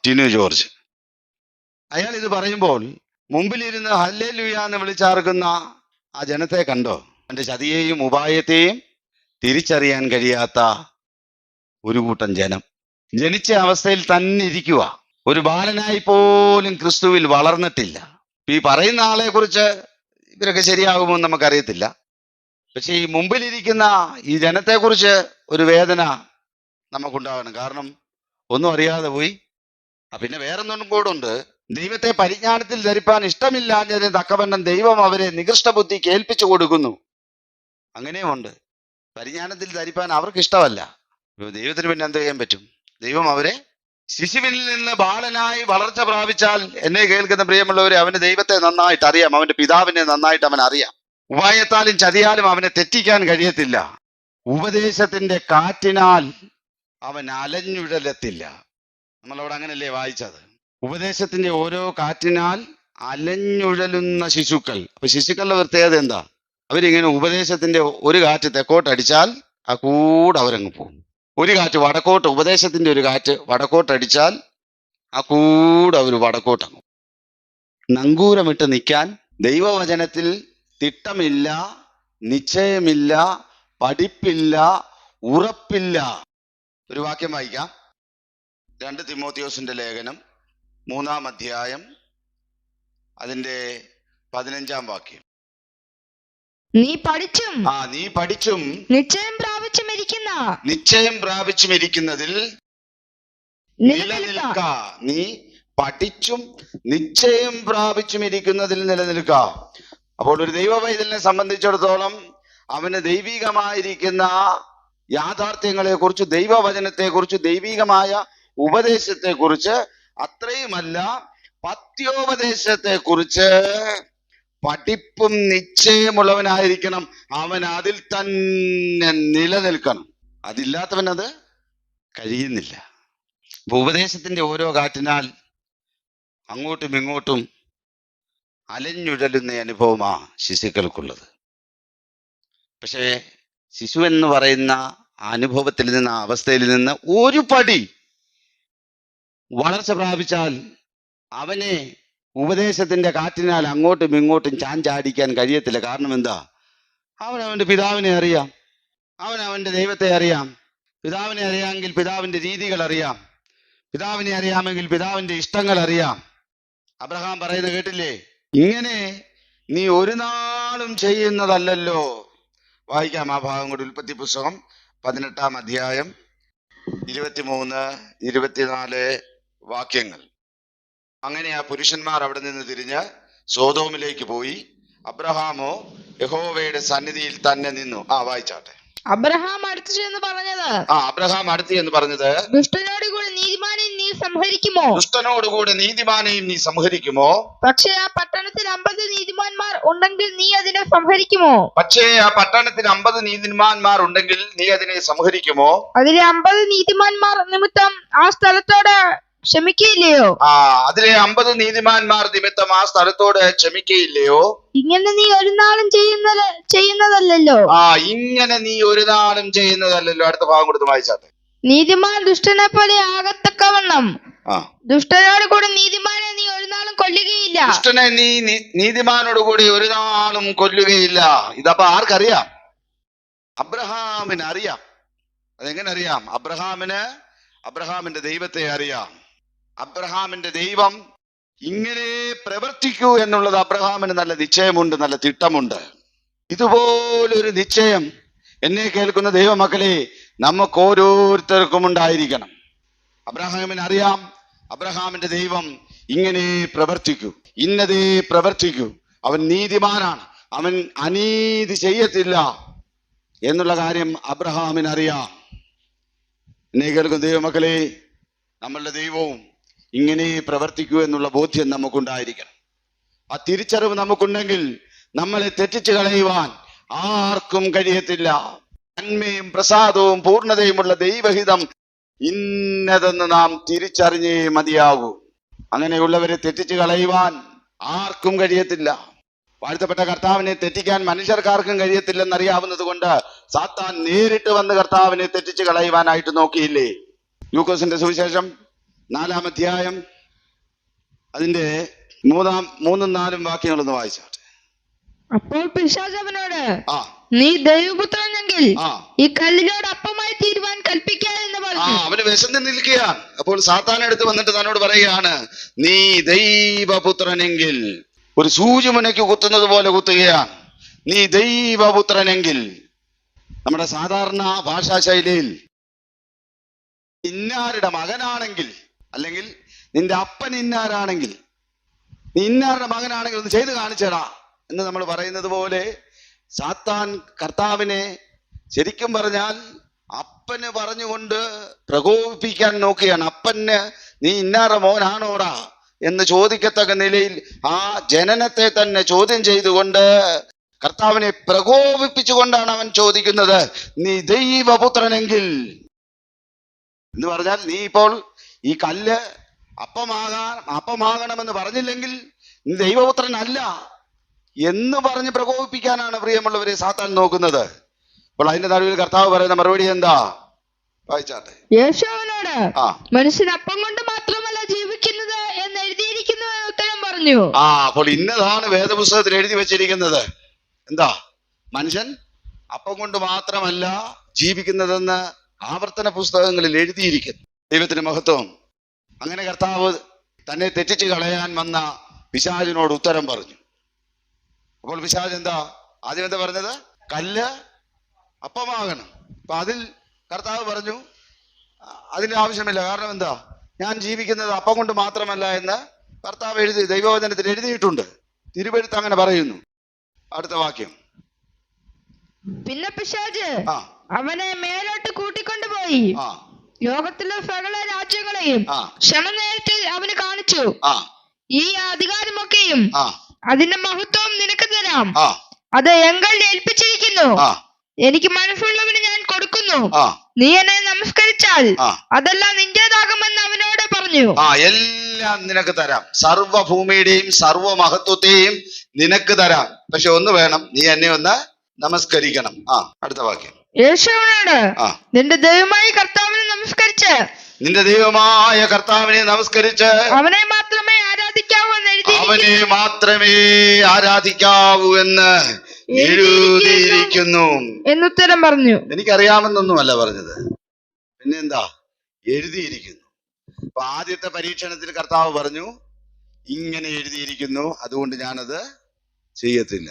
ടിനു ജോർജ്. അയാൾ ഇത് പറയുമ്പോൾ മുമ്പിലിരുന്ന് ഹല്ലേലൂയ എന്ന് വിളിച്ചാർക്കുന്ന ആ ജനത്തെ കണ്ടോ? അവന്റെ ചതിയെയും ഉപായത്തെയും തിരിച്ചറിയാൻ കഴിയാത്ത ഒരു കൂട്ടം ജനം ജനിച്ച അവസ്ഥയിൽ തന്നെ ഇരിക്കുക. ഒരു ബാലനായി പോലും ക്രിസ്തുവിൽ വളർന്നിട്ടില്ല. ഈ പറയുന്ന ആളെ കുറിച്ച് ഇവരൊക്കെ ശരിയാകുമോ എന്ന് നമുക്കറിയത്തില്ല. പക്ഷെ ഈ മുമ്പിലിരിക്കുന്ന ഈ ജനത്തെ കുറിച്ച് ഒരു വേദന നമുക്കുണ്ടാകണം. കാരണം ഒന്നും അറിയാതെ പോയി. പിന്നെ വേറൊന്നും കൂടെ ഉണ്ട്. ദൈവത്തെ പരിജ്ഞാനത്തിൽ ധരിപ്പാൻ ഇഷ്ടമില്ലാഞ്ഞതിന് തക്കവണ്ണം ദൈവം അവരെ നികൃഷ്ട ബുദ്ധി കേൾപ്പിച്ചു കൊടുക്കുന്നു. അങ്ങനെയുമുണ്ട്. പരിജ്ഞാനത്തിൽ ധരിപ്പാൻ അവർക്ക് ഇഷ്ടമല്ല. ദൈവത്തിന് പിന്നെ എന്ത് ചെയ്യാൻ പറ്റും? ദൈവം അവരെ ശിശുവിൽ നിന്ന് ബാലനായി വളർച്ച പ്രാപിച്ചാൽ, എന്നെ കേൾക്കുന്ന പ്രിയമുള്ളവരെ, അവന് ദൈവത്തെ നന്നായിട്ട് അറിയാം. അവന്റെ പിതാവിനെ നന്നായിട്ട് അവൻ അറിയാം. ഉപായത്താലും ചതിയാലും അവനെ തെറ്റിക്കാൻ കഴിയത്തില്ല. ഉപദേശത്തിന്റെ കാറ്റിനാൽ അവൻ അലഞ്ഞുഴലത്തില്ല. നമ്മളവിടെ അങ്ങനല്ലേ വായിച്ചത്? ഉപദേശത്തിന്റെ ഓരോ കാറ്റിനാൽ അലഞ്ഞുഴലുന്ന ശിശുക്കൾ. അപ്പൊ ശിശുക്കളുടെ പ്രത്യേകത എന്താ? അവരിങ്ങനെ ഉപദേശത്തിന്റെ ഒരു കാറ്റ് തെക്കോട്ടടിച്ചാൽ ആ കൂടെ അവരങ്ങ് പോകും. ഒരു കാറ്റ് വടക്കോട്ട്, ഉപദേശത്തിന്റെ ഒരു കാറ്റ് വടക്കോട്ടടിച്ചാൽ ആ കൂടെ അവർ വടക്കോട്ടങ്ങും. നങ്കൂരമിട്ട് നിൽക്കാൻ ദൈവവചനത്തിൽ തിട്ടമില്ല, നിശ്ചയമില്ല, പഠിപ്പില്ല, ഉറപ്പില്ല. ഒരു വാക്യം വായിക്കാം. 2 തിമോത്തിയോസിന്റെ ലേഖനം 3-ാം അധ്യായം അതിന്റെ 15-ാം വാക്യം. നീ പഠിച്ചും നിശ്ചയം പ്രാപിച്ചും ഇരിക്കുന്നതിൽ നിലനിൽക്ക. നീ പഠിച്ചും നിശ്ചയം പ്രാപിച്ചും ഇരിക്കുന്നതിൽ നിലനിൽക്ക. അപ്പോൾ ഒരു ദൈവ പൈതലിനെ സംബന്ധിച്ചിടത്തോളം അവന് ദൈവികമായിരിക്കുന്ന യാഥാർത്ഥ്യങ്ങളെ കുറിച്ച്, ദൈവവചനത്തെ കുറിച്ച്, ദൈവികമായ ഉപദേശത്തെ കുറിച്ച്, അത്രയുമല്ല പത്യോപദേശത്തെ കുറിച്ച് പഠിപ്പും നിശ്ചയമുള്ളവനായിരിക്കണം. അവൻ അതിൽ തന്നെ നിലനിൽക്കണം. അതില്ലാത്തവൻ അത് കഴിയുന്നില്ല. അപ്പൊ ഉപദേശത്തിന്റെ ഓരോ കാറ്റിനാൽ അങ്ങോട്ടും ഇങ്ങോട്ടും അലഞ്ഞുഴലുന്ന അനുഭവമാ ശിശുക്കൾക്കുള്ളത്. പക്ഷേ ശിശു എന്ന് പറയുന്ന അനുഭവത്തിൽ നിന്ന്, ആ അവസ്ഥയിൽ നിന്ന് ഒരു പടി വളർച്ച പ്രാപിച്ചാൽ അവനെ ഉപദേശത്തിന്റെ കാറ്റിനാൽ അങ്ങോട്ടും ഇങ്ങോട്ടും ചാഞ്ചാടിക്കാൻ കഴിയത്തില്ല. കാരണം എന്താ? അവന്റെ പിതാവിനെ അറിയാം, അവന്റെ ദൈവത്തെ അറിയാം. പിതാവിനെ അറിയാമെങ്കിൽ പിതാവിന്റെ രീതികൾ അറിയാം, പിതാവിനെ അറിയാമെങ്കിൽ പിതാവിന്റെ ഇഷ്ടങ്ങൾ അറിയാം. അബ്രഹാം പറയുന്നത് കേട്ടില്ലേ? ഇങ്ങനെ നീ ഒരു നാളും ചെയ്യുന്നതല്ലല്ലോ, വായിക്കാം ആ ഭാഗം കൂടി. ഉൽപ്പത്തി പുസ്തകം 18-ാം അധ്യായം 23-24 വാക്യങ്ങൾ. അങ്ങനെ ആ പുരുഷന്മാർ അവിടെ നിന്ന് തിരിഞ്ഞ് സോദോമിലേക്ക് പോയി. അബ്രഹാമോ യഹോവയുടെ സന്നിധിയിൽ തന്നെ നിന്നു. വായിച്ചാട്ടെ. അബ്രഹാം അടുത്തു ചെന്ന് പറഞ്ഞത്, അബ്രഹാം അടുത്ത് എന്ന് പറഞ്ഞത്, ദുഷ്ടനോടുകൂടി നീതിമാനെ നീ സംഹരിക്കുമോ? ദുഷ്ടനോടുകൂടി നീതിമാനെയും നീ സംഹരിക്കുമോ? പക്ഷേ ആ പട്ടണത്തിൽ 50 നീതിമാന്മാർ ഉണ്ടെങ്കിൽ നീ അതിനെ സംഹരിക്കുമോ? പക്ഷേ ആ പട്ടണത്തിൽ 50 നീതിമാന്മാർ ഉണ്ടെങ്കിൽ നീ അതിനെ സംഹരിക്കുമോ? അതിലെ 50 നീതിമാന്മാർ നിമിത്തം ആ സ്ഥലത്തോട് ക്ഷമിക്കയില്ലയോ? അതിലെ 50 നീതിമാന്മാർ നിമിത്തം ആ സ്ഥലത്തോട് ക്ഷമിക്കയില്ലയോ? ഇങ്ങനെ നീ ഒരു നാളും ചെയ്യുന്നതല്ലല്ലോ. ഇങ്ങനെ നീ ഒരു നാളും ചെയ്യുന്നതല്ലല്ലോ. അടുത്ത ഭാഗം കൊടുത്ത് വായിച്ചാട്ടെ. നീതിമാൻ ദുഷ്ടനെ പോലെ ആകത്തക്കവണ്ണം ദുഷ്ടനോട് കൂടി നീതിമാനെ നീ ഒരു നാളും കൊല്ലുകയില്ല. ദുഷ്ടനെ നീ നീതിമാനോട് കൂടി ഒരു നാളും കൊല്ലുകയില്ല. ഇതപ്പോ ആർക്കറിയാം? അബ്രഹാമിന് അറിയാം. അതെങ്ങനെ അറിയാം? അബ്രഹാമിന്റെ ദൈവത്തെ അറിയാം. അബ്രഹാമിന്റെ ദൈവം ഇങ്ങനെ പ്രവർത്തിക്കൂ എന്നുള്ളത് അബ്രഹാമിന് നല്ല നിശ്ചയമുണ്ട്, നല്ല തിട്ടമുണ്ട്. ഇതുപോലൊരു നിശ്ചയം എന്നെ കേൾക്കുന്ന ദൈവമക്കളെ നമുക്ക് ഓരോരുത്തർക്കും ഉണ്ടായിരിക്കണം. അബ്രഹാമിന് അറിയാം, അബ്രഹാമിന്റെ ദൈവം ഇങ്ങനെ പ്രവർത്തിക്കൂ, ഇന്നതേ പ്രവർത്തിക്കൂ. അവൻ നീതിമാനാണ്, അവൻ അനീതി ചെയ്യത്തില്ല എന്നുള്ള കാര്യം അബ്രഹാമിന് അറിയാം. എന്നെ കേൾക്കുന്ന ദൈവമക്കളെ, നമ്മളുടെ ദൈവവും ഇങ്ങനെ പ്രവർത്തിക്കൂ എന്നുള്ള ബോധ്യം നമുക്കുണ്ടായിരിക്കണം. ആ തിരിച്ചറിവ് നമുക്കുണ്ടെങ്കിൽ നമ്മളെ തെറ്റിച്ചു കളയുവാൻ ആർക്കും കഴിയത്തില്ല. നന്മയും പ്രസാദവും പൂർണ്ണതയുമുള്ള ദൈവഹിതം ഇന്നതെന്ന് നാം തിരിച്ചറിഞ്ഞേ മതിയാകൂ. അങ്ങനെയുള്ളവരെ തെറ്റിച്ചു കളയുവാൻ ആർക്കും കഴിയത്തില്ല. വാഴ്ത്തപ്പെട്ട കർത്താവിനെ തെറ്റിക്കാൻ മനുഷ്യർക്കാർക്കും കഴിയത്തില്ലെന്നറിയാവുന്നത് കൊണ്ട് സാത്താൻ നേരിട്ട് വന്ന് കർത്താവിനെ തെറ്റിച്ചു കളയുവാനായിട്ട് നോക്കിയില്ലേ? ലൂക്കോസിന്റെ സുവിശേഷം 4-ാം അധ്യായം അതിന്റെ 3-4 വാക്യങ്ങളൊന്ന് വായിച്ചാട്ടെ. അപ്പോൾ പിശാച് അവനോട്, നീ ദൈവപുത്രനെങ്കിൽ ഈ കല്ലിനോട് അപ്പമായി തീരുവാൻ കൽപ്പിക്ക എന്ന് പറഞ്ഞു. അവന് വിശന്ന് നിൽക്കുകയാണ്. അപ്പോൾ സാത്താൻ അടുത്ത് വന്നിട്ട് തന്നോട് പറയുകയാണ്, നീ ദൈവപുത്രനെങ്കിൽ, ഒരു സൂചിമുനയ്ക്ക് കുത്തുന്നത് പോലെ കുത്തുകയാണ്. നീ ദൈവപുത്രനെങ്കിൽ. നമ്മുടെ സാധാരണ ഭാഷാ ശൈലിയിൽ ഇന്നാരുടെ മകനാണെങ്കിൽ, അല്ലെങ്കിൽ നിന്റെ അപ്പൻ ഇന്നാരാണെങ്കിൽ, നീ ഇന്നാരുടെ മകനാണെങ്കിൽ ഒന്ന് ചെയ്ത് കാണിച്ചടാ എന്ന് നമ്മൾ പറയുന്നത് പോലെ സാത്താൻ കർത്താവിനെ ശരിക്കും പറഞ്ഞാൽ അപ്പന് പറഞ്ഞുകൊണ്ട് പ്രകോപിപ്പിക്കാൻ നോക്കുകയാണ്. അപ്പന് നീ ഇന്നാരുടെ മോനാണോടാ എന്ന് ചോദിക്കത്തക്ക നിലയിൽ ആ ജനനത്തെ തന്നെ ചോദ്യം ചെയ്തുകൊണ്ട് കർത്താവിനെ പ്രകോപിപ്പിച്ചുകൊണ്ടാണ് അവൻ ചോദിക്കുന്നത്, നീ ദൈവപുത്രനെങ്കിൽ എന്ന് പറഞ്ഞാൽ നീ ഇപ്പോൾ ഈ കല്ല് അപ്പമാകണമെന്ന് പറഞ്ഞില്ലെങ്കിൽ നീ ദൈവപുത്രനല്ല എന്ന് പറഞ്ഞ് പ്രകോപിപ്പിക്കാനാണ് പ്രിയമുള്ളവരെ സാത്താൻ നോക്കുന്നത്. അപ്പോൾ അതിന്റെ നടുവിൽ കർത്താവ് പറയുന്ന മറുപടി എന്താ? വായിച്ചാട്ടെ. യേശുവിനോട്, മനുഷ്യൻ അപ്പം കൊണ്ട് മാത്രമല്ല ജീവിക്കുന്നത് എന്ന് എഴുതിയിരിക്കുന്നു എന്ന് ഉത്തരം പറഞ്ഞു. അപ്പോൾ ഇന്നതാണ് വേദപുസ്തകത്തിൽ എഴുതി വെച്ചിരിക്കുന്നത്. എന്താ? മനുഷ്യൻ അപ്പം കൊണ്ട് മാത്രമല്ല ജീവിക്കുന്നതെന്ന് ആവർത്തന പുസ്തകങ്ങളിൽ എഴുതിയിരിക്കുന്നു. ദൈവത്തിന് മഹത്വം. അങ്ങനെ കർത്താവ് തന്നെ തെറ്റിച്ച് കളയാൻ വന്ന പിശാചിനോട് ഉത്തരം പറഞ്ഞു. അപ്പോൾ പിശാച് ആദ്യം എന്താ പറഞ്ഞത്? കല്ല് അപ്പമാകണം. അപ്പൊ അതിൽ കർത്താവ് പറഞ്ഞു അതിന്റെ ആവശ്യമില്ല. കാരണം എന്താ? ഞാൻ ജീവിക്കുന്നത് അപ്പം കൊണ്ട് മാത്രമല്ല എന്ന് കർത്താവ് ദൈവവചനത്തിൽ എഴുതിയിട്ടുണ്ട്. തിരുവെഴുത്ത് അങ്ങനെ പറയുന്നു. അടുത്ത വാക്യം. പിന്നെ പിശാച് അവനെ മേലോട്ട് കൂട്ടിക്കൊണ്ടുപോയി ലോകത്തിലെ സകല രാജ്യങ്ങളെയും ക്ഷണനേരത്തിൽ അവന് കാണിച്ചു. ഈ അധികാരമൊക്കെയും അതിന്റെ മഹത്വം നിനക്ക് തരാം. അത് എങ്കിൽ ഏൽപ്പിച്ചിരിക്കുന്നു. എനിക്ക് മനസ്സുള്ളവന് ഞാൻ കൊടുക്കുന്നു. നീ എന്നെ നമസ്കരിച്ചാൽ അതെല്ലാം നിന്റേതാകുമെന്ന് അവനോട് പറഞ്ഞു. എല്ലാം നിനക്ക് തരാം, സർവഭൂമിയുടെയും സർവമഹത്വത്തെയും നിനക്ക് തരാം. പക്ഷെ ഒന്ന് വേണം, നീ എന്നെ ഒന്ന് നമസ്കരിക്കണം. അടുത്ത വാക്യം. യേശുവിനോട്, നിന്റെ ദൈവമായ കർത്താവിനെ നമസ്കരിച്ച് അവനെ മാത്രമേ ആരാധിക്കാവൂ എന്ന് എഴുതിയിരിക്കുന്നു എന്നുത്തരം പറഞ്ഞു. എനിക്കറിയാമെന്നൊന്നുമല്ല പറഞ്ഞത്, പിന്നെന്താ? എഴുതിയിരിക്കുന്നു. അപ്പൊ ആദ്യത്തെ പരീക്ഷണത്തിൽ കർത്താവ് പറഞ്ഞു, ഇങ്ങനെ എഴുതിയിരിക്കുന്നു, അതുകൊണ്ട് ഞാനത് ചെയ്യത്തില്ല.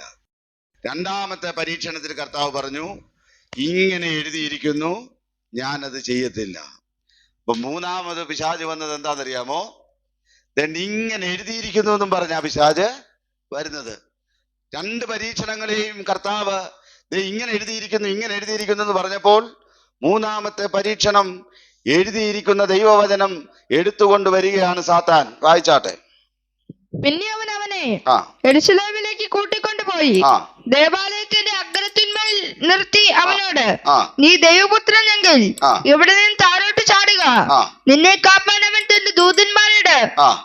രണ്ടാമത്തെ പരീക്ഷണത്തിൽ കർത്താവ് പറഞ്ഞു, ഇങ്ങനെ എഴുതിയിരിക്കുന്നു, ഞാനത് ചെയ്യത്തില്ല. അപ്പൊ മൂന്നാമത് പിശാച് വന്നത് എന്താണെന്നറിയാമോ? ഇങ്ങനെ എഴുതിയിരിക്കുന്നു എന്നും പറഞ്ഞ പിശാച് വരുന്നത്. രണ്ട് പരീക്ഷണങ്ങളെയും കർത്താവ് ഇങ്ങനെ എഴുതിയിരിക്കുന്നു എന്ന് പറഞ്ഞപ്പോൾ മൂന്നാമത്തെ പരീക്ഷണം എഴുതിയിരിക്കുന്ന ദൈവവചനം എടുത്തുകൊണ്ട് വരികയാണ് സാത്താൻ. വായിച്ചാട്ടെ. പിന്നെ അവൻ അവനെ യെരൂശലേമിലേക്ക് കൂട്ടിക്കൊണ്ടുപോയി ദേവാലയത്തിന്റെ അഗ്രത്തിന്മേൽ നിർത്തി അവനോട്, നീ ദൈവപുത്രനെങ്കിൽ ഇവിടെ നിന്ന് താഴോട്ട് ചാടുക. നിന്നെ കാപ്പാൻ അവൻ തന്റെ ദൂതന്മാരോട്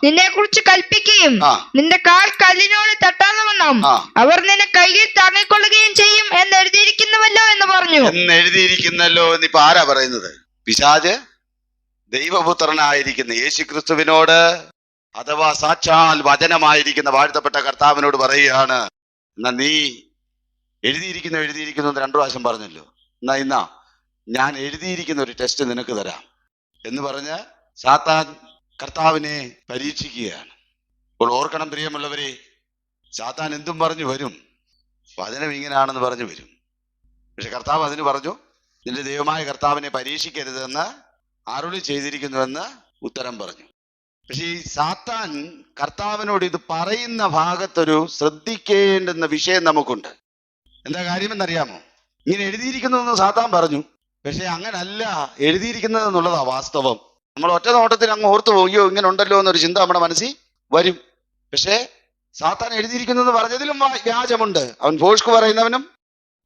നിന്നെ കുറിച്ച് കൽപ്പിക്കുകയും നിന്റെ കാൽ കല്ലിനോട് തട്ടാതെ വണ്ണം അവർ നിന്നെ കയ്യിൽ താങ്ങിക്കൊള്ളുകയും ചെയ്യും എന്ന് എഴുതിയിരിക്കുന്നുവല്ലോ എന്ന് പറഞ്ഞു. എഴുതിയിരിക്കുന്നല്ലോ എന്നിപ്പോ ആരാ പറയുന്നത്? പിശാച് ദൈവപുത്രനായിരിക്കുന്ന യേശുക്രിസ്തുവിനോട്, അഥവാ സാക്ഷാൽ വചനമായിരിക്കുന്ന വാഴ്ത്തപ്പെട്ട കർത്താവിനോട് പറയുകയാണ്, എന്നാ നീ എഴുതിയിരിക്കുന്നു എന്ന് 2 പ്രാവശ്യം പറഞ്ഞല്ലോ, എന്നാ ഞാൻ എഴുതിയിരിക്കുന്ന ഒരു ടെസ്റ്റ് നിനക്ക് തരാം എന്ന് പറഞ്ഞ് സാത്താൻ കർത്താവിനെ പരീക്ഷിക്കുകയാണ്. അപ്പോൾ ഓർക്കണം പ്രിയമുള്ളവരെ, സാത്താൻ എന്തും പറഞ്ഞു വരും, വചനം ഇങ്ങനെയാണെന്ന് പറഞ്ഞു വരും. പക്ഷെ കർത്താവ് അതിന് പറഞ്ഞു, നിന്റെ ദൈവമായ കർത്താവിനെ പരീക്ഷിക്കരുതെന്ന് അരുളി ചെയ്തിരിക്കുന്നുവെന്ന് ഉത്തരം പറഞ്ഞു. പക്ഷെ ഈ സാത്താൻ കർത്താവിനോട് ഇത് പറയുന്ന ഭാഗത്തൊരു ശ്രദ്ധിക്കേണ്ടുന്ന വിഷയം നമുക്കുണ്ട്. എന്താ കാര്യമെന്നറിയാമോ? ഇങ്ങനെ എഴുതിയിരിക്കുന്നു സാത്താൻ പറഞ്ഞു, പക്ഷെ അങ്ങനല്ല എഴുതിയിരിക്കുന്നത് എന്നുള്ളതാ വാസ്തവം. നമ്മൾ ഒറ്റ നോട്ടത്തിൽ അങ്ങ് ഓർത്തു പോയോ ഇങ്ങനെ ഉണ്ടല്ലോ എന്നൊരു ചിന്ത നമ്മുടെ മനസ്സിൽ വരും. പക്ഷേ സാത്താൻ എഴുതിയിരിക്കുന്നു എന്ന് പറഞ്ഞതിലും വ്യാജമുണ്ട്. അവൻ ഫോഷ്ക്ക് പറയുന്നവനും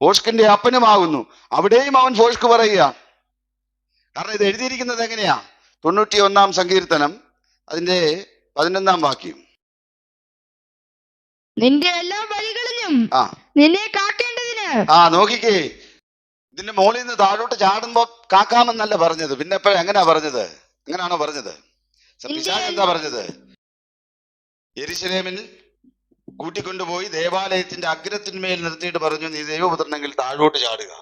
ഫോഷ്കിന്റെ അപ്പനുമാകുന്നു. അവിടെയും അവൻ ഫോഷ്ക്ക് പറയുക. കാരണം ഇത് എഴുതിയിരിക്കുന്നത് എങ്ങനെയാ? 91-ാം സങ്കീർത്തനം അതിന്റെ 11-ാം വാക്യം. നിന്റെ എല്ലാ വഴികളിലും നിന്നെ കാക്കേണ്ടതിന്. നോക്കിക്കേ, ഇതിന്റെ മുകളിൽ നിന്ന് താഴോട്ട് ചാടുമ്പോ കാക്കാമെന്നല്ല പറഞ്ഞത്. പിന്നെ എപ്പോഴും എങ്ങനെയാ പറഞ്ഞത്? അങ്ങനാണോ പറഞ്ഞത്? പിശാച് എന്താ പറഞ്ഞത്? യെരൂശലേമിൽ കൂട്ടിക്കൊണ്ടുപോയി ദേവാലയത്തിന്റെ അഗ്രത്തിന്മേൽ നിർത്തിയിട്ട് പറഞ്ഞു, നീ ദൈവപുത്രനെങ്കിൽ താഴോട്ട് ചാടുക.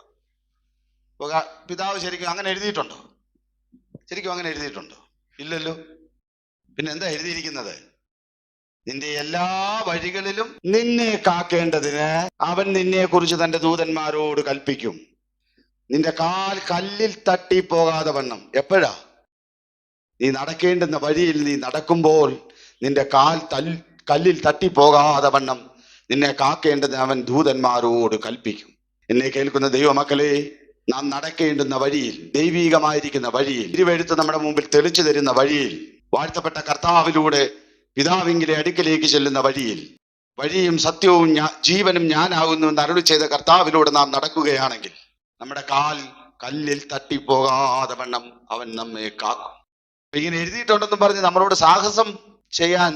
പിതാവ് ശരിക്കും അങ്ങനെ എഴുതിയിട്ടുണ്ടോ? ശരിക്കും അങ്ങനെ എഴുതിയിട്ടുണ്ടോ? ഇല്ലല്ലോ. പിന്നെ എന്താ എഴുതിയിരിക്കുന്നത്? നിന്റെ എല്ലാ വഴികളിലും നിന്നെ കാക്കേണ്ടതിന് അവൻ നിന്നെ കുറിച്ച് തന്റെ ദൂതന്മാരോട് കൽപ്പിക്കും. നിന്റെ കാൽ കല്ലിൽ തട്ടി പോകാതെ വണ്ണം. എപ്പോഴാ? നീ നടക്കേണ്ടുന്ന വഴിയിൽ നീ നടക്കുമ്പോൾ നിന്റെ കാൽ കല്ലിൽ തട്ടിപ്പോകാതെ വണ്ണം നിന്നെ കാക്കേണ്ടതിന് അവൻ ദൂതന്മാരോട് കൽപ്പിക്കും. എന്നെ കേൾക്കുന്ന ദൈവമക്കളെ, നാം നടക്കേണ്ടുന്ന വഴിയിൽ, ദൈവീകമായിരിക്കുന്ന വഴിയിൽ, തിരുവെഴുത്ത് നമ്മുടെ മുമ്പിൽ തെളിച്ചു തരുന്ന വഴിയിൽ, വാഴ്ത്തപ്പെട്ട കർത്താവിലൂടെ പിതാവിന്റെ അടുക്കലേക്ക് ചെല്ലുന്ന വഴിയിൽ, വഴിയും സത്യവും ജീവനും ഞാനാകുന്നു എന്ന് അരുളി ചെയ്ത കർത്താവിലൂടെ നാം നടക്കുകയാണെങ്കിൽ നമ്മുടെ കാൽ കല്ലിൽ തട്ടിപ്പോകാതെ വണ്ണം അവൻ നമ്മെ കാക്കും. ഇങ്ങനെ എഴുതിയിട്ടുണ്ടെന്ന് പറഞ്ഞ് നമ്മളോട് സാഹസം ചെയ്യാൻ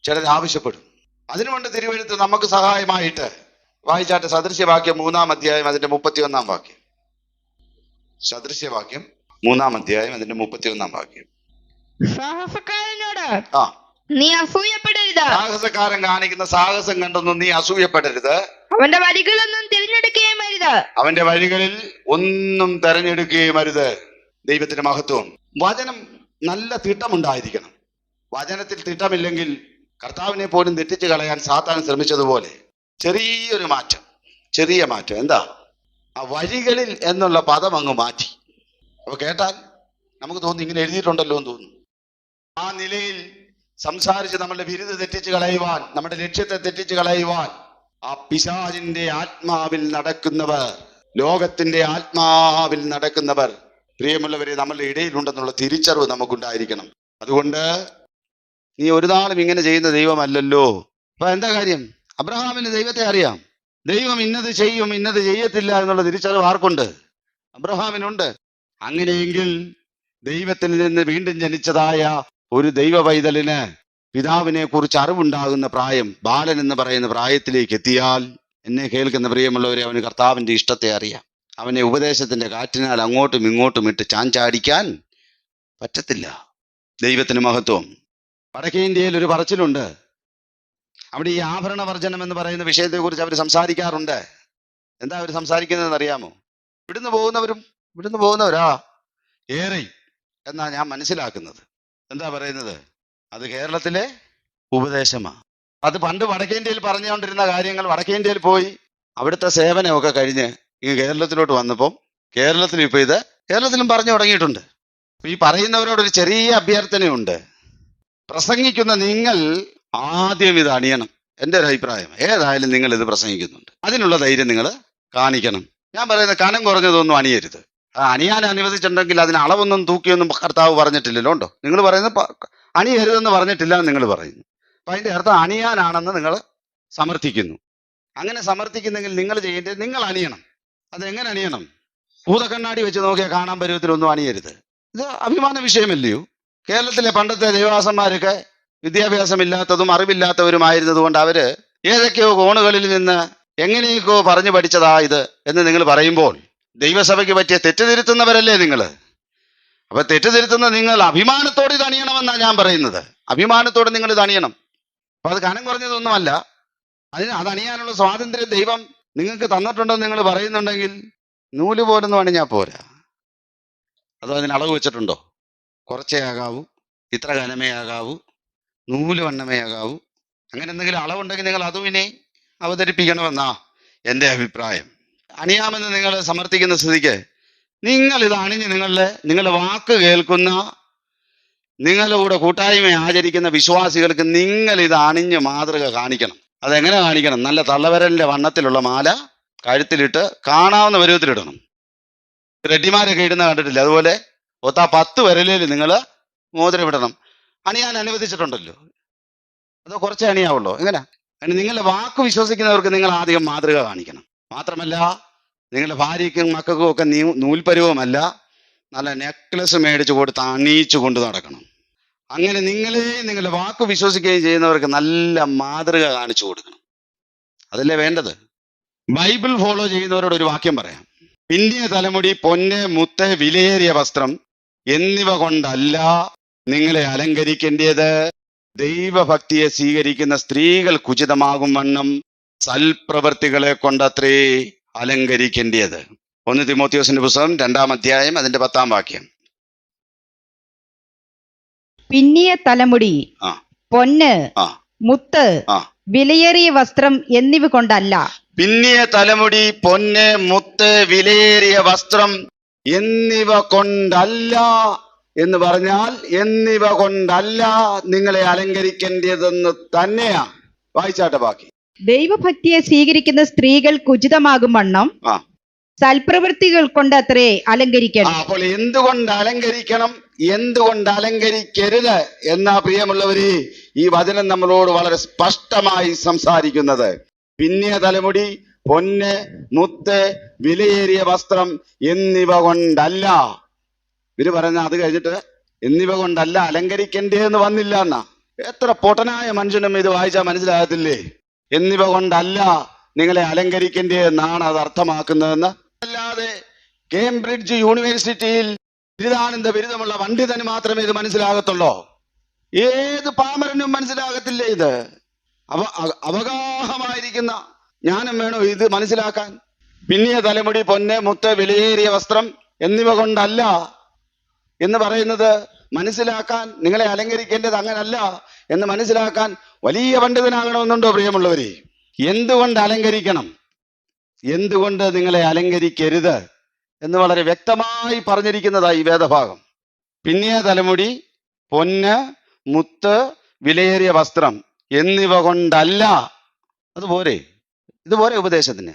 ചിലർ ആവശ്യപ്പെടും. അതിനുകൊണ്ട് തിരുവെഴുത്ത് നമുക്ക് സഹായമായിട്ട് വായിച്ചാട്ടെ. സദൃശ്യവാക്യം 3-ാം അധ്യായം അതിന്റെ 31-ാം വാക്യം. സദൃശ്യവാക്യം 3-ാം അധ്യായം അതിന്റെ 31-ാം വാക്യം. സാഹസക്കാരനോട് നീ അസൂയപ്പെടരുത്. സാഹസക്കാരൻ കാണിക്കുന്ന സാഹസം കണ്ടൊന്നും നീ അസൂയപ്പെടരുത്. അവന്റെ വഴികളൊന്നും തിരഞ്ഞെടുക്കുകയും അരുത്. അവന്റെ വഴികളിൽ ഒന്നും തെരഞ്ഞെടുക്കുകയും അരുത്. ദൈവത്തിന്റെ മഹത്വം. വചനം നല്ല തിട്ടമുണ്ടായിരിക്കണം. വചനത്തിൽ തിട്ടമില്ലെങ്കിൽ കർത്താവിനെ പോലും തെറ്റിച്ച് കളയാൻ സാത്താൻ ശ്രമിച്ചതുപോലെ ചെറിയ മാറ്റം. എന്താ? ആ വഴികളിൽ എന്നുള്ള പദം അങ്ങ് മാറ്റി. അപ്പൊ കേട്ടാൽ നമുക്ക് തോന്നുന്നു ഇങ്ങനെ എഴുതിയിട്ടുണ്ടല്ലോ എന്ന് തോന്നുന്നു. ആ നിലയിൽ സംസാരിച്ച് നമ്മളുടെ ബിരുദ തെറ്റിച്ച് കളയുവാൻ, നമ്മുടെ ലക്ഷ്യത്തെ തെറ്റിച്ച് കളയുവാൻ ആ പിശാചിന്റെ ആത്മാവിൽ നടക്കുന്നവർ, ലോകത്തിന്റെ ആത്മാവിൽ നടക്കുന്നവർ, പ്രിയമുള്ളവരെ, നമ്മളുടെ ഇടയിലുണ്ടെന്നുള്ള തിരിച്ചറിവ് നമുക്കുണ്ടായിരിക്കണം. അതുകൊണ്ട് നീ ഒരു നാളും ഇങ്ങനെ ചെയ്യുന്ന ദൈവമല്ലല്ലോ. അപ്പൊ എന്താ കാര്യം? അബ്രഹാമിന് ദൈവത്തെ അറിയാം. ദൈവം ഇന്നത് ചെയ്യും, ഇന്നത് ചെയ്യത്തില്ല എന്നുള്ള തിരിച്ചറിവ് ആർക്കുണ്ട്? അബ്രഹാമിനുണ്ട്. അങ്ങനെയെങ്കിൽ ദൈവത്തിൽ നിന്ന് വീണ്ടും ജനിച്ചതായ ഒരു ദൈവ പൈതലിന് പിതാവിനെ കുറിച്ച് അറിവുണ്ടാകുന്ന പ്രായം, ബാലൻ എന്ന് പറയുന്ന പ്രായത്തിലേക്ക് എത്തിയാൽ, എന്നെ കേൾക്കുന്ന പ്രിയമുള്ളവരെ, അവന് കർത്താവിന്റെ ഇഷ്ടത്തെ അറിയാം. അവനെ ഉപദേശത്തിന്റെ കാറ്റിനാൽ അങ്ങോട്ടും ഇങ്ങോട്ടും ഇട്ട് ചാഞ്ചാടിക്കാൻ പറ്റത്തില്ല. ദൈവത്തിന് മഹത്വം. വടക്കേ ഇന്ത്യയിൽ ഒരു പറച്ചിലുണ്ട്. അവിടെ ഈ ആഭരണ വർജനം എന്ന് പറയുന്ന വിഷയത്തെ കുറിച്ച് അവർ സംസാരിക്കാറുണ്ട്. എന്താ അവർ സംസാരിക്കുന്നതെന്ന് അറിയാമോ? ഇവിടുന്ന് പോകുന്നവരാ ഏറെ എന്നാ ഞാൻ മനസ്സിലാക്കുന്നത്. എന്താ പറയുന്നത്? അത് കേരളത്തിലെ ഉപദേശമാണ്. അത് പണ്ട് വടക്കേ ഇന്ത്യയിൽ പറഞ്ഞുകൊണ്ടിരുന്ന കാര്യങ്ങൾ വടക്കേ ഇന്ത്യയിൽ പോയി അവിടുത്തെ സേവനമൊക്കെ കഴിഞ്ഞ് ഈ കേരളത്തിലോട്ട് വന്നപ്പോൾ കേരളത്തിലും ഇപ്പൊ ഇത് കേരളത്തിലും പറഞ്ഞു തുടങ്ങിയിട്ടുണ്ട്. ഈ പറയുന്നവരോടൊരു ചെറിയ അഭ്യർത്ഥനയുണ്ട്. പ്രസംഗിക്കുന്ന നിങ്ങൾ ആദ്യം ഇത് അണിയണം. എൻ്റെ ഒരു അഭിപ്രായം, ഏതായാലും നിങ്ങൾ ഇത് പ്രസംഗിക്കുന്നുണ്ട്, അതിനുള്ള ധൈര്യം നിങ്ങൾ കാണിക്കണം. ഞാൻ പറയുന്നത് കനം കുറഞ്ഞതൊന്നും അണിയരുത്. അണിയാൻ അനുവദിച്ചിട്ടുണ്ടെങ്കിൽ അതിന് അളവൊന്നും തൂക്കിയൊന്നും കർത്താവ് പറഞ്ഞിട്ടില്ലല്ലോ. ഉണ്ടോ? നിങ്ങൾ പറയുന്നത് അണിയരുതെന്ന് പറഞ്ഞിട്ടില്ല എന്ന് നിങ്ങൾ പറയുന്നു. അപ്പൊ അതിന്റെ അർത്ഥം അണിയാനാണെന്ന് നിങ്ങൾ സമർത്ഥിക്കുന്നു. അങ്ങനെ സമർത്ഥിക്കുന്നെങ്കിൽ നിങ്ങൾ ചെയ്യേണ്ടത് നിങ്ങൾ അണിയണം. അതെങ്ങനെ അണിയണം? ഭൂതക്കണ്ണാടി വെച്ച് നോക്കിയാൽ കാണാൻ പരുവത്തിലൊന്നും അണിയരുത്. ഇത് അഭിമാന വിഷയമല്ലയോ? കേരളത്തിലെ പണ്ടത്തെ ദേവാസന്മാരൊക്കെ വിദ്യാഭ്യാസമില്ലാത്തതും അറിവില്ലാത്തവരുമായിരുന്നത് കൊണ്ട് അവര് ഏതൊക്കെയോ കോണുകളിൽ നിന്ന് എങ്ങനെയൊക്കെയോ പറഞ്ഞു പഠിച്ചതാ ഇത് എന്ന് നിങ്ങൾ പറയുമ്പോൾ ദൈവസഭയ്ക്ക് പറ്റിയ തെറ്റ് തിരുത്തുന്നവരല്ലേ നിങ്ങൾ? അപ്പൊ തെറ്റ് തിരുത്തുന്ന നിങ്ങൾ അഭിമാനത്തോടെ ഇത് അണിയണമെന്നാണ് ഞാൻ പറയുന്നത്. അഭിമാനത്തോടെ നിങ്ങൾ ഇത് അണിയണം. അപ്പൊ അത് കനം കുറഞ്ഞതൊന്നുമല്ല. അത് അണിയാനുള്ള സ്വാതന്ത്ര്യം ദൈവം നിങ്ങൾക്ക് തന്നിട്ടുണ്ടെന്ന് നിങ്ങൾ പറയുന്നുണ്ടെങ്കിൽ നൂല് പോലൊന്നും അണിഞ്ഞാൽ പോരാ. അതോ അതിന് അളവ് വെച്ചിട്ടുണ്ടോ? കുറച്ചേ ആകാവൂ, ഇത്ര ഘനമേ ആകാവൂ, നൂല് വണ്ണമേ ആകാവൂ, അങ്ങനെ എന്തെങ്കിലും അളവുണ്ടെങ്കിൽ നിങ്ങൾ അതും ഇനി അവതരിപ്പിക്കണമെന്നാ എൻ്റെ അഭിപ്രായം. അണിയാമെന്ന് നിങ്ങൾ സമർത്ഥിക്കുന്ന സ്ഥിതിക്ക് നിങ്ങൾ ഇത് അണിഞ്ഞ് നിങ്ങളുടെ വാക്ക് കേൾക്കുന്ന, നിങ്ങളുടെ കൂടെ കൂട്ടായ്മ ആചരിക്കുന്ന വിശ്വാസികൾക്ക് നിങ്ങൾ ഇത് അണിഞ്ഞ് മാതൃക കാണിക്കണം. അതെങ്ങനെ കാണിക്കണം? നല്ല തള്ളവരലിന്റെ വണ്ണത്തിലുള്ള മാല കഴുത്തിലിട്ട് കാണാവുന്ന പരുവത്തിലിടണം. റെഡ്ഡിമാരൊക്കെ ഇടുന്ന കണ്ടിട്ടില്ല? അതുപോലെ 10 വിരലിൽ നിങ്ങൾ മോതിരമിടണം. അണിയാൻ അനുവദിച്ചിട്ടുണ്ടല്ലോ. അതോ കുറച്ചേ അണിയാവുള്ളൂ? എങ്ങനെ? അതിന് നിങ്ങളുടെ വാക്ക് വിശ്വസിക്കുന്നവർക്ക് നിങ്ങൾ ആദ്യം മാതൃക കാണിക്കണം. മാത്രമല്ല നിങ്ങളുടെ ഭാര്യയ്ക്കും മക്കൾക്കും ഒക്കെ നൂൽപരുവമല്ല, നല്ല നെക്ലസ് മേടിച്ചു കൊടുത്ത് അണിയിച്ചു കൊണ്ട് നടക്കണം. അങ്ങനെ നിങ്ങളുടെ വാക്ക് വിശ്വസിക്കുകയും ചെയ്യുന്നവർക്ക് നല്ല മാതൃക കാണിച്ചു കൊടുക്കണം. അതല്ലേ വേണ്ടത്. ബൈബിൾ ഫോളോ ചെയ്യുന്നവരോട് ഒരു വാക്യം പറയാം. പിന്നിയ തലമുടി, പൊന്ന്, മുത്ത്, വിലയേറിയ വസ്ത്രം എന്നിവ കൊണ്ടല്ല നിങ്ങളെ അലങ്കരിക്കേണ്ടത്, ദൈവഭക്തിയെ സ്വീകരിക്കുന്ന സ്ത്രീകൾക്ക് ഉചിതമാകും വണ്ണം സൽപ്രവൃത്തികളെ കൊണ്ടത്രേ അലങ്കരിക്കേണ്ടത്. 1 തിമോത്തിയോസിന്റെ പുസ്തകം 2-ാം അധ്യായം അതിന്റെ 10-ാം വാക്യം. പിന്നിയ തലമുടി, പൊന്ന്, മുത്ത്, വിലയേറിയ വസ്ത്രം എന്നിവ കൊണ്ടല്ല. പിന്നിയ തലമുടി, പൊന്ന്, മുത്ത്, വിലയേറിയ വസ്ത്രം എന്നിവ കൊണ്ടല്ല എന്ന് പറഞ്ഞാൽ എന്നിവ കൊണ്ടല്ല നിങ്ങളെ അലങ്കരിക്കേണ്ടതെന്ന് തന്നെയാ. വായിച്ചാട്ടെ ബാക്കി. ദൈവഭക്തിയെ സ്വീകരിക്കുന്ന സ്ത്രീകൾക്ക് ഉചിതമാകും വണ്ണം സൽപ്രവൃത്തികൾ കൊണ്ട് അത്രേ അലങ്കരിക്കണം. അപ്പോൾ എന്തുകൊണ്ട് അലങ്കരിക്കണം, എന്തുകൊണ്ട് അലങ്കരിക്കരുത് എന്നാ പ്രിയമുള്ളവരെ ഈ വചനം നമ്മളോട് വളരെ സ്പഷ്ടമായി സംസാരിക്കുന്നത്. പിന്നിയ തലമുടി, പൊന്ന്, മുത്ത്, വിലയേറിയ വസ്ത്രം എന്നിവ കൊണ്ടല്ല. ഇവര് പറഞ്ഞ അത് കഴിഞ്ഞിട്ട് എന്നിവ കൊണ്ടല്ല അലങ്കരിക്കേണ്ടതെന്ന് വന്നില്ല എന്നാ. എത്ര പൊട്ടനായ മനുഷ്യനും ഇത് വായിച്ചാൽ മനസ്സിലാകത്തില്ലേ? എന്നിവ കൊണ്ടല്ല നിങ്ങളെ അലങ്കരിക്കേണ്ടതെന്നാണ് അത് അർത്ഥമാക്കുന്നതെന്ന്. അല്ലാതെ കേംബ്രിഡ്ജ് യൂണിവേഴ്സിറ്റിയിൽ ബിരുദാനന്ദ ബിരുദമുള്ള പണ്ഡിതന് മാത്രമേ ഇത് മനസ്സിലാകത്തുള്ളൂ. ഏത് പാമരനും മനസ്സിലാകത്തില്ലേ ഇത്? അവഗാഹമായിരിക്കുന്ന ജ്ഞാനം വേണോ ഇത് മനസ്സിലാക്കാൻ? പിന്നിയ തലമുടി, പൊന്ന്, മുത്ത്, വിലയേറിയ വസ്ത്രം എന്നിവ കൊണ്ടല്ല എന്ന് പറയുന്നത് മനസ്സിലാക്കാൻ, നിങ്ങളെ അലങ്കരിക്കേണ്ടത് അങ്ങനല്ല എന്ന് മനസ്സിലാക്കാൻ വലിയ പണ്ഡിതനാകണമെന്നുണ്ടോ പ്രിയമുള്ളവരെ? എന്തുകൊണ്ട് അലങ്കരിക്കണം, എന്തുകൊണ്ട് നിങ്ങളെ അലങ്കരിക്കരുത് എന്ന് വളരെ വ്യക്തമായി പറഞ്ഞിരിക്കുന്നതായി ഈ വേദഭാഗം. പിന്നിയ തലമുടി, പൊന്ന്, മുത്ത്, വിലയേറിയ വസ്ത്രം എന്നിവ കൊണ്ടല്ല. അതുപോരെ? ഇതുപോലെ ഉപദേശത്തിന്.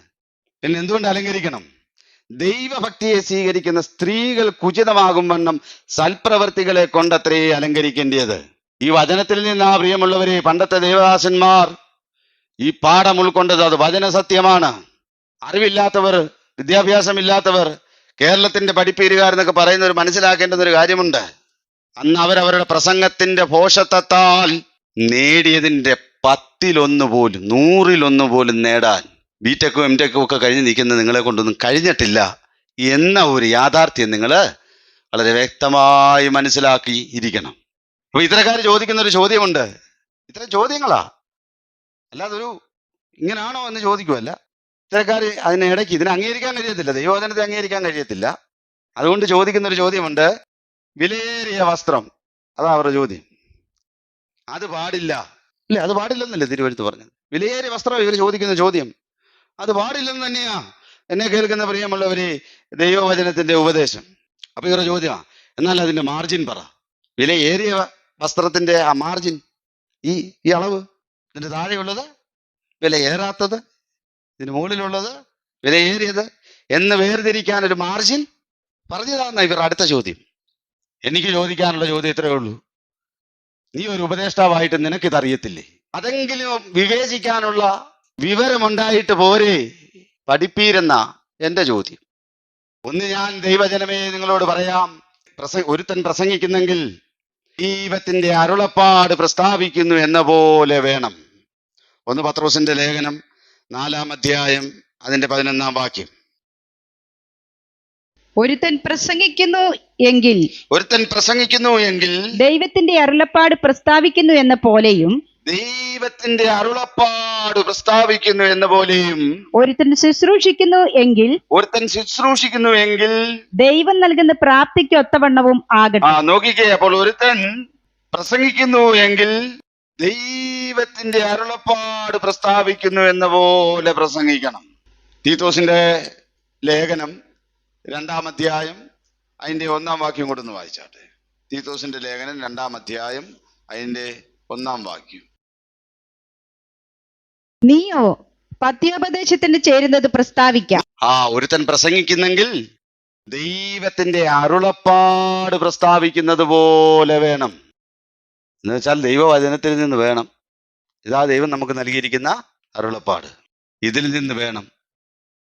പിന്നെ എന്തുകൊണ്ട് അലങ്കരിക്കണം? ദൈവഭക്തിയെ സ്വീകരിക്കുന്ന സ്ത്രീകൾക്ക് ഉചിതമാകും വണ്ണം സൽപ്രവർത്തികളെ കൊണ്ടത്രേ അലങ്കരിക്കേണ്ടത്. ഈ വചനത്തിൽ നിന്നാ പ്രിയമുള്ളവരെ പണ്ടത്തെ ദേവദാസന്മാർ ഈ പാഠം ഉൾക്കൊണ്ടത്. അത് വചന സത്യമാണ്. അറിവില്ലാത്തവർ, വിദ്യാഭ്യാസമില്ലാത്തവർ, കേരളത്തിന്റെ പഠിപ്പീരുകാരെന്നൊക്കെ പറയുന്നവർ മനസ്സിലാക്കേണ്ടുന്ന ഒരു കാര്യമുണ്ട്. അന്ന് അവരവരുടെ പ്രസംഗത്തിന്റെ ഭോഷത്വത്താൽ നേടിയതിന്റെ 10-1 പോലും 100-1 പോലും നേടാൻ ബിടെക്കും എംടെക്കും ഒക്കെ കഴിഞ്ഞ് നിൽക്കുന്ന നിങ്ങളെ കൊണ്ടൊന്നും കഴിഞ്ഞിട്ടില്ല എന്ന ഒരു യാഥാർത്ഥ്യം നിങ്ങൾ വളരെ വ്യക്തമായി മനസ്സിലാക്കി ഇരിക്കണം. അപ്പൊ ഇത്തരക്കാർ ചോദിക്കുന്ന ഒരു ചോദ്യമുണ്ട്. ഇത്തരം ചോദ്യങ്ങളാ, അല്ലാതെ ഒരു ഇങ്ങനാണോ എന്ന് ചോദിക്കുമല്ല. ഇത്തരക്കാർ അതിനിടയ്ക്ക് ഇതിനെ അംഗീകരിക്കാൻ കഴിയത്തില്ല, ദൈവവചനത്തെ അംഗീകരിക്കാൻ കഴിയത്തില്ല. അതുകൊണ്ട് ചോദിക്കുന്ന ഒരു ചോദ്യമുണ്ട്. വിലയേറിയ വസ്ത്രം, അതാ അവരുടെ ചോദ്യം. അത് പാടില്ല. ഇല്ല, അത് പാടില്ലെന്നല്ലേ തിരുവെഴുത്ത് പറഞ്ഞത്? വിലയേറിയ വസ്ത്രം ഇവർ ചോദിക്കുന്ന ചോദ്യം. അത് പാടില്ലെന്ന് തന്നെയാ എന്നെ കേൾക്കുന്ന പ്രിയമുള്ളവരെ ദൈവവചനത്തിന്റെ ഉപദേശം. അപ്പൊ ഇവരുടെ ചോദ്യമാ, എന്നാൽ അതിന്റെ മാർജിൻ പറ. വില ഏറിയ വസ്ത്രത്തിന്റെ ആ മാർജിൻ, ഈ അളവ്, ഇതിന്റെ താഴെയുള്ളത്, വില ഏറാത്തത്, ഇതിന് മുകളിലുള്ളത്, വില ഏറിയത് എന്ന് വേർതിരിക്കാൻ ഒരു മാർജിൻ പറഞ്ഞതാന്ന ഇവർ അടുത്ത ചോദ്യം. എനിക്ക് ചോദിക്കാനുള്ള ചോദ്യം ഇത്രയേ ഉള്ളൂ, നീ ഒരു ഉപദേഷ്ടാവായിട്ട് നിനക്കിതറിയത്തില്ലേ? അതെങ്കിലും വിവേചിക്കാനുള്ള വിവരമുണ്ടായിട്ട് പോരെ പഠിപ്പീരെന്ന എന്റെ ചോദ്യം. ഒന്ന് ഞാൻ ദൈവജനമേ നിങ്ങളോട് പറയാം, ഒരുത്തൻ പ്രസംഗിക്കുന്നെങ്കിൽ ദൈവത്തിന്റെ അരുളപ്പാട് പ്രസ്താവിക്കുന്നു എന്ന പോലെ വേണം. 1 പത്രോസിന്റെ ലേഖനം 4-ാം അധ്യായം അതിന്റെ 11-ാം വാക്യം. ഒരുത്തൻ പ്രസംഗിക്കുന്നു എങ്കിൽ ദൈവത്തിന്റെ അരുളപ്പാട് പ്രസ്താവിക്കുന്നു എന്ന പോലെയും ഒരുത്തൻ ശുശ്രൂഷിക്കുന്നു എങ്കിൽ ദൈവം നൽകുന്ന പ്രാപ്തിക്ക് ഒത്തവണ്ണവും ആകട്ടെ. നോക്കിക്കേ, അപ്പോൾ ഒരുത്തൻ പ്രസംഗിക്കുന്നു എങ്കിൽ ദൈവത്തിന്റെ അരുളപ്പാട് പ്രസ്താവിക്കുന്നു എന്ന പോലെ പ്രസംഗിക്കണം. തീത്തോസിന്റെ ലേഖനം 2-ാം അധ്യായം അതിന്റെ 1-ാം വാക്യം കൊണ്ടൊന്ന് വായിച്ചാട്ടെ. തീത്തോസിന്റെ ലേഖനം 2-ാം അധ്യായം അതിന്റെ 1-ാം വാക്യം. നീയോ പത്യോപദേശത്തിന് ചേരുന്നത് പ്രസ്താവിക്കാം. ഒരുത്തൻ പ്രസംഗിക്കുന്നെങ്കിൽ ദൈവത്തിന്റെ അരുളപ്പാട് പ്രസ്താവിക്കുന്നത് പോലെ വേണം. എന്ന് വെച്ചാൽ ദൈവവചനത്തിൽ നിന്ന് വേണം. ഇതാ ദൈവം നമുക്ക് നൽകിയിരിക്കുന്ന അരുളപ്പാട്, ഇതിൽ നിന്ന് വേണം.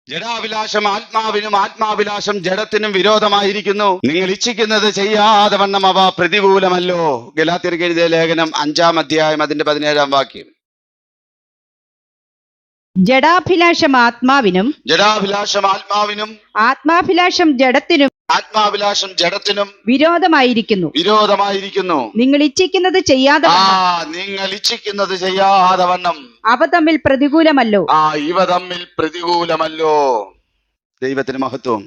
ജഡാഭിലാഷം ആത്മാവിനും ആത്മാഭിലാഷം ജഡത്തിനും വിരോധമായിരിക്കുന്നു. നിങ്ങൾ ഇച്ഛിക്കുന്നത് ചെയ്യാതെ വണ്ണം അവ പ്രതികൂലമല്ലോ. ഗലാത്യർക്ക് എഴുതിയ ലേഖനം 5-ാം അധ്യായം അതിന്റെ 17-ാം വാക്യം. ജഡാഭിലാഷം ആത്മാവിനും ആത്മാഭിലാഷം ജഡത്തിനും വിരോധമായിരിക്കുന്നു. നിങ്ങൾ ഇച്ഛിക്കുന്നത് ചെയ്യാതെ വണ്ണം അവ തമ്മിൽ പ്രതികൂലമല്ലോ. ദൈവത്തിന് മഹത്വം.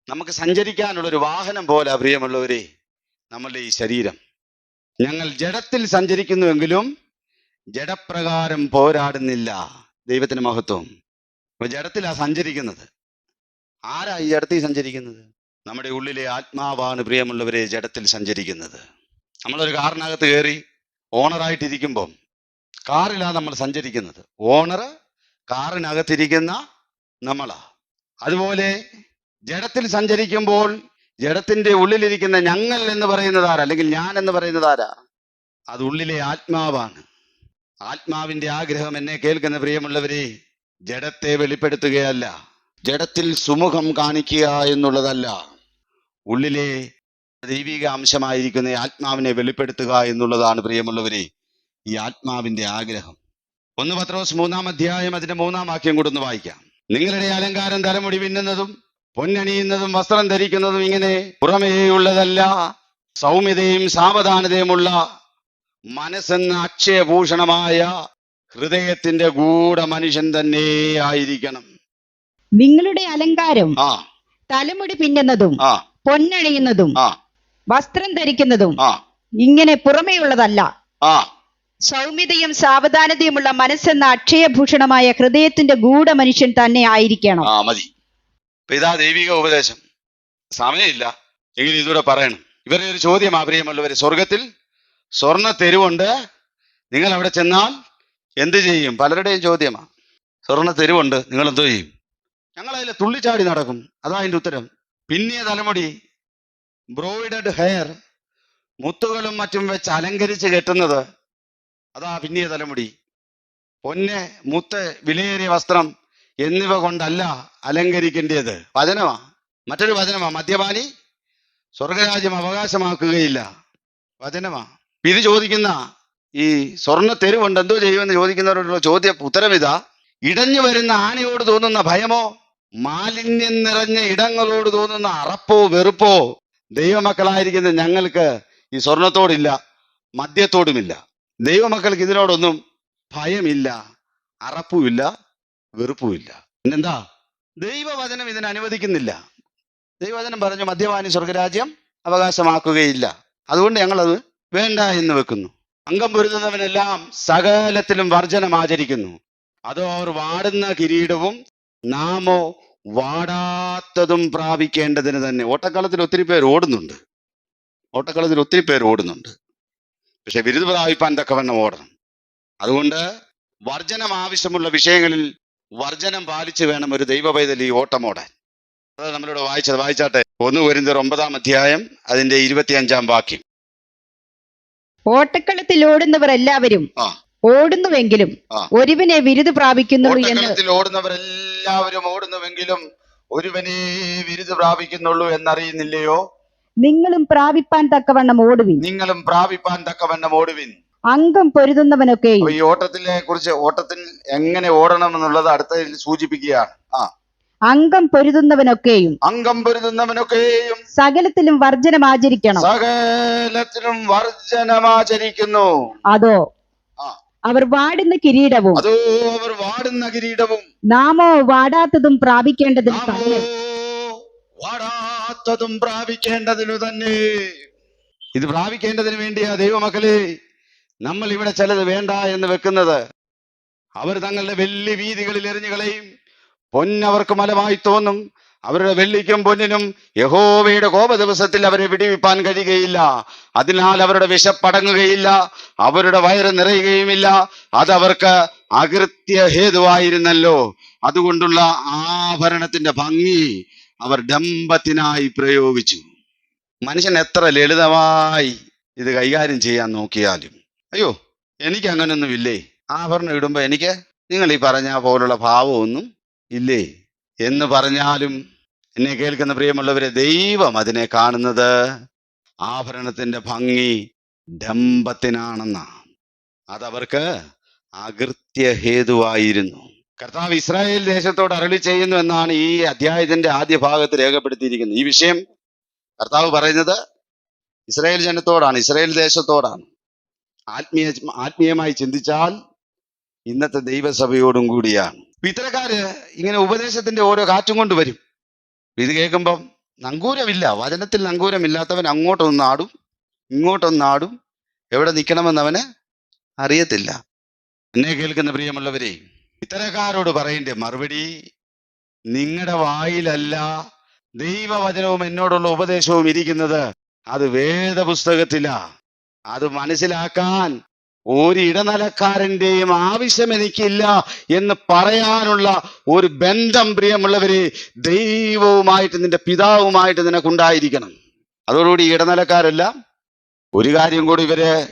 നമുക്ക് സഞ്ചരിക്കാനുള്ള ഒരു വാഹനം പോലെ പ്രിയമുള്ളവരെ നമ്മളുടെ ഈ ശരീരം. ഞങ്ങൾ ജഡത്തിൽ സഞ്ചരിക്കുന്നുവെങ്കിലും ജഡപ്രകാരം പോരാടുന്നില്ല. ദൈവത്തിന് മഹത്വം. അപ്പൊ ജഡത്തിലാ സഞ്ചരിക്കുന്നത്. ആരാ ഈ ജഡത്തിൽ സഞ്ചരിക്കുന്നത്? നമ്മുടെ ഉള്ളിലെ ആത്മാവാണ് പ്രിയമുള്ളവരെ ജഡത്തിൽ സഞ്ചരിക്കുന്നത്. നമ്മളൊരു കാറിനകത്ത് കയറി ഓണറായിട്ടിരിക്കുമ്പം കാറിലാണ് നമ്മൾ സഞ്ചരിക്കുന്നത്. ഓണർ കാറിനകത്തിരിക്കുന്ന നമ്മളാ. അതുപോലെ ജഡത്തിൽ സഞ്ചരിക്കുമ്പോൾ ജഡത്തിന്റെ ഉള്ളിലിരിക്കുന്ന ഞങ്ങൾ എന്ന് പറയുന്നത് ആരാ, അല്ലെങ്കിൽ ഞാൻ എന്ന് പറയുന്നത് ആരാ? അത് ഉള്ളിലെ ആത്മാവാണ്. ആത്മാവിന്റെ ആഗ്രഹം എന്നെ കേൾക്കുന്ന പ്രിയമുള്ളവരെ ജഡത്തെ വെളിപ്പെടുത്തുകയല്ല, ജഡത്തിൽ സുമുഖം കാണിക്കുക എന്നുള്ളതല്ല, ഉള്ളിലെ ദൈവിക അംശമായിരിക്കുന്ന ആത്മാവിനെ വെളിപ്പെടുത്തുക എന്നുള്ളതാണ് പ്രിയമുള്ളവരെ ഈ ആത്മാവിന്റെ ആഗ്രഹം. 1 പത്രോസ് 3-ാം അധ്യായം അതിന്റെ 3-ാം വാക്യം കൂടെ ഒന്ന് വായിക്കാം. നിങ്ങളുടെ അലങ്കാരം തലമുടി പിന്നുന്നതും പൊന്നണിയുന്നതും വസ്ത്രം ധരിക്കുന്നതും ഇങ്ങനെ പുറമേയുള്ളതല്ല, സൗമ്യതയും സാവധാനതയുമുള്ള മനസ്സെന്ന അക്ഷയഭൂഷണമായ ഹൃദയത്തിന്റെ ഗൂഢ മനുഷ്യൻ തന്നെ ആയിരിക്കണം. നിങ്ങളുടെ അലങ്കാരം തലമുടി പിന്നുന്നതും പൊന്നണിയുന്നതും വസ്ത്രം ധരിക്കുന്നതും ഇങ്ങനെ പുറമേയുള്ളതല്ല, സൗമ്യതയും സാവധാനതയുമുള്ള മനസ്സെന്ന അക്ഷയഭൂഷണമായ ഹൃദയത്തിന്റെ ഗൂഢ മനുഷ്യൻ തന്നെ ആയിരിക്കണം. മതി. ഇതാ ദൈവിക ഉപദേശം. സമയമില്ല എങ്കിൽ ഇതൂടെ പറയണം. ഇവരുടെ ഒരു ചോദ്യമാ പ്രിയമുള്ളവര്, സ്വർഗത്തിൽ സ്വർണ്ണ തെരുവുണ്ട്, നിങ്ങൾ അവിടെ ചെന്നാൽ എന്ത് ചെയ്യും? പലരുടെയും ചോദ്യമാ. സ്വർണ്ണ തെരുവുണ്ട്, നിങ്ങൾ എന്തോ ചെയ്യും? ഞങ്ങൾ അതിൽ തുള്ളിച്ചാടി നടക്കും. അതാ അതിന്റെ ഉത്തരം. പിന്നിയ തലമുടി, ബ്രോയിഡഡ് ഹെയർ, മുത്തുകളും മറ്റും വെച്ച് അലങ്കരിച്ച് കെട്ടുന്നത്, അതാ പിന്നിയ തലമുടി. പൊന്ന്, മുത്ത്, വിലയേറിയ വസ്ത്രം എന്നിവ കൊണ്ടല്ല അലങ്കരിക്കേണ്ടത്. വചനമാ. മറ്റൊരു വചനമാ, മദ്യപാനി സ്വർഗരാജ്യം അവകാശമാക്കുകയില്ല. വചനമാ. ഇത് ചോദിക്കുന്ന ഈ സ്വർണ്ണ തെരുവുണ്ട് എന്തോ ചെയ്യുമെന്ന് ചോദിക്കുന്നവരോടുള്ള ഉത്തരം ഇതാ: ഇടഞ്ഞു വരുന്ന ആനയോട് തോന്നുന്ന ഭയമോ മാലിന്യം നിറഞ്ഞ ഇടങ്ങളോട് തോന്നുന്ന അറപ്പോ വെറുപ്പോ ദൈവമക്കളായിരിക്കുന്ന ഞങ്ങൾക്ക് ഈ സ്വർണത്തോടില്ല, മദ്യത്തോടുമില്ല. ദൈവമക്കൾക്ക് ഇതിനോടൊന്നും ഭയമില്ല, അറപ്പുമില്ല, വെറുപ്പുമില്ല. പിന്നെന്താ? ദൈവവചനം ഇതിനെ അനുവദിക്കുന്നില്ല. ദൈവവചനം പറഞ്ഞു മദ്യപാനി സ്വർഗരാജ്യം അവകാശമാക്കുകയില്ല. അതുകൊണ്ട് ഞങ്ങളത് വേണ്ട എന്ന് വെക്കുന്നു. അംഗം പൊരുതുന്നവനെല്ലാം സകലത്തിലും വർജനം ആചരിക്കുന്നു. അതോ അവർ വാടുന്ന കിരീടവും നാമോ വാടാത്തതും പ്രാപിക്കേണ്ടതിന് തന്നെ. ഓട്ടക്കളത്തിൽ ഒത്തിരി പേർ ഓടുന്നുണ്ട്, പക്ഷെ ബിരുദ പ്രാപിപ്പാൻ തക്കവണ്ണം ഓടണം. അതുകൊണ്ട് വർജനം ആവശ്യമുള്ള വിഷയങ്ങളിൽ വർജനം പാലിച്ചു വേണം ഒരു ദൈവ പൈതൽ ഈ ഓട്ടം ഓടാൻ. അത് നമ്മളിവിടെ വായിച്ചാട്ടെ. 1 കൊരിന്ത്യർ 9-ാം അധ്യായം അതിന്റെ 25-ാം വാക്യം. ഓട്ടക്കളത്തിൽ ഓടുന്നവർ എല്ലാവരും ഓടുന്നുവെങ്കിലും ഒരുവനെ ബിരുദ പ്രാപിക്കുന്നുള്ളൂ എന്ന്. ഓടുന്നവരെല്ലാവരും ഓടുന്നുവെങ്കിലും ഒരുവനെ ബിരുദ പ്രാപിക്കുന്നുള്ളൂ എന്നറിയുന്നില്ലയോ? നിങ്ങളും പ്രാപിപ്പാൻ തക്കവണ്ണം ഓടുവിൻ. അംഗം പൊരുതുന്നവനൊക്കെയും. ഈ ഓട്ടത്തിൽ എങ്ങനെ ഓടണം എന്നുള്ളത് അടുത്തതിൽ സൂചിപ്പിക്കുകയാണ്. അംഗം പൊരുതുന്നവനൊക്കെയും സകലത്തിലും വർജനമാചരിക്കുന്നു. അതോ അവർ വാടുന്ന കിരീടവും നാമോ വാടാത്തതും പ്രാപിക്കേണ്ടതിനു തന്നെ. ഇത് പ്രാപിക്കേണ്ടതിന് വേണ്ടിയാ ദൈവമക്കളെ നമ്മൾ ഇവിടെ ചിലത് വേണ്ട എന്ന് വെക്കുന്നത്. അവർ തങ്ങളുടെ വെള്ളി വീതികളിൽ എറിഞ്ഞു കളയും. പൊന്നവർക്ക് മലമായി തോന്നും. അവരുടെ വെള്ളിക്കും പൊന്നിനും യഹോവയുടെ കോപ ദിവസത്തിൽ അവരെ വിടിവിപ്പാൻ കഴിയുകയില്ല. അതിനാൽ അവരുടെ വിശപ്പടങ്ങുകയില്ല, അവരുടെ വയറ് നിറയുകയുമില്ല. അതവർക്ക് അകൃത്യ ഹേതുവായിരുന്നല്ലോ. അതുകൊണ്ടുള്ള ആഭരണത്തിന്റെ ഭംഗി അവർ ഡംബത്തിനായി പ്രയോഗിച്ചു. മനുഷ്യൻ എത്ര ലളിതമായി ഇത് കൈകാര്യം ചെയ്യാൻ നോക്കിയാലും, അയ്യോ എനിക്ക് അങ്ങനൊന്നുമില്ലേ, ആഭരണം ഇടുമ്പോ എനിക്ക് നിങ്ങൾ ഈ പറഞ്ഞ പോലുള്ള ഭാവമൊന്നും ഇല്ലേ എന്ന് പറഞ്ഞാലും, എന്നെ കേൾക്കുന്ന പ്രിയമുള്ളവരെ, ദൈവം അതിനെ കാണുന്നത് ആഭരണത്തിന്റെ ഭംഗി ഡംബത്തിനാണെന്നാണ്. അതവർക്ക് അകൃത്യ ഹേതുവായിരുന്നു. കർത്താവ് ഇസ്രായേൽ ദേശത്തോട് അരുളി ചെയ്യുന്നു എന്നാണ് ഈ അധ്യായത്തിന്റെ ആദ്യ ഭാഗത്ത് രേഖപ്പെടുത്തിയിരിക്കുന്നത്. ഈ വിഷയം കർത്താവ് പറയുന്നത് ഇസ്രായേൽ ജനത്തോടാണ്, ഇസ്രായേൽ ദേശത്തോടാണ്. ആത്മീയമായി ചിന്തിച്ചാൽ ഇന്നത്തെ ദൈവസഭയോടും കൂടിയാണ്. ഇത്തരക്കാര് ഇങ്ങനെ ഉപദേശത്തിന്റെ ഓരോ കാറ്റും കൊണ്ട് വരും. ഇത് കേൾക്കുമ്പം നങ്കൂരമില്ല, വചനത്തിൽ നങ്കൂരമില്ലാത്തവൻ അങ്ങോട്ടൊന്നാടും ഇങ്ങോട്ടൊന്നാടും, എവിടെ നിൽക്കണമെന്ന് അവന് അറിയത്തില്ല. എന്നെ കേൾക്കുന്ന പ്രിയമുള്ളവരെ, ഇത്തരക്കാരോട് പറയേണ്ട മറുപടി, നിങ്ങളുടെ വായിലല്ല ദൈവവചനവും എന്നോടുള്ള ഉപദേശവും ഇരിക്കുന്നത്, അത് വേദപുസ്തകത്തിലാ. അത് മനസ്സിലാക്കാൻ ഒരു ഇടനിലക്കാരന്റെയും ആവശ്യം എനിക്കില്ല എന്ന് പറയാനുള്ള ഒരു ബന്ധം പ്രിയമുള്ളവരെ ദൈവവുമായിട്ട്, നിന്റെ പിതാവുമായിട്ട് നിനക്കുണ്ടായിരിക്കണം. അതോടുകൂടി ഇടനിലക്കാരെല്ലാം ഒരു കാര്യം കൂടി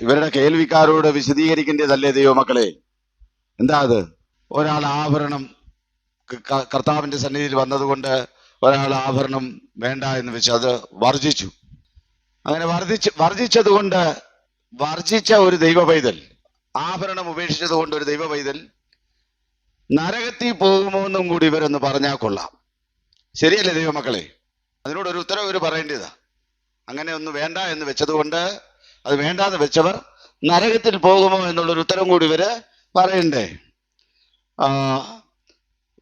ഇവരുടെ കേൾവിക്കാരോട് വിശദീകരിക്കേണ്ടതല്ലേ ദൈവമക്കളെ? എന്താ അത്? ഒരാൾ ആഭരണം കർത്താവിന്റെ സന്നിധിയിൽ വന്നതുകൊണ്ട് ഒരാൾ ആഭരണം വേണ്ട എന്ന് വെച്ച് അത് വർജിച്ചു. അങ്ങനെ വർജിച്ചത് കൊണ്ട്, വർജിച്ച ഒരു ദൈവ പൈതൽ, ആഭരണം ഉപേക്ഷിച്ചത് കൊണ്ട് ഒരു ദൈവ പൈതൽ നരകത്തിൽ പോകുമോ എന്നും കൂടി ഇവരൊന്ന് പറഞ്ഞാൽ കൊള്ളാം. ശരിയല്ലേ ദൈവമക്കളെ? അതിനോടൊരു ഉത്തരം ഇവർ പറയേണ്ടതാ. അങ്ങനെ ഒന്ന് വേണ്ട എന്ന് വെച്ചതുകൊണ്ട്, അത് വേണ്ടാന്ന് വെച്ചവർ നരകത്തിൽ പോകുമോ എന്നുള്ളൊരു ഉത്തരം കൂടി ഇവര് പറയണ്ടേ?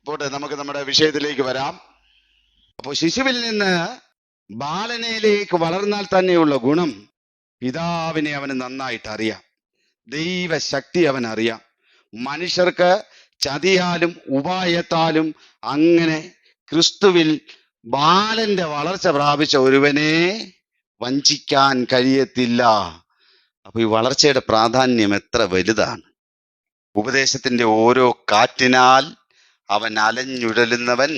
പോട്ടെ, നമുക്ക് നമ്മുടെ വിഷയത്തിലേക്ക് വരാം. അപ്പോൾ ശിശുവിൽ നിന്ന് ബാലനയിലേക്ക് വളർന്നാൽ തന്നെയുള്ള ഗുണം, പിതാവിനെ അവന് നന്നായിട്ട് അറിയാം, ദൈവശക്തി അവൻ അറിയാം. മനുഷ്യർക്ക് ചതിയാലും ഉപായത്താലും അങ്ങനെ ക്രിസ്തുവിൽ ബാലന്റെ വളർച്ച പ്രാപിച്ച ഒരുവനെ വഞ്ചിക്കാൻ കഴിയത്തില്ല. അപ്പൊ ഈ വളർച്ചയുടെ പ്രാധാന്യം എത്ര വലുതാണ്! ഉപദേശത്തിന്റെ ഓരോ കാറ്റിനാൽ അവൻ അലഞ്ഞുഴലുന്നവൻ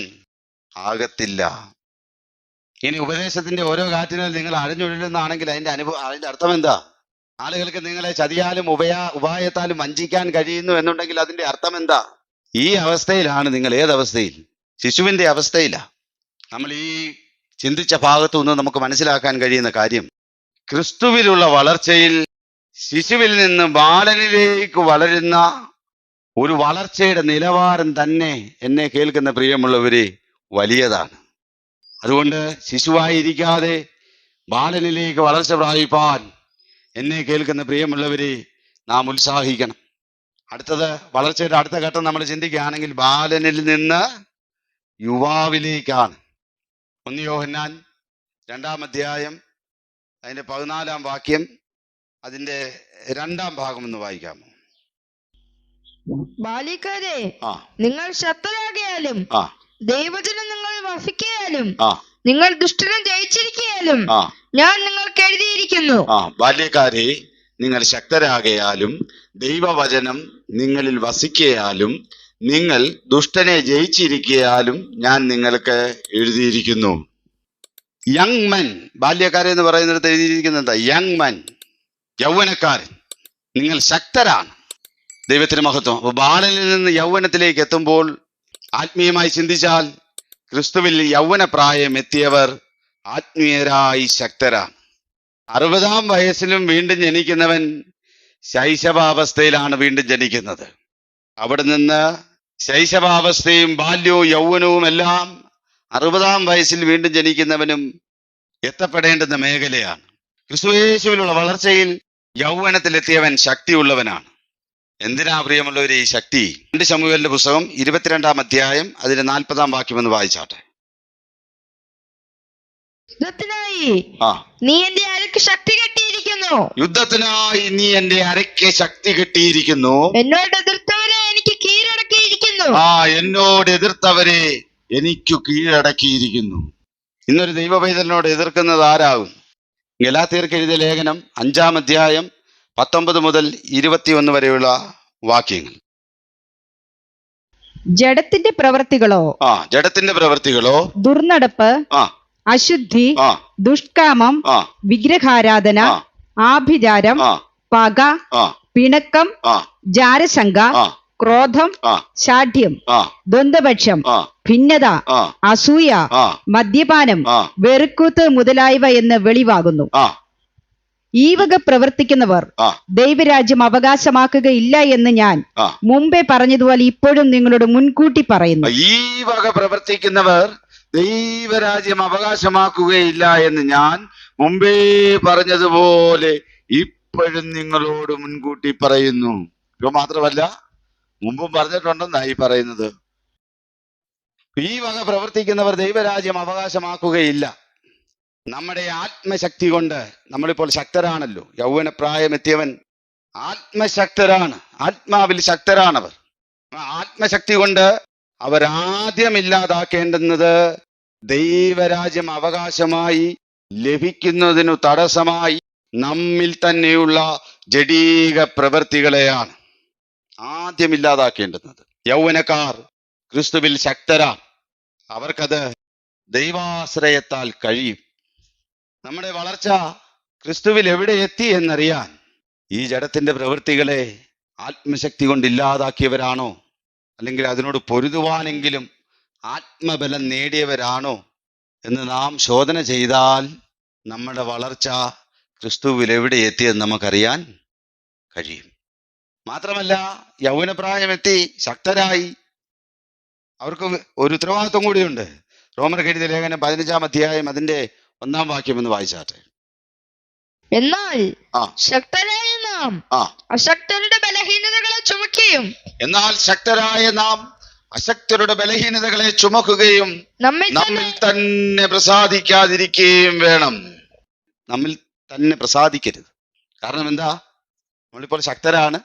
ആകത്തില്ല. ഇനി ഉപദേശത്തിന്റെ ഓരോ കാറ്റിനാൽ നിങ്ങൾ അലഞ്ഞുഴലുന്നതാണെങ്കിൽ അതിന്റെ അർത്ഥം എന്താ? ആളുകൾക്ക് നിങ്ങളെ ചതിയാലും ഉപായത്താലും വഞ്ചിക്കാൻ കഴിയുന്നു എന്നുണ്ടെങ്കിൽ അതിന്റെ അർത്ഥം എന്താ? ഈ അവസ്ഥയിലാണ് നിങ്ങൾ. ഏതവസ്ഥയിൽ? ശിശുവിന്റെ അവസ്ഥയിലാ. നമ്മൾ ഈ ചിന്തിച്ച ഭാഗത്തു നിന്ന് നമുക്ക് മനസ്സിലാക്കാൻ കഴിയുന്ന കാര്യം, ക്രിസ്തുവിലുള്ള വളർച്ചയിൽ ശിശുവിൽ നിന്ന് ബാലനിലേക്ക് വളരുന്ന ഒരു വളർച്ചയുടെ നിലവാരം തന്നെ, എന്നെ കേൾക്കുന്ന പ്രിയമുള്ളവരെ, വലിയതാണ്. അതുകൊണ്ട് ശിശുവായിരിക്കാതെ ബാലനിലേക്ക് വളർച്ച പ്രാപിപ്പാൻ എന്നെ കേൾക്കുന്ന പ്രിയമുള്ളവരെ നാം ഉത്സാഹിക്കണം. അടുത്തത്, വളർച്ചയുടെ അടുത്ത ഘട്ടം നമ്മൾ ചിന്തിക്കുകയാണെങ്കിൽ ബാലനിൽ നിന്ന് യുവാവിലേക്കാണ്. 1 യോഹന്നാൻ 2-ാം അധ്യായം അതിന്റെ 14-ാം വാക്യം, അതിന്റെ 2-ാം ഭാഗം ഒന്ന് വായിക്കാമോ? ബാല്യക്കാരെ, ആ നിങ്ങൾ ശക്തരാകിയാലും ആ ദൈവജനം നിങ്ങൾ വസിക്കാലും ആ നിങ്ങൾ ദുഷ്ടനെ ജയിച്ചിരിക്കയാലും ആ ഞാൻ നിങ്ങൾക്ക് എഴുതിയിരിക്കുന്നു. ആ ബാല്യക്കാരെ, നിങ്ങൾ ശക്തരാകയാലും ദൈവവചനം നിങ്ങളിൽ വസിക്കയാലും നിങ്ങൾ ദുഷ്ടനെ ജയിച്ചിരിക്കയാലും ഞാൻ നിങ്ങൾക്ക് എഴുതിയിരിക്കുന്നു. യങ് മെൻ, ബാല്യക്കാരെ എന്ന് പറയുന്നിടത്ത് എഴുതിയിരിക്കുന്നത് എന്താ? യങ് മെൻ, യൗവനക്കാരൻ, നിങ്ങൾ ശക്തരാണ്. ദൈവത്തിന് മഹത്വം. അപ്പോൾ ബാലനിൽ നിന്ന് യൗവനത്തിലേക്ക് എത്തുമ്പോൾ ആത്മീയമായി ചിന്തിച്ചാൽ ക്രിസ്തുവിൽ യൗവനപ്രായം എത്തിയവർ ആത്മീയരായി ശക്തരാണ്. 60-ാം വയസ്സിലും വീണ്ടും ജനിക്കുന്നവൻ ശൈശവാവസ്ഥയിലാണ് വീണ്ടും ജനിക്കുന്നത്. അവിടെ നിന്ന് ശൈശവാവസ്ഥയും ബാല്യവും യൗവനവും എല്ലാം 60-ാം വയസ്സിൽ വീണ്ടും ജനിക്കുന്നവനും എത്തപ്പെടേണ്ടുന്ന മേഖലയാണ്. ക്രിസ്തുയേശുവിലുള്ള വളർച്ചയിൽ യൗവനത്തിലെത്തിയവൻ ശക്തിയുള്ളവനാണ്. എന്തിനാ പ്രിയമുള്ളവർ ഈ ശക്തി? 2 ശമൂവേലിന്റെ പുസ്തകം 22-ാം അധ്യായം അതിന്റെ 40-ാം വാക്യം ഒന്ന് വായിച്ചാട്ടെ. യുദ്ധത്തിനായി ആ നീ എന്റെ അരക്ക് ശക്തി കെട്ടിയിരിക്കുന്നു. യുദ്ധത്തിനായി നീ എന്റെ അരയ്ക്ക് ശക്തി കെട്ടിയിരിക്കുന്നു. എന്നോട് എതിർത്തവരെ എനിക്ക് കീഴടക്കിയിരിക്കുന്നു. എന്നോട് എതിർത്തവരെ എനിക്കു കീഴടക്കിയിരിക്കുന്നു. ഇന്നൊരു ദൈവപൈതലിനോട് എതിർക്കുന്നത് ആരാകും? ഗലാത്യർക്ക് എഴുതിയ ലേഖനം 5-ാം അധ്യായം 19 മുതൽ 21 വരെയുള്ള വാക്യങ്ങൾ. ജഡത്തിന്റെ പ്രവൃത്തികളോ ജഡത്തിന്റെ പ്രവൃത്തികളോ ദുർനടപ്പ്, ആ അശുദ്ധി, ആ ദുഷ്കാമം, ആ വിഗ്രഹാരാധന, ആ ആഭിചാരം, ആ പക, ആ പിണക്കം, ആ ജാരശങ്ക, ആ ക്രോധം, ആ ശാഠ്യം, ആ ദ്വന്ദ്വപക്ഷം, ആ ഭിന്നത, ആ അസൂയ, ആ മദ്യപാനം, ആ വെറുക്കൂത്ത് മുതലായവ എന്ന് വെളിവാകുന്നു. ആ ഈ വക പ്രവർത്തിക്കുന്നവർ ആ ദൈവരാജ്യം അവകാശമാക്കുകയില്ല എന്ന് ഞാൻ ആ മുമ്പേ പറഞ്ഞതുപോലെ ഇപ്പോഴും നിങ്ങളോട് മുൻകൂട്ടി പറയുന്നു. ഈ വക പ്രവർത്തിക്കുന്നവർ ദൈവരാജ്യം അവകാശമാക്കുകയില്ല എന്ന് ഞാൻ മുമ്പേ പറഞ്ഞതുപോലെ ഇപ്പോഴും നിങ്ങളോട് മുൻകൂട്ടി പറയുന്നു. ഇപ്പൊ മാത്രമല്ല, മുമ്പും പറഞ്ഞിട്ടുണ്ടെന്നായി പറയുന്നത്. ഈ വക പ്രവർത്തിക്കുന്നവർ ദൈവരാജ്യം അവകാശമാക്കുകയില്ല. നമ്മുടെ ആത്മശക്തി കൊണ്ട്, നമ്മളിപ്പോൾ ശക്തരാണല്ലോ, യൗവനപ്രായം എത്തിയവൻ ആത്മശക്തരാണ്, ആത്മാവിൽ ശക്തരാണവർ. ആത്മശക്തി കൊണ്ട് അവരാദ്യം ഇല്ലാതാക്കേണ്ടുന്നത് ദൈവരാജ്യം അവകാശമായി ലഭിക്കുന്നതിനു തടസ്സമായി നമ്മിൽ തന്നെയുള്ള ജഡീക പ്രവൃത്തികളെയാണ് ആദ്യം ഇല്ലാതാക്കേണ്ടുന്നത്. യൗവനക്കാർ ക്രിസ്തുവിൽ ശക്തരാണ്. അവർക്കത് ദൈവാശ്രയത്താൽ കഴിയും. നമ്മുടെ വളർച്ച ക്രിസ്തുവിൽ എവിടെ എത്തി എന്നറിയാൻ ഈ ജഡത്തിന്റെ പ്രവൃത്തികളെ ആത്മശക്തി കൊണ്ട് ഇല്ലാതാക്കിയവരാണോ, അല്ലെങ്കിൽ അതിനോട് പൊരുതുവാനെങ്കിലും ആത്മബലം നേടിയവരാണോ എന്ന് നാം ശോധന ചെയ്താൽ നമ്മുടെ വളർച്ച ക്രിസ്തുവിൽ എവിടെ എത്തിയെന്ന് നമുക്കറിയാൻ കഴിയും. മാത്രമല്ല, യൗവനപ്രായമെത്തി ശക്തരായി അവർക്ക് ഒരു ഉത്തരവാദിത്വം കൂടിയുണ്ട്. റോമർക്ക് എഴുതിയ ലേഖനം 15-ാം അധ്യായം അതിന്റെ 1-ാം വാക്യം എന്ന് വായിച്ചാട്ടെ. എന്നാൽ ശക്തരായ നാം അശക്തരുടെ ബലഹീനതകളെ ചുമക്കുകയും അശക്തരുടെ ബലഹീനതകളെ ചുമക്കുകയും നമ്മിൽ തന്നെ പ്രസാദിക്കാതിരിക്കുകയും വേണം. നമ്മിൽ തന്നെ പ്രസാദിക്കരുത്. കാരണം എന്താ? നമ്മളിപ്പോൾ ശക്തരാണ്,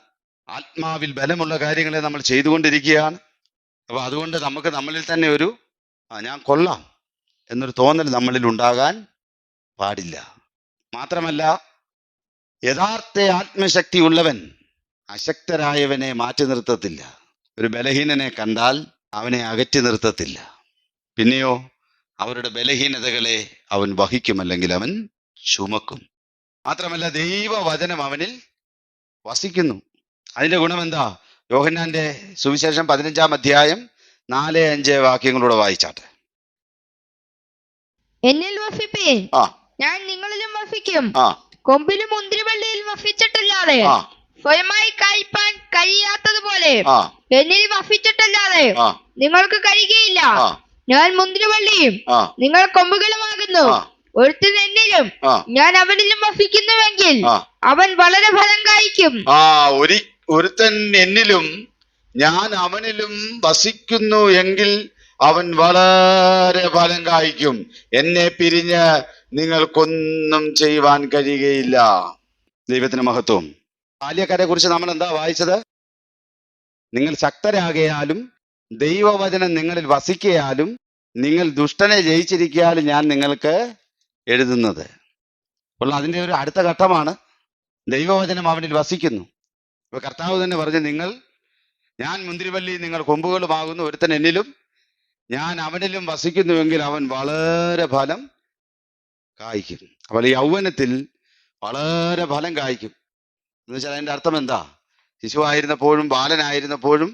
ആത്മാവിൽ ബലമുള്ള കാര്യങ്ങളെ നമ്മൾ ചെയ്തുകൊണ്ടിരിക്കുകയാണ്. അപ്പൊ അതുകൊണ്ട് നമുക്ക് നമ്മളിൽ തന്നെ ഒരു ഞാൻ കൊള്ളാം എന്നൊരു തോന്നൽ നമ്മളിൽ ഉണ്ടാകാൻ പാടില്ല. മാത്രമല്ല, യഥാർത്ഥ ആത്മശക്തി ഉള്ളവൻ അശക്തരായവനെ മാറ്റി നിർത്തത്തില്ല. ഒരു ബലഹീനനെ കണ്ടാൽ അവനെ അകറ്റി നിർത്തത്തില്ല. പിന്നെയോ അവരുടെ ബലഹീനതകളെ അവൻ വഹിക്കും, അല്ലെങ്കിൽ അവൻ ചുമക്കും. മാത്രമല്ല, ദൈവവചനം അവനിൽ വസിക്കുന്നു. അതിന്റെ ഗുണം എന്താ? യോഹന്നാന്റെ സുവിശേഷം 15-ാം അധ്യായം 4-5 വാക്യങ്ങളൂടെ വായിച്ചാട്ടെ. എന്നിൽ വസിപ്പീൻ, ഞാൻ നിങ്ങളിലും വസിക്കും. കൊമ്പിലും മുന്തിരിവള്ളിയിൽ വസിച്ചിട്ടല്ലാതെ സ്വയമായി കായ്പാൻ കഴിയാത്തതുപോലെ എന്നിൽ വസിച്ചിട്ടല്ലാതെ നിങ്ങൾക്ക് കഴിയുകയില്ല. ഞാൻ മുന്തിരിവള്ളിയും നിങ്ങൾ കൊമ്പുകളുമാകുന്നു. ഒരുത്തൻ എന്നിലും ഞാൻ അവനിലും വസിക്കുന്നുവെങ്കിൽ അവൻ വളരെ ഫലം കായ്ക്കും. ഒരുത്തൻ എന്നിലും ഞാൻ അവനിലും വസിക്കുന്നു എങ്കിൽ അവൻ വളരെ ഫലം കായ്ക്കും. എന്നെ പിരിഞ്ഞ് നിങ്ങൾക്കൊന്നും ചെയ്യുവാൻ കഴിയുകയില്ല. ദൈവത്തിന് മഹത്വം. ബാല്യക്കാരെ കുറിച്ച് നമ്മൾ എന്താ വായിച്ചത്? നിങ്ങൾ ശക്തരാകയാലും ദൈവവചനം നിങ്ങളിൽ വസിക്കയാലും നിങ്ങൾ ദുഷ്ടനെ ജയിച്ചിരിക്കാലും ഞാൻ നിങ്ങൾക്ക് എഴുതുന്നത്. അപ്പോൾ അതിൻ്റെ ഒരു അടുത്ത ഘട്ടമാണ് ദൈവവചനം അവനിൽ വസിക്കുന്നു. ഇപ്പൊ കർത്താവ് തന്നെ പറഞ്ഞു, ഞാൻ മുന്തിരിവള്ളി, നിങ്ങൾ കൊമ്പുകളുമാകുന്നു, ഒരുത്തൻ എന്നിലും ഞാൻ അവനിലും വസിക്കുന്നുവെങ്കിൽ അവൻ വളരെ ഫലം കായ്ക്കും. അപ്പോൾ ഈ യൗവനത്തിൽ വളരെ ഫലം കായ്ക്കും എന്ന് വെച്ചാൽ അതിൻ്റെ അർത്ഥം എന്താ? ശിശുവായിരുന്നപ്പോഴും ബാലനായിരുന്നപ്പോഴും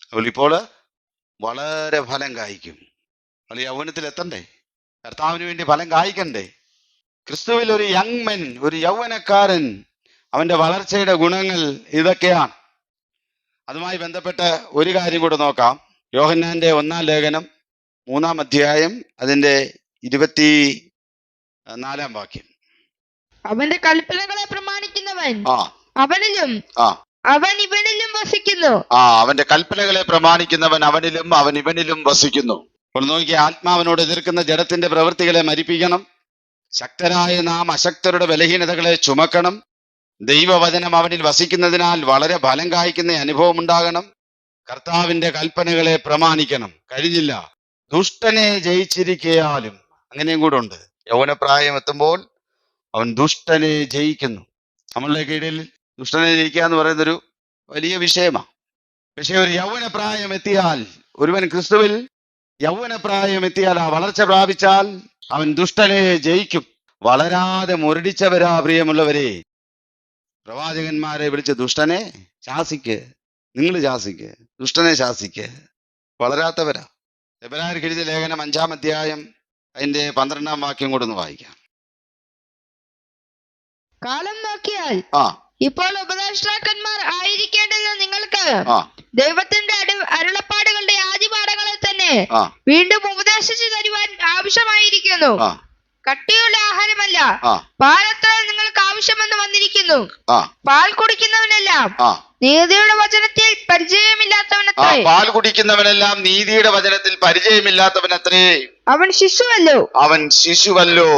അപ്പോൾ ഇപ്പോൾ വളരെ ഫലം കായ്ക്കും. അപ്പോൾ ഈ യൗവനത്തിൽ എത്തണ്ടേ? കർത്താവിന് വേണ്ടി ഫലം കായ്ക്കണ്ടേ? ക്രിസ്തുവിൽ ഒരു യങ് മെൻ, ഒരു യൗവനക്കാരൻ, അവന്റെ വളർച്ചയുടെ ഗുണങ്ങൾ ഇതൊക്കെയാണ്. അതുമായി ബന്ധപ്പെട്ട് ഒരു കാര്യം കൂടെ നോക്കാം. യോഹന്നാന്റെ 1-ാം ലേഖനം 3-ാം അധ്യായം അതിന്റെ 24-ാം വാക്യം. അവന്റെ കൽപ്പനകളെ പ്രമാണിക്കുന്നവൻ അവനിലും അവൻ ഇവനിലും വസിക്കുന്നു. അവന്റെ കൽപ്പനകളെ പ്രമാണിക്കുന്നവൻ അവനിലും അവൻ ഇവനിലും വസിക്കുന്നു. അപ്പോൾ നോക്കിയ ആത്മാവിനോട് എതിർക്കുന്ന ജഡത്തിന്റെ പ്രവൃത്തികളെ മരിപ്പിക്കണം. ശക്തരായ നാം അശക്തരുടെ ബലഹീനതകളെ ചുമക്കണം. ദൈവവചനം അവനിൽ വസിക്കുന്നതിനാൽ വളരെ ഫലം കായ്ക്കുന്ന അനുഭവം ഉണ്ടാകണം. കർത്താവിന്റെ കൽപ്പനകളെ പ്രമാണിക്കണം. കഴിഞ്ഞില്ല, ദുഷ്ടനെ ജയിച്ചിരിക്കയാലും, അങ്ങനെയും കൂടെ ഉണ്ട്. യൗവനപ്രായം എത്തുമ്പോൾ അവൻ ദുഷ്ടനെ ജയിക്കുന്നു. നമ്മളുടെയൊക്കെ ഇടയിൽ ദുഷ്ടനെ ജയിക്കുക എന്ന് പറയുന്നൊരു വലിയ വിഷയമാണ്. പക്ഷെ ഒരു യൗവനപ്രായം എത്തിയാൽ, ഒരുവൻ ക്രിസ്തുവിൽ യൗവനപ്രായം എത്തിയാൽ, ആ വളർച്ച പ്രാപിച്ചാൽ അവൻ ദുഷ്ടനെ ജയിക്കും. വളരാതെ മുരടിച്ചവരാ പ്രിയമുള്ളവരെ, പ്രവാചകന്മാരെ വിളിച്ച് ദുഷ്ടനെ ശാസിക്ക്, നിങ്ങൾ ശാസിക്ക്, ദുഷ്ടനെ ശാസിക്ക്, വളരാത്തവരാ. എബ്രായർക്ക് എഴുതിയ ലേഖനം 5-ാം അധ്യായം അതിന്റെ 12-ാം വാക്യം കൂടെ ഒന്ന് വായിക്കാം. കാലം നോക്കിയാൽ ഇപ്പോൾ ഉപദേഷ്ടാക്കന്മാർ ആയിരിക്കേണ്ടത് നിങ്ങൾക്ക് ദൈവത്തിന്റെ അരുളപ്പാടുകളുടെ ആദിപാഠങ്ങളെ തന്നെ വീണ്ടും ഉപദേശിച്ചു തരുവാൻ ആവശ്യമായിരിക്കുന്നു. കട്ടിയുള്ള ആഹാരമല്ല, പാലത്ര നിങ്ങൾക്ക് ആവശ്യമെന്ന് വന്നിരിക്കുന്നു. പാൽ കുടിക്കുന്നവനെല്ലാം നീതിയുടെ വചനത്തിൽ പരിചയമില്ലാത്തവനത്രേ. പാൽ കുടിക്കുന്നവനെല്ലാം നീതിയുടെ വചനത്തിൽ പരിചയമില്ലാത്തവനത്രേ. അവൻ ശിശുവല്ലോ.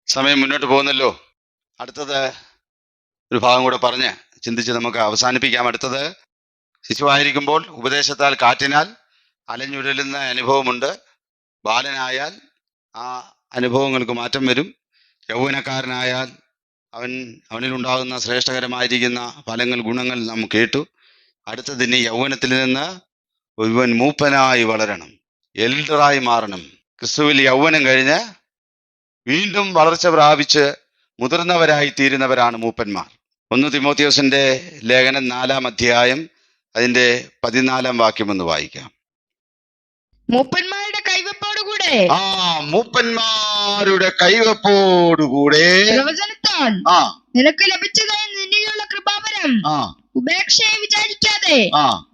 സമയം മുന്നോട്ട് പോകുന്നല്ലോ. അടുത്തത് ഒരു ഭാഗം കൂടെ പറഞ്ഞ് ചിന്തിച്ച് നമുക്ക് അവസാനിപ്പിക്കാം. അടുത്തത്, ശിശുവായിരിക്കുമ്പോൾ ഉപദേശത്താൽ കാറ്റിനാൽ അലഞ്ഞുഴലുന്ന അനുഭവമുണ്ട്. ബാലനായാൽ ആ അനുഭവങ്ങൾക്ക് മാറ്റം വരും. യൗവനക്കാരനായാൽ അവനിലുണ്ടാകുന്ന ശ്രേഷ്ഠകരമായിരിക്കുന്ന ഫലങ്ങൾ, ഗുണങ്ങൾ നാം കേട്ടു. അടുത്തതിന് യൗവനത്തിൽ നിന്ന് ഒരുവൻ മൂപ്പനായി വളരണം, എൽഡറായി മാറണം. ക്രിസ്തുവിൽ യൗവനം കഴിഞ്ഞ് വീണ്ടും വളർച്ച പ്രാപിച്ച് മുതിർന്നവരായി തീരുന്നവരാണ് മൂപ്പന്മാർ. 1 തിമോത്തിയോസിന്റെ ലേഖനം 4-ാം അധ്യായം അതിന്റെ 14-ാം വാക്യം ഒന്ന് വായിക്കാം. മൂപ്പന്മാരുടെ കൈവപ്പോടുകൂടെ പ്രവചനത്താൽ നിനക്ക് ലഭിച്ചതായ നിന്നിലുള്ള കൃപാവരം ഉപേക്ഷയെ വിചാരിക്കാതെ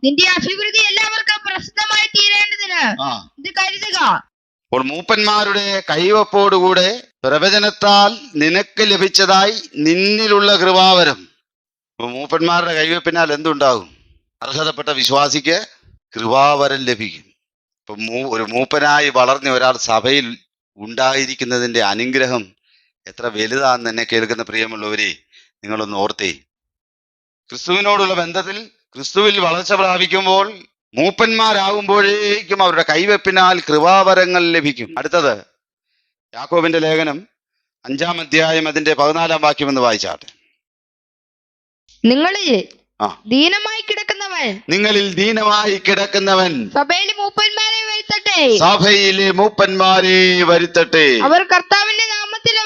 നിന്റെ അഭിവൃദ്ധി എല്ലാവർക്കും പ്രസിദ്ധമായി തീരേണ്ടതിന് ഇത് കരുതുക. അപ്പോൾ മൂപ്പന്മാരുടെ കൈവപ്പോടുകൂടെ പ്രവചനത്താൽ നിനക്ക് ലഭിച്ചതായി നിന്നിലുള്ള കൃപാവരം. അപ്പൊ മൂപ്പന്മാരുടെ കൈവപ്പിനാൽ എന്തുണ്ടാകും? അർഹതപ്പെട്ട വിശ്വാസിക്ക് കൃപാവരം ലഭിക്കും. ഇപ്പൊ ഒരു മൂപ്പനായി വളർന്ന ഒരാൾ സഭയിൽ ഉണ്ടായിരിക്കുന്നതിന്റെ അനുഗ്രഹം എത്ര വലുതാണെന്ന് എന്നെ കേൾക്കുന്ന പ്രിയമുള്ളവരെ നിങ്ങളൊന്ന് ഓർത്തേ. ക്രിസ്തുവിനോടുള്ള ബന്ധത്തിൽ ക്രിസ്തുവിൽ വളർച്ച പ്രാപിക്കുമ്പോൾ മൂപ്പന്മാരാകുമ്പോഴേക്കും അവരുടെ കൈവെപ്പിനാൽ കൃപാവരങ്ങൾ ലഭിക്കും. അടുത്തത് യാക്കോബിന്റെ ലേഖനം 5-ാം അധ്യായം അതിന്റെ 14-ാം വാക്യം എന്ന് വായിച്ചാട്ടെ. നിങ്ങളിൽ ദീനമായി കിടക്കുന്നവൻ സഭയിലെ മൂപ്പന്മാരെ വരുത്തട്ടെ. അവർ കർത്താവിന്റെ നാമത്തിൽ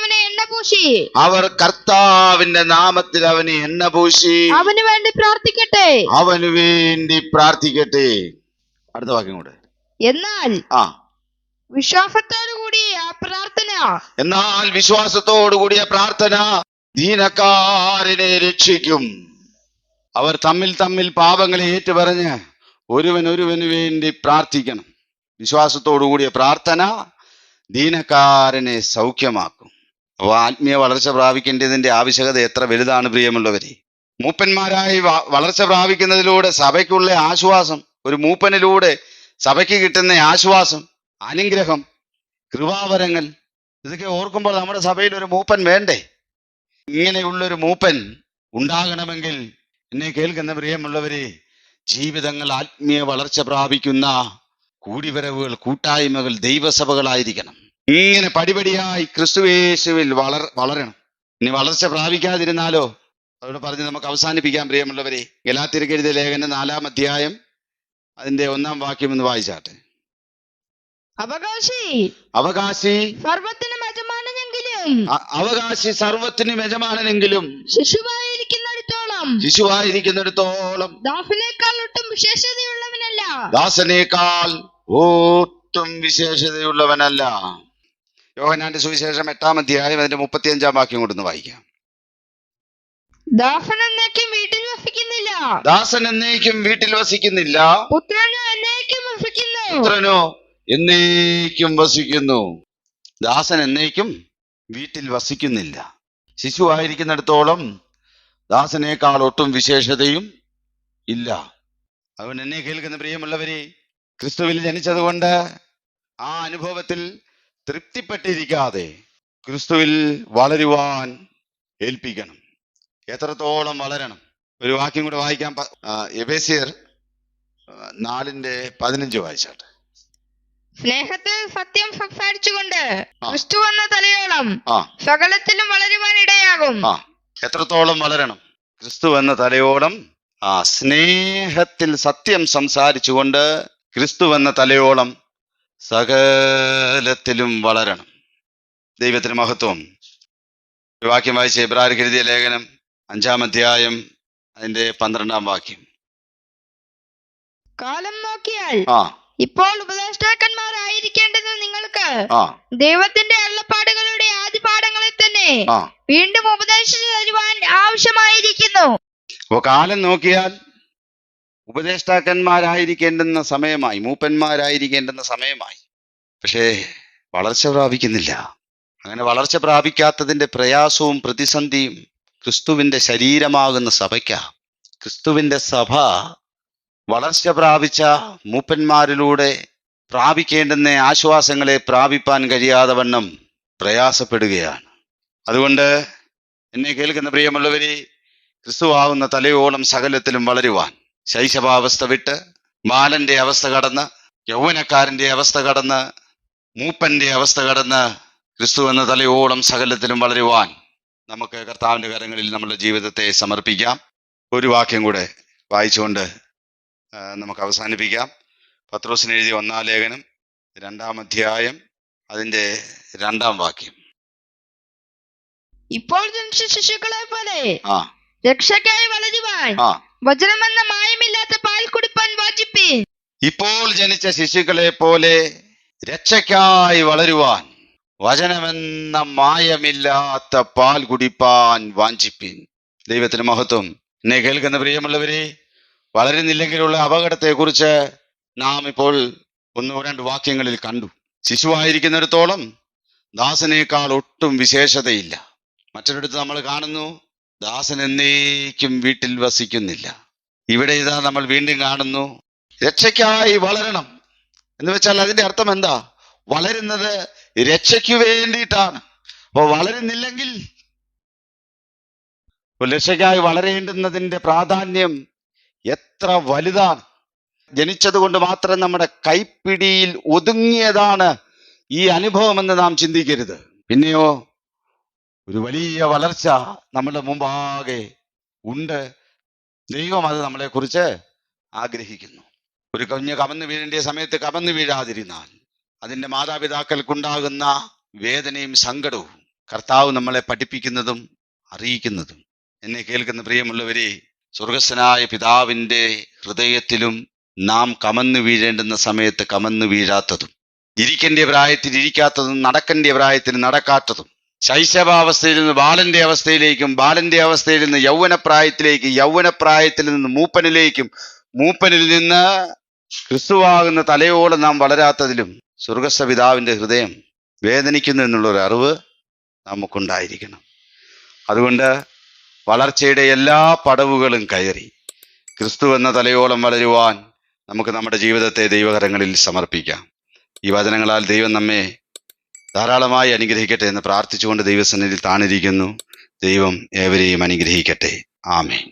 അവനെ എണ്ണ പൂശി അവന് വേണ്ടി പ്രാർത്ഥിക്കട്ടെ. അടുത്ത വാക്യം കൂടെ. എന്നാൽ വിശ്വാസത്തോടുകൂടിയ പ്രാർത്ഥന ദീനക്കാരനെ രക്ഷിക്കും. അവർ തമ്മിൽ പാപങ്ങളെ ഏറ്റുപറഞ്ഞ് ഒരുവന് വേണ്ടി പ്രാർത്ഥിക്കണം. വിശ്വാസത്തോടുകൂടിയ പ്രാർത്ഥന ദീനക്കാരനെ സൗഖ്യമാക്കും. അപ്പോൾ ആത്മീയ വളർച്ച പ്രാപിക്കേണ്ടതിന്റെ ആവശ്യകത എത്ര വലുതാണ് പ്രിയമുള്ളവരെ. മൂപ്പന്മാരായി വളർച്ച പ്രാപിക്കുന്നതിലൂടെ സഭയ്ക്കുള്ള ആശ്വാസം, ഒരു മൂപ്പനിലൂടെ സഭയ്ക്ക് കിട്ടുന്ന ആശ്വാസം, അനുഗ്രഹം, കൃപാവരങ്ങൾ, ഇതൊക്കെ ഓർക്കുമ്പോൾ നമ്മുടെ സഭയിൽ ഒരു മൂപ്പൻ വേണ്ടേ? ഇങ്ങനെയുള്ളൊരു മൂപ്പൻ ഉണ്ടാകണമെങ്കിൽ എന്നെ കേൾക്കുന്ന പ്രിയമുള്ളവരെ ജീവിതങ്ങൾ ആത്മീയ വളർച്ച പ്രാപിക്കുന്ന കൂടിവരവുകൾ, കൂട്ടായ്മകൾ, ദൈവസഭകളായിരിക്കണം. ഇങ്ങനെ പടിപടിയായി ക്രിസ്തുയേശുവിൽ വളരണം. ഇനി വളർച്ച പ്രാപിക്കാതിരുന്നാലോ? അതോട് പറഞ്ഞ് നമുക്ക് അവസാനിപ്പിക്കാൻ പ്രിയമുള്ളവരെ. ഗലാത്യർക്ക് എഴുതിയ ലേഖനം 4-ാം അധ്യായം അതിന്റെ 1-ാം വാക്യം ഒന്ന് വായിച്ചാട്ടെ. അവകാശി സർവത്തിനും യജമാനനെങ്കിലും ശിശുവായിരിക്കുന്നിടത്തോളം ദാസനേക്കാൾ ഒട്ടും വിശേഷതയുള്ളവനല്ല. യോഹന്നാന്റെ സുവിശേഷം 8-ാം അധ്യായം അതിന്റെ 35-ാം വാക്യം കൊണ്ടൊന്ന് വായിക്കാം. ദാസൻ എന്നേക്കും വീട്ടിൽ വസിക്കുന്നില്ല, പുത്രനോ എന്നേക്കും വസിക്കുന്നു. ദാസൻ എന്നേക്കും വീട്ടിൽ വസിക്കുന്നില്ല. ശിശുവായിരിക്കുന്നിടത്തോളം ദാസനേക്കാൾ ഒട്ടും വിശേഷതയും ഇല്ല. അതുകൊണ്ട് എന്നെ കേൾക്കുന്ന പ്രിയമുള്ളവരെ, ക്രിസ്തുവിൽ ജനിച്ചതുകൊണ്ട് ആ അനുഭവത്തിൽ തൃപ്തിപ്പെട്ടിരിക്കാതെ ക്രിസ്തുവിൽ വളരുവാൻ ഏൽപ്പിക്കണം. എത്രത്തോളം വളരണം? ഒരു വാക്യം കൂടെ വായിക്കാം. എഫേസ്യർ 4:15 വായിച്ചാട്ടെ. സ്നേഹത്തിൽ സത്യം സംസാരിച്ചുകൊണ്ട് ക്രിസ്തു എന്ന തലയോളം സകലത്തിലും വളരുവാൻ ഇടയാകും. എത്രത്തോളം വളരണം? ക്രിസ്തു എന്ന തലയോളം സ്നേഹത്തിൽ സത്യം സംസാരിച്ചുകൊണ്ട് ക്രിസ്തു എന്ന തലയോളം സകലത്തിലും വളരണം. ദൈവത്തിന് മഹത്വം. ഒരു വാക്യം വായിച്ച് എബ്രായർക്ക് എഴുതിയ ലേഖനം 5-ാം അധ്യായം അതിന്റെ 12-ാം വാക്യം. കാലം നോക്കിയാൽ ഇപ്പോൾ ഉപദേഷ്ടാക്കന്മാരായിരിക്കേണ്ടത് നിങ്ങൾക്ക് ദൈവത്തിന്റെ അരുളപ്പാടുകളുടെ ആദിപാഠങ്ങളെ തന്നെ വീണ്ടും ഉപദേശിച്ചു തരുവാൻ ആവശ്യമായിരിക്കുന്നു. അപ്പോ കാലം നോക്കിയാൽ ഉപദേഷ്ടാക്കന്മാരായിരിക്കേണ്ടുന്ന സമയമായി, മൂപ്പന്മാരായിരിക്കേണ്ടുന്ന സമയമായി. പക്ഷേ വളർച്ച പ്രാപിക്കുന്നില്ല. അങ്ങനെ വളർച്ച പ്രാപിക്കാത്തതിന്റെ പ്രയാസവും പ്രതിസന്ധിയും ക്രിസ്തുവിന്റെ ശരീരമാകുന്ന സഭയ്ക്കാ. ക്രിസ്തുവിന്റെ സഭ വളർച്ച പ്രാപിച്ച മൂപ്പന്മാരിലൂടെ പ്രാപിക്കേണ്ടുന്ന ആശ്വാസങ്ങളെ പ്രാപിപ്പാൻ കഴിയാതെ വണ്ണം പ്രയാസപ്പെടുകയാണ്. അതുകൊണ്ട് എന്നെ കേൾക്കുന്ന പ്രിയമുള്ളവരെ, ക്രിസ്തുവാകുന്ന തലയോളം സകലത്തിലും വളരുവാൻ, ശൈശവാവസ്ഥ വിട്ട് ബാലന്റെ അവസ്ഥ കടന്ന്, യൗവനക്കാരന്റെ അവസ്ഥ കടന്ന്, മൂപ്പന്റെ അവസ്ഥ കടന്ന് ക്രിസ്തു എന്ന തലയോളം സകലത്തിലും വളരുവാൻ നമുക്ക് കർത്താവിന്റെ കരങ്ങളിൽ നമ്മുടെ ജീവിതത്തെ സമർപ്പിക്കാം. ഒരു വാക്യം കൂടെ വായിച്ചുകൊണ്ട് നമുക്ക് അവസാനിപ്പിക്കാം. പത്രോസിന് എഴുതിയ 1-ാം ലേഖനം 2-ാം അധ്യായം അതിന്റെ 2-ാം വാക്യം. ഇപ്പോൾ ജനിച്ച ശിശുക്കളെ പോലെ രക്ഷയ്ക്കായി വളരുവാൻ വചനമെന്ന മായമില്ലാത്ത പാൽ കുടിപ്പാൻ വാഞ്ചിപ്പീൻ. ഇപ്പോൾ ജനിച്ച ശിശുക്കളെ പോലെ രക്ഷയ്ക്കായി വളരുവാൻ വചനമെന്ന മായമില്ലാത്ത പാൽ കുടിപ്പാൻ വാഞ്ചിപ്പീൻ. ദൈവത്തിന് മഹത്വം. എന്നെ കേൾക്കുന്ന പ്രിയമുള്ളവരെ, വളരുന്നില്ലെങ്കിലുള്ള അപകടത്തെക്കുറിച്ച് നാം ഇപ്പോൾ 1-2 വാക്യങ്ങളിൽ കണ്ടു. ശിശുവായിരിക്കുന്നിടത്തോളം ദാസനേക്കാൾ ഒട്ടും വിശേഷതയില്ല. മറ്റൊരിടത്ത് നമ്മൾ കാണുന്നു, ദാസൻ എന്നേക്കും വീട്ടിൽ വസിക്കുന്നില്ല. ഇവിടെ ഇതാ നമ്മൾ വീണ്ടും കാണുന്നു, രക്ഷയ്ക്കായി വളരണം എന്ന് വെച്ചാൽ അതിന്റെ അർത്ഥം എന്താ? വളരുന്നത് രക്ഷയ്ക്ക് വേണ്ടിയിട്ടാണ്. അപ്പൊ വളരുന്നില്ലെങ്കിൽ, രക്ഷയ്ക്കായി വളരേണ്ടുന്നതിന്റെ പ്രാധാന്യം എത്ര വലുതാണ്. ജനിച്ചത് കൊണ്ട് മാത്രം നമ്മുടെ കൈപ്പിടിയിൽ ഒതുങ്ങിയതാണ് ഈ അനുഭവമെന്ന് നാം ചിന്തിക്കരുത്. പിന്നെയോ ഒരു വലിയ വളർച്ച നമ്മുടെ മുമ്പാകെ ഉണ്ട്. ദൈവം അത് നമ്മളെ കുറിച്ച് ആഗ്രഹിക്കുന്നു. ഒരു കുഞ്ഞ് കമന്നു വീഴേണ്ട സമയത്ത് കമന്നു വീഴാതിരുന്നാൽ അതിൻ്റെ മാതാപിതാക്കൾക്കുണ്ടാകുന്ന വേദനയും സങ്കടവും കർത്താവ് നമ്മളെ പഠിപ്പിക്കുന്നതും അറിയിക്കുന്നതും. എന്നെ കേൾക്കുന്ന പ്രിയമുള്ളവരെ, സ്വർഗസ്ഥനായ പിതാവിൻ്റെ ഹൃദയത്തിലും നാം കമന്നു വീഴേണ്ടുന്ന സമയത്ത് കമന്നു വീഴാത്തതും, ഇരിക്കേണ്ട പ്രായത്തിൽ ഇരിക്കാത്തതും, നടക്കേണ്ട പ്രായത്തിൽ നടക്കാത്തതും, ശൈശവാവസ്ഥയിൽ നിന്ന് ബാലന്റെ അവസ്ഥയിലേക്കും, ബാലന്റെ അവസ്ഥയിൽ നിന്ന് യൗവനപ്രായത്തിലേക്കും, യൗവനപ്രായത്തിൽ നിന്ന് മൂപ്പനിലേക്കും, മൂപ്പനിൽ നിന്ന് ക്രിസ്തുവാകുന്ന തലയോളം നാം വളരാത്തതിലും സ്വർഗസ്ഥ പിതാവിൻ്റെ ഹൃദയം വേദനിക്കുന്നു എന്നുള്ളൊരു അറിവ് നമുക്കുണ്ടായിരിക്കണം. അതുകൊണ്ട് വളർച്ചയുടെ എല്ലാ പടവുകളും കയറി ക്രിസ്തു എന്ന തലയോളം വളരുവാൻ നമുക്ക് നമ്മുടെ ജീവിതത്തെ ദൈവകരങ്ങളിൽ സമർപ്പിക്കാം. ഈ വചനങ്ങളാൽ ദൈവം നമ്മെ ധാരാളമായി അനുഗ്രഹിക്കട്ടെ എന്ന് പ്രാർത്ഥിച്ചുകൊണ്ട് ദൈവസന്നിധിയിൽ താണിരിക്കുന്നു. ദൈവം ഏവരെയും അനുഗ്രഹിക്കട്ടെ. ആമേൻ.